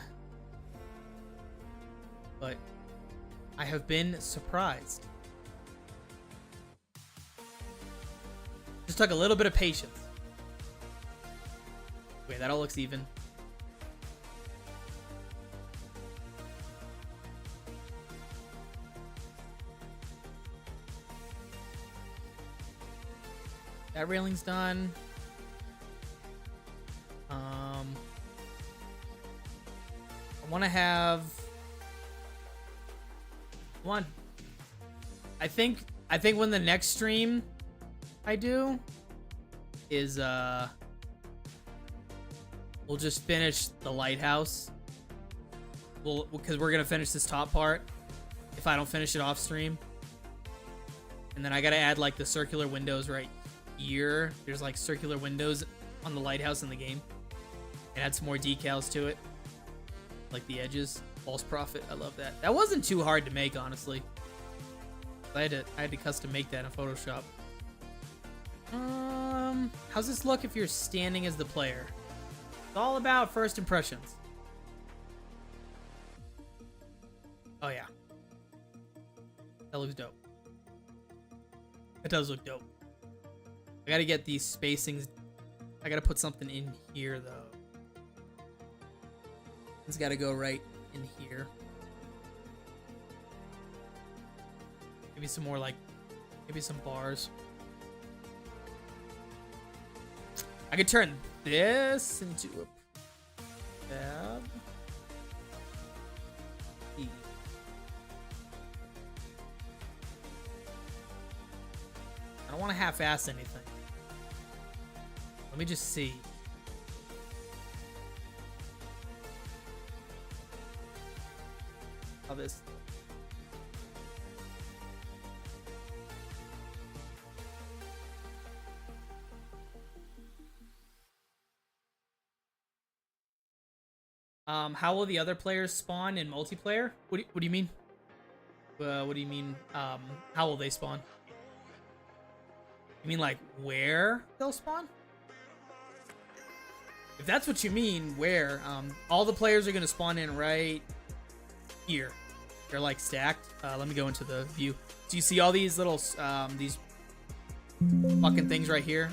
Speaker 1: But I have been surprised. Just took a little bit of patience. Wait, that all looks even. That railing's done. I want to have one. I think when the next stream I do is we'll just finish the lighthouse. Because we're gonna finish this top part if I don't finish it off stream. And then I gotta add like the circular windows right here. There's like circular windows on the lighthouse in the game. And add some more decals to it. Like the edges. False Prophet. I love that. That wasn't too hard to make, honestly. I had to custom make that in Photoshop. How's this look if you're standing as the player? It's all about first impressions. Oh yeah. That looks dope. That does look dope. I gotta get these spacings. I gotta put something in here though. It's gotta go right in here. Maybe some more like, maybe some bars. I could turn this into a tab. I don't want to half-ass anything. Let me just see. How this. How will the other players spawn in multiplayer? What do you mean? What do you mean? How will they spawn? You mean like where they'll spawn? If that's what you mean, where? All the players are gonna spawn in right here. They're like stacked. Let me go into the view. Do you see all these little these fucking things right here?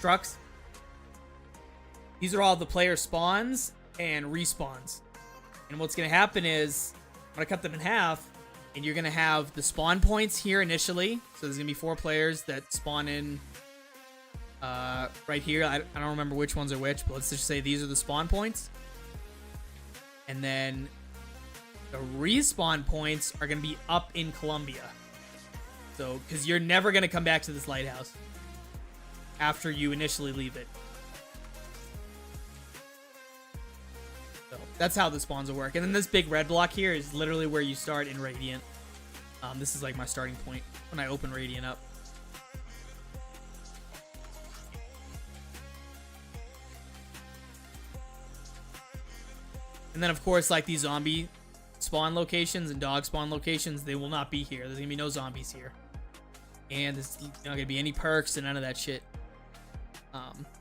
Speaker 1: Trucks. These are all the player spawns and respawns. And what's gonna happen is I'm gonna cut them in half, and you're gonna have the spawn points here initially. So there's gonna be 4 players that spawn in right here. I don't remember which ones are which, but let's just say these are the spawn points. And then the respawn points are gonna be up in Columbia. So, because you're never gonna come back to this lighthouse after you initially leave it. So that's how the spawns will work. And then this big red block here is literally where you start in Radiant. This is like my starting point when I open Radiant up. And then of course, like these zombie spawn locations and dog spawn locations, they will not be here. There's gonna be no zombies here. And there's not gonna be any perks and none of that shit.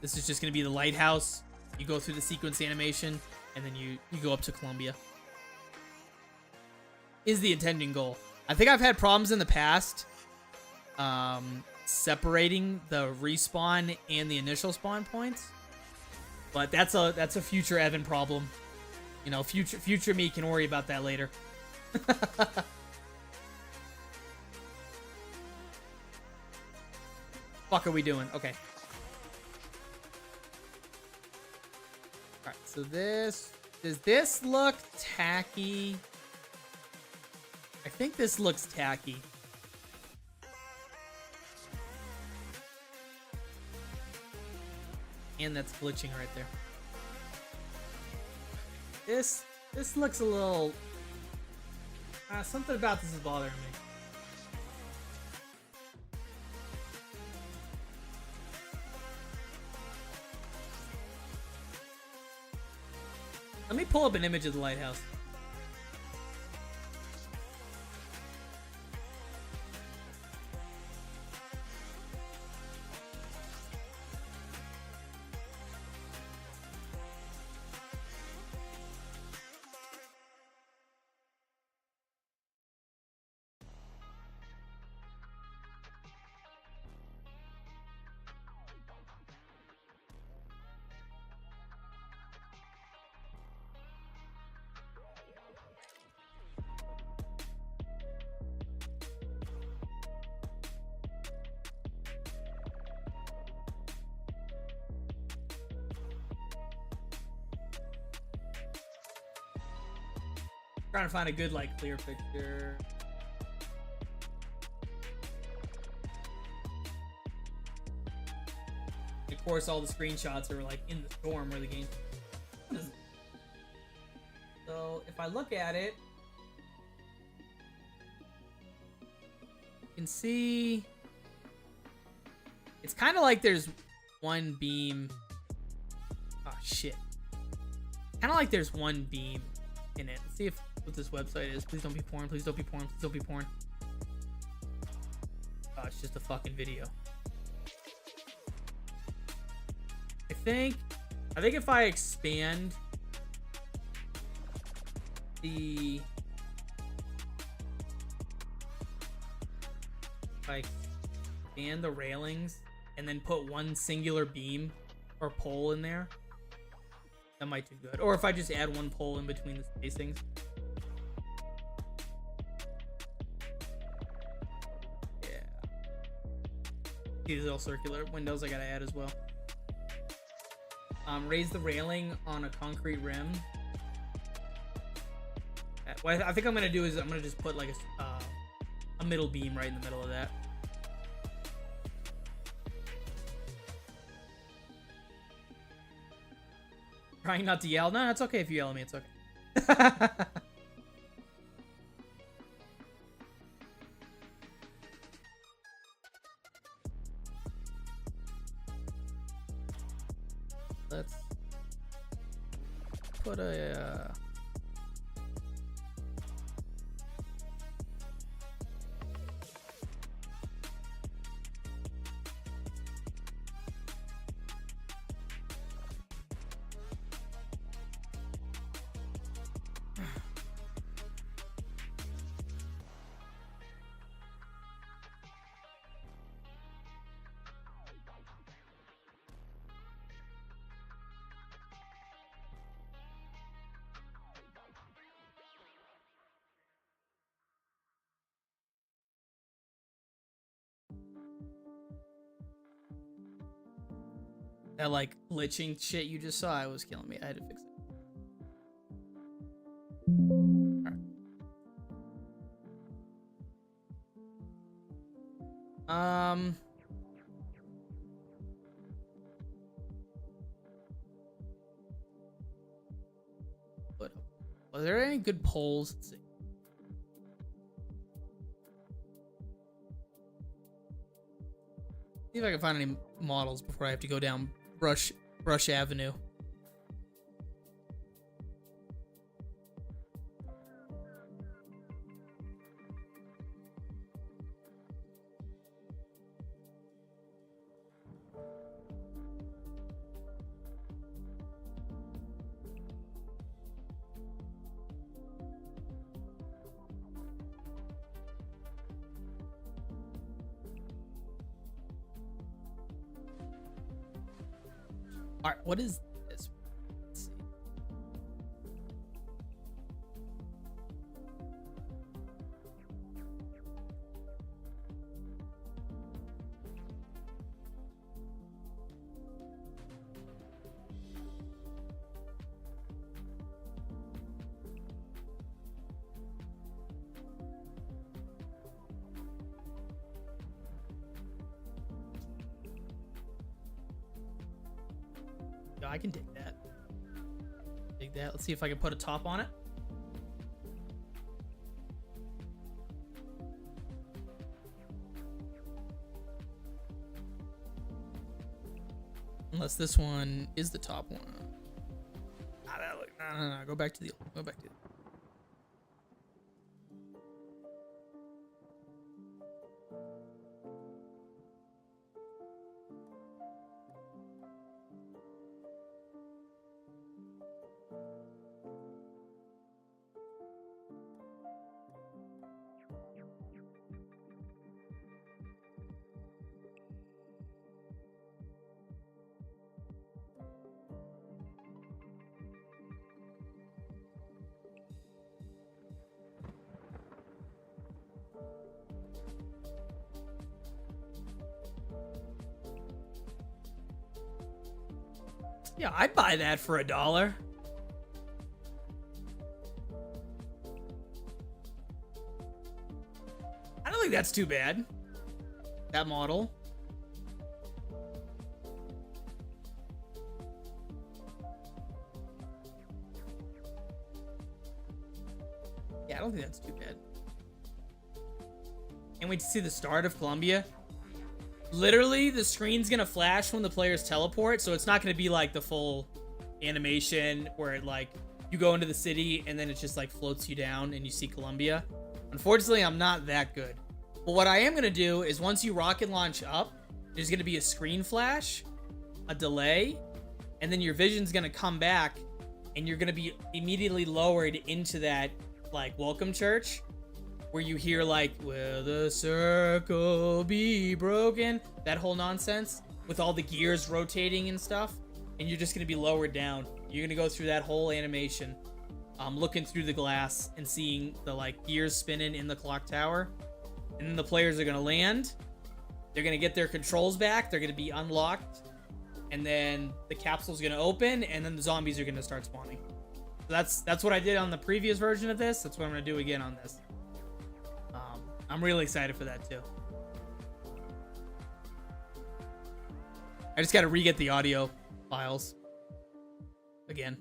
Speaker 1: This is just gonna be the lighthouse. You go through the sequence animation, and then you go up to Columbia. Is the intending goal. I think I've had problems in the past separating the respawn and the initial spawn points. But that's a future Evan problem. You know, future me can worry about that later. Fuck are we doing? Okay. Alright, so does this look tacky? I think this looks tacky. And that's glitching right there. This looks a little... something about this is bothering me. Let me pull up an image of the lighthouse. Trying to find a good, like, clear picture. Of course, all the screenshots are, like, in the storm where the game... So, if I look at it... You can see... It's kind of like there's one beam... Oh, shit. Kind of like there's one beam in it. Let's see if what this website is. Please don't be porn. Please don't be porn. Please don't be porn. Oh, it's just a fucking video. I think if I expand the... If I expand the railings and then put one singular beam or pole in there, that might do good. Or if I just add one pole in between the spacings. Yeah. These little circular windows I gotta add as well. Raise the railing on a concrete rim. What I think I'm gonna do is I'm gonna just put like a middle beam right in the middle of that. Trying not to yell. No, it's okay if you yell at me. It's okay. Let's put a... That like glitching shit you just saw, it was killing me. I had to fix it. All right. What? Are there any good polls? Let's see. See if I can find any models before I have to go down Brush Avenue. All right, what is this? Let's see. Yeah, I can dig that. Dig that. Let's see if I can put a top on it. Unless this one is the top one. No. Go back to the old. Go back to the... Yeah, I'd buy that for $1. think that's too bad. That model. Yeah, I don't think that's too bad. Can't wait to see the start of Columbia. Literally, the screen's gonna flash when the players teleport, so it's not gonna be like the full animation where it like you go into the city and then it just like floats you down and you see Columbia. Unfortunately, I'm not that good. But what I am gonna do is once you rocket launch up, there's gonna be a screen flash, a delay, and then your vision's gonna come back and you're gonna be immediately lowered into that like welcome church where you hear like, will the circle be broken? That whole nonsense with all the gears rotating and stuff. And you're just gonna be lowered down. You're gonna go through that whole animation, looking through the glass and seeing the like gears spinning in the clock tower. And then the players are gonna land. They're gonna get their controls back. They're gonna be unlocked. And then the capsule's gonna open and then the zombies are gonna start spawning. So that's what I did on the previous version of this. That's what I'm gonna do again on this. I'm really excited for that too. I just gotta re-get the audio files again.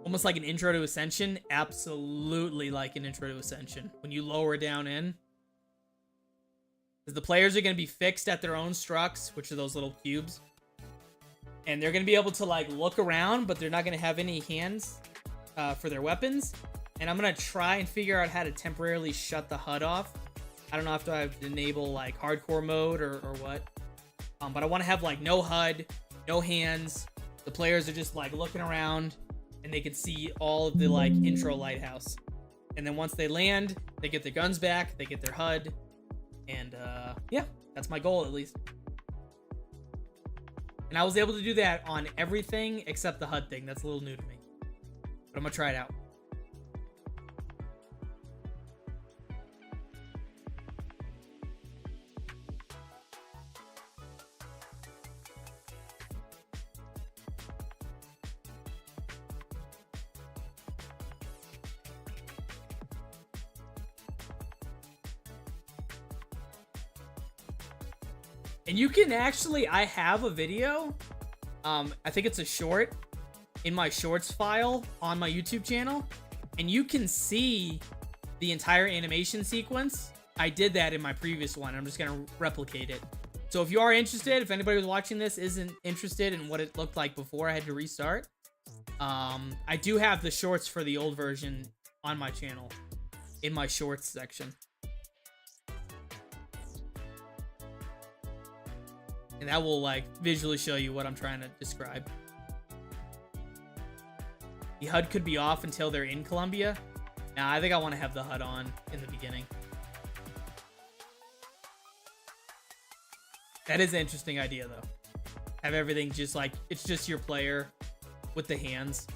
Speaker 1: Almost like an intro to Ascension. Absolutely like an intro to Ascension. When you lower down in. Because the players are going to be fixed at their own structs, which are those little cubes. And they're going to be able to like look around, but they're not going to have any hands for their weapons. And I'm going to try and figure out how to temporarily shut the HUD off. I don't know if I have to enable like hardcore mode or what. But I want to have like no HUD, no hands. The players are just like looking around and they can see all of the like intro lighthouse. And then once they land, they get their guns back, they get their HUD. And yeah, that's my goal at least. And I was able to do that on everything except the HUD thing. That's a little new to me. But I'm gonna try it out. And you can actually, I have a video, I think it's a short, in my shorts file on my YouTube channel, and you can see the entire animation sequence. I did that in my previous one. I'm just gonna replicate it. So if you are interested, if anybody who's watching this isn't interested in what it looked like before I had to restart, I do have the shorts for the old version on my channel, in my shorts section. And that will like visually show you what I'm trying to describe. The HUD could be off until they're in Columbia. Nah, I think I want to have the HUD on in the beginning. That is an interesting idea though. Have everything just like, it's just your player with the hands.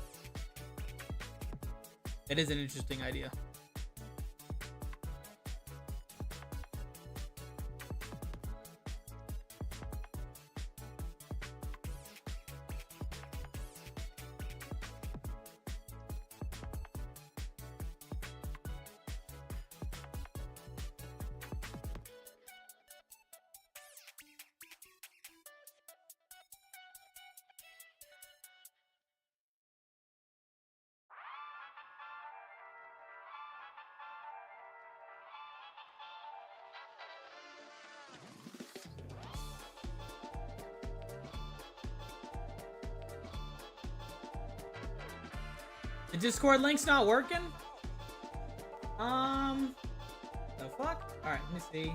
Speaker 1: That is an interesting idea. The Discord link's not working? The fuck? Alright, let me see.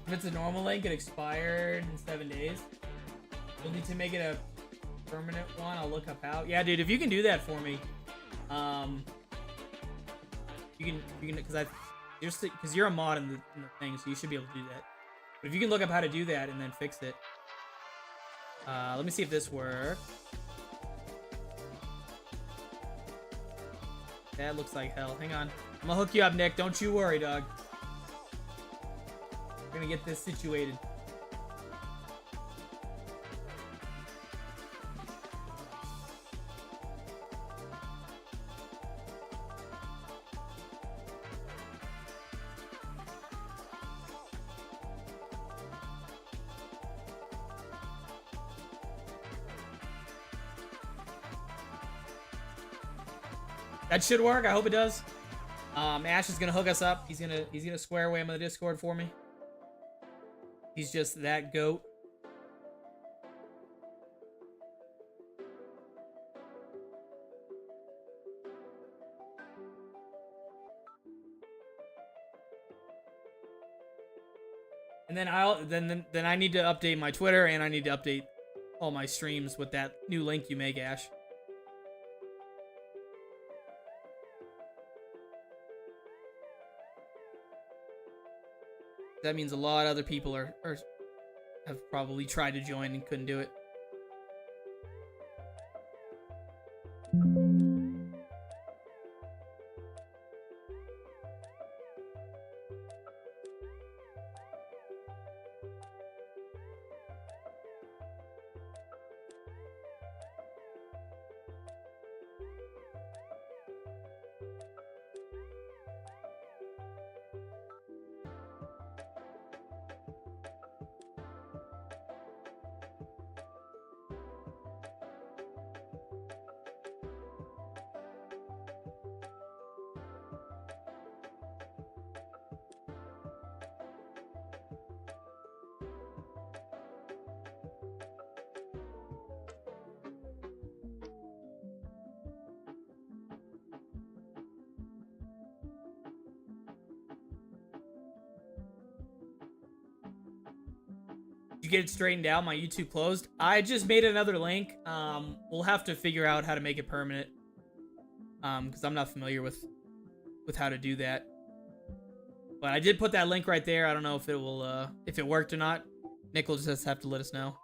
Speaker 1: If it's a normal link, it expired in 7 days. You'll need to make it a permanent one. I'll look up how. Yeah, dude, if you can do that for me, you can, because you're a mod in the thing, so you should be able to do that. But if you can look up how to do that and then fix it, let me see if this works. That looks like hell. Hang on, I'm gonna hook you up, Nick. Don't you worry, dog. We're gonna get this situated. That should work. I hope it does. Ash is gonna hook us up. He's gonna square away on the Discord for me. He's just that goat. And then I need to update my Twitter, and I need to update all my streams with that new link you make, Ash. That means a lot of other people have probably tried to join and couldn't do it. You get it straightened out. My YouTube closed. I just made another link. We'll have to figure out how to make it permanent. Because I'm not familiar with how to do that. But I did put that link right there. I don't know if it will if it worked or not. Nick will just have to let us know.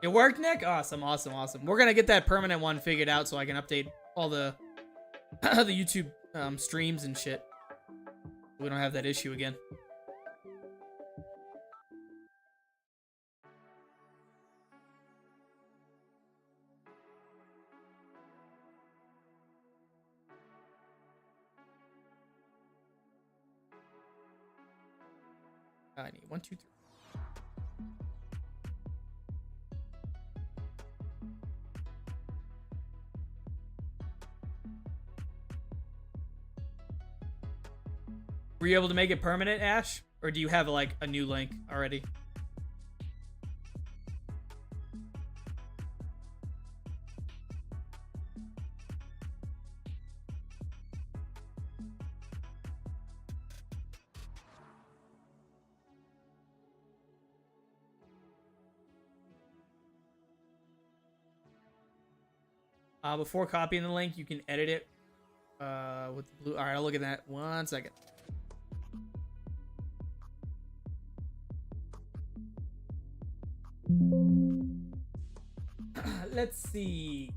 Speaker 1: It worked, Nick? Awesome, awesome, awesome. We're gonna get that permanent one figured out so I can update all the the YouTube streams and shit. We don't have that issue again. I need 1, 2, 3. Were you able to make it permanent, Ash? Or do you have, like, a new link already? Before copying the link, you can edit it with the blue. All right, I'll look at that. 1 second. Let's see.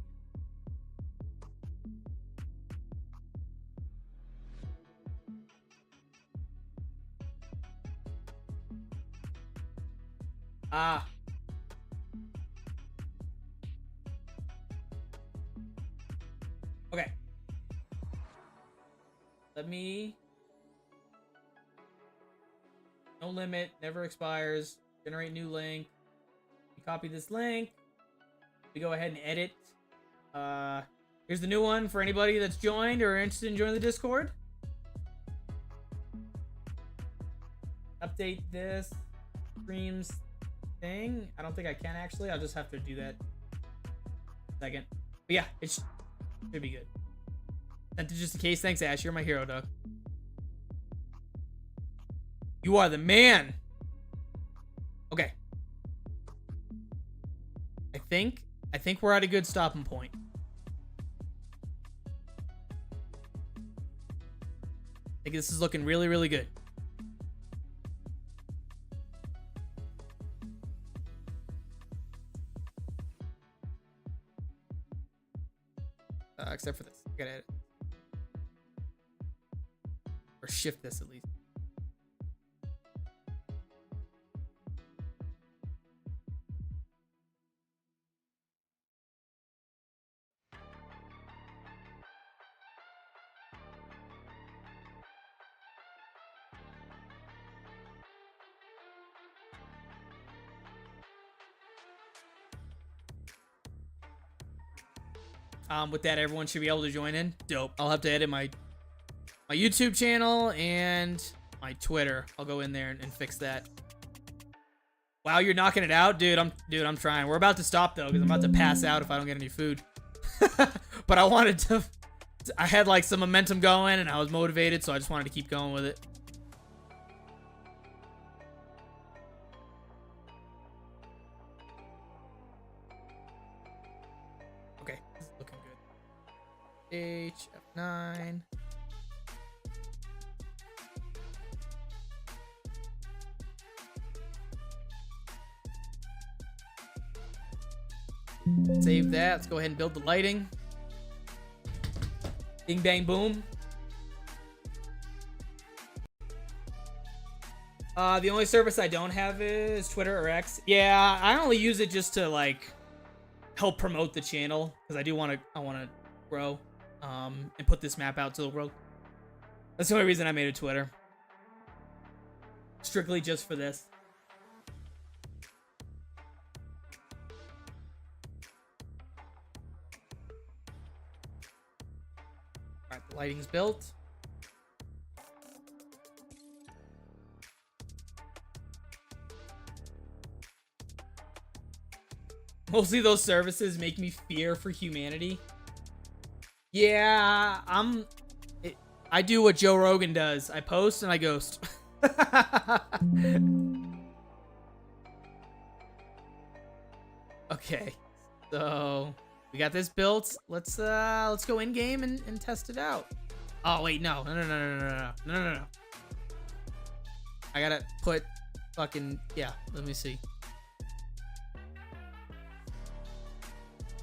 Speaker 1: Okay. Let me... No limit, never expires. Generate new link. We copy this link. We go ahead and edit. Here's the new one for anybody that's joined or interested in joining the Discord. Update this streams thing. I don't think I can actually. I'll just have to do that. Second. But yeah, it should be good. Sent it just in case. Thanks, Ash. You're my hero, Doug. You are the man. Okay. I think we're at a good stopping point. I think this is looking really, really good. Except for this. I gotta edit. Or shift this at least. With that, everyone should be able to join in. Dope. I'll have to edit my YouTube channel and my Twitter. I'll go in there and fix that. Wow, you're knocking it out, dude. I'm trying. We're about to stop though, because I'm about to pass out if I don't get any food. But I wanted to. I had like some momentum going, and I was motivated, so I just wanted to keep going with it. Okay, this is looking good. F9. Save that. Let's go ahead and build the lighting. Bing, bang, boom. The only service I don't have is Twitter or X. Yeah, I only use it just to like help promote the channel because I want to grow and put this map out to the world. That's the only reason I made a Twitter. Strictly just for this. All right, the lighting's built. Mostly those services make me fear for humanity. Yeah, I do what Joe Rogan does. I post and I ghost. Okay, so we got this built. Let's go in game and test it out. Oh wait, no. I gotta put fucking yeah. Let me see.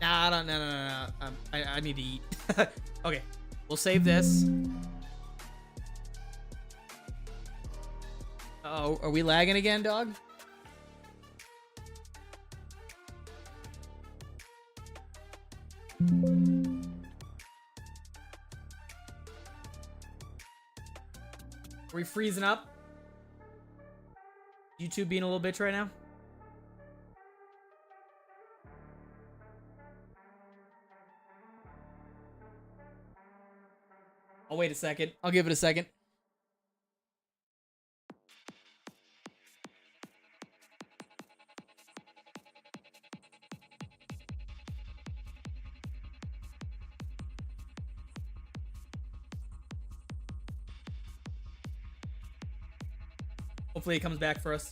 Speaker 1: Nah, no. I need to eat. Okay, we'll save this. Uh-oh, are we lagging again, dog? Are we freezing up? YouTube being a little bitch right now? I'll wait a second. I'll give it a second. Hopefully it comes back for us.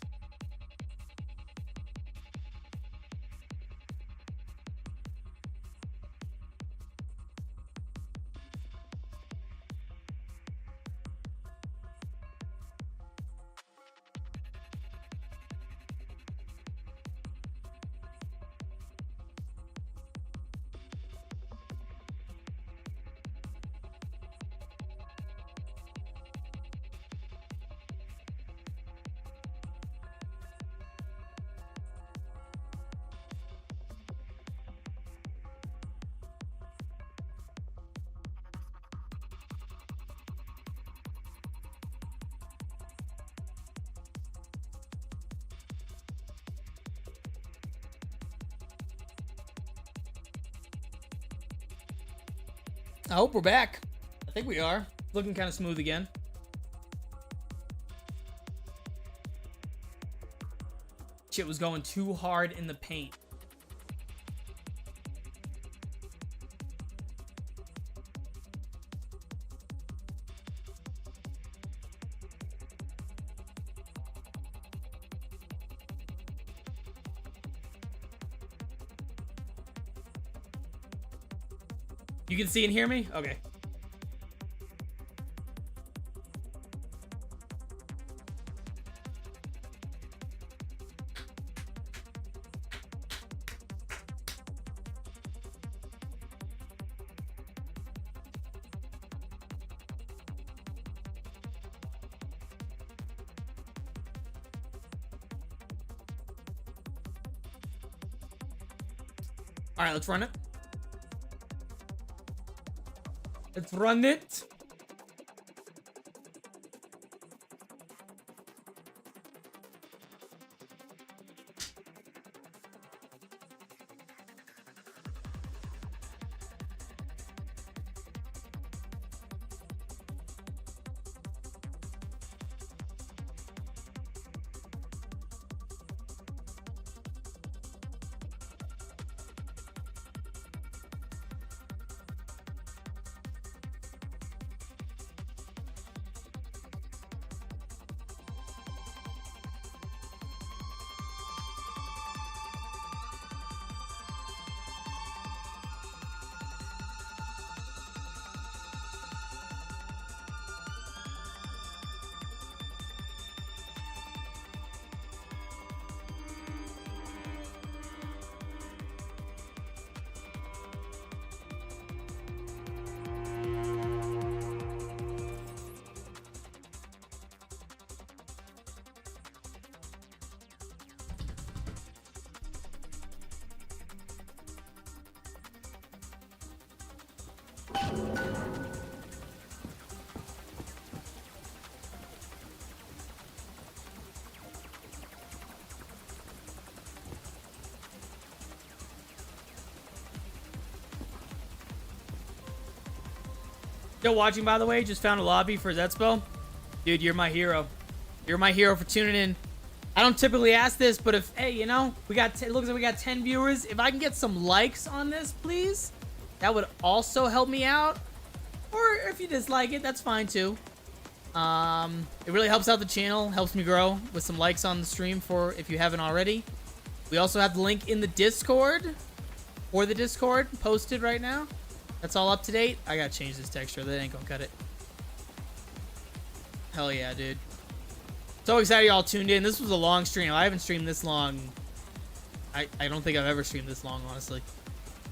Speaker 1: I hope we're back. I think we are. Looking kind of smooth again. Shit was going too hard in the paint. You can see and hear me? Okay. All right, let's run it. Let's run it. Still watching, by the way. Just found a lobby for Zetspo. Dude, you're my hero. You're my hero for tuning in. I don't typically ask this, but if, hey, you know, it looks like we got 10 viewers. If I can get some likes on this, please, that would also help me out. Or if you dislike it, that's fine too. It really helps out the channel, helps me grow with some likes on the stream for if you haven't already. We also have the link in the Discord, or the Discord posted right now. That's all up to date. I gotta change this texture. That ain't gonna cut it. Hell yeah, dude. So excited y'all tuned in. This was a long stream. I haven't streamed this long. I don't think I've ever streamed this long, honestly.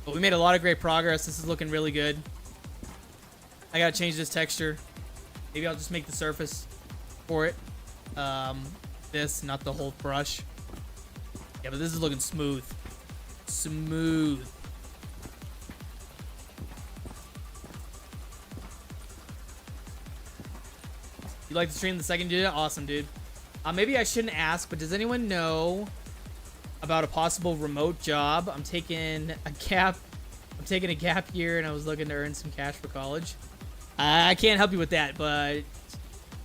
Speaker 1: But we made a lot of great progress. This is looking really good. I gotta change this texture. Maybe I'll just make the surface for it. This, not the whole brush. Yeah, but this is looking smooth. Smooth. You like the stream the second you did it? Awesome, dude. Maybe I shouldn't ask, but does anyone know about a possible remote job? I'm taking a gap year, and I was looking to earn some cash for college. I can't help you with that, but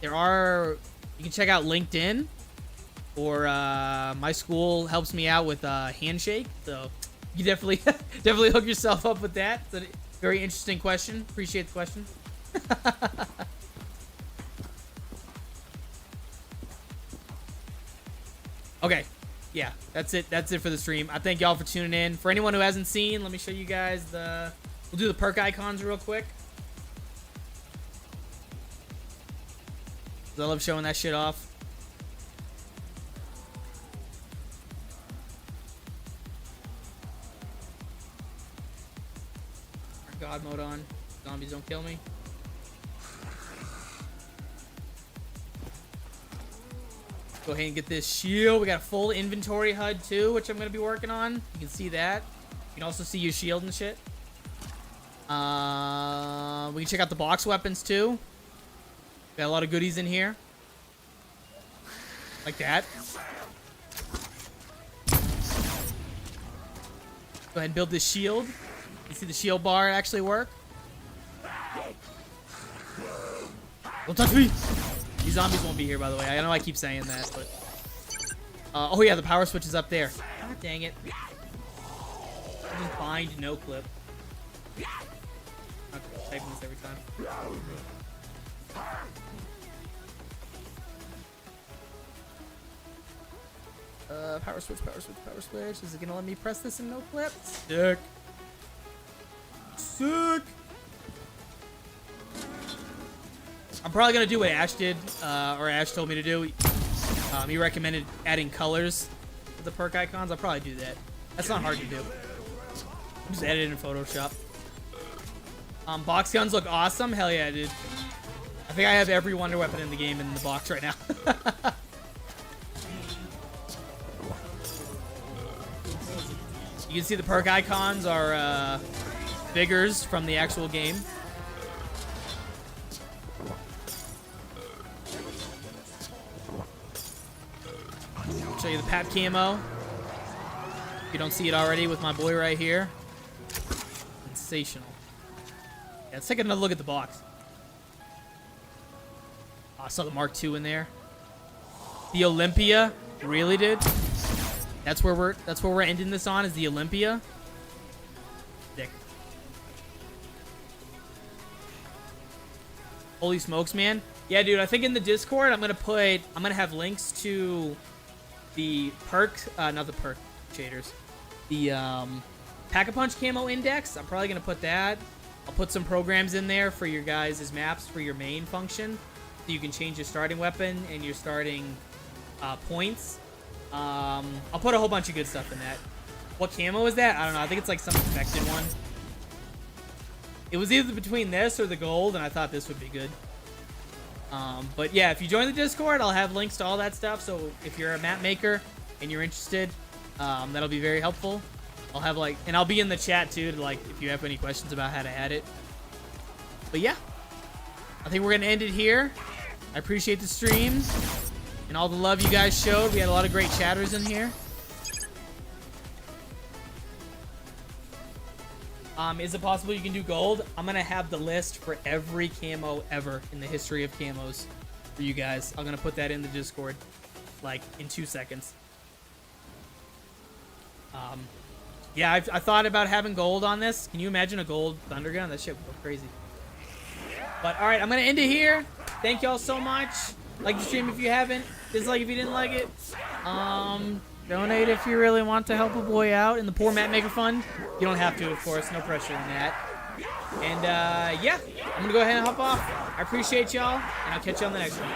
Speaker 1: there are. You can check out LinkedIn, or my school helps me out with Handshake, so you definitely definitely hook yourself up with that. It's a very interesting question. Appreciate the question. Okay, yeah, that's it. That's it for the stream. I thank y'all for tuning in. For anyone who hasn't seen, let me show you guys we'll do the perk icons real quick. I love showing that shit off. God mode on. Zombies don't kill me. Go ahead and get this shield. We got a full inventory HUD too, which I'm going to be working on. You can see that. You can also see your shield and shit. We can check out the box weapons too. Got a lot of goodies in here. Like that. Go ahead and build this shield. You see the shield bar actually work. Don't touch me! These zombies won't be here, by the way. I know I keep saying that, but... oh yeah, the power switch is up there. God dang it. Just bind no clip. I'm typing this every time. Power switch, power switch, power switch. Is it gonna let me press this in no clip? Sick. Sick. I'm probably gonna do what Ash did, or Ash told me to do. He recommended adding colors to the perk icons. I'll probably do that. That's not hard to do. Just edit it in Photoshop. Box guns look awesome. Hell yeah, dude. I think I have every wonder weapon in the game in the box right now. You can see the perk icons are figures from the actual game. I'll show you the Pap camo. If you don't see it already with my boy right here. Sensational. Yeah, let's take another look at the box. Oh, I saw the Mark II in there. The Olympia, really, dude? That's where we're ending this on, is the Olympia. Dick. Holy smokes, man. Yeah, dude, I think in the Discord I'm gonna have links to the perks, not the perk shaders. The Pack-a-Punch camo index. I'm probably gonna put that. I'll put some programs in there for your guys' maps for your main function. So you can change your starting weapon and your starting points. I'll put a whole bunch of good stuff in that. What camo is that? I don't know. I think it's like some infected one. It was either between this or the gold, and I thought this would be good. But yeah, if you join the Discord, I'll have links to all that stuff. So if you're a map maker and you're interested, that'll be very helpful. I'll have and I'll be in the chat too, to if you have any questions about how to add it. But yeah, I think we're gonna end it here. I appreciate the stream and all the love you guys showed. We had a lot of great chatters in here. Is it possible you can do gold? I'm gonna have the list for every camo ever in the history of camos for you guys. I'm gonna put that in the Discord in 2 seconds. Yeah, I thought about having gold on this. Can you imagine a gold thunder gun? That shit would go crazy. But all right, I'm gonna end it here. Thank y'all so much. Like the stream if you haven't. Dislike if you didn't like it. Donate if you really want to help a boy out in the Poor Map Maker Fund. You don't have to, of course. No pressure on that. And yeah, I'm gonna go ahead and hop off. I appreciate y'all, and I'll catch you on the next one.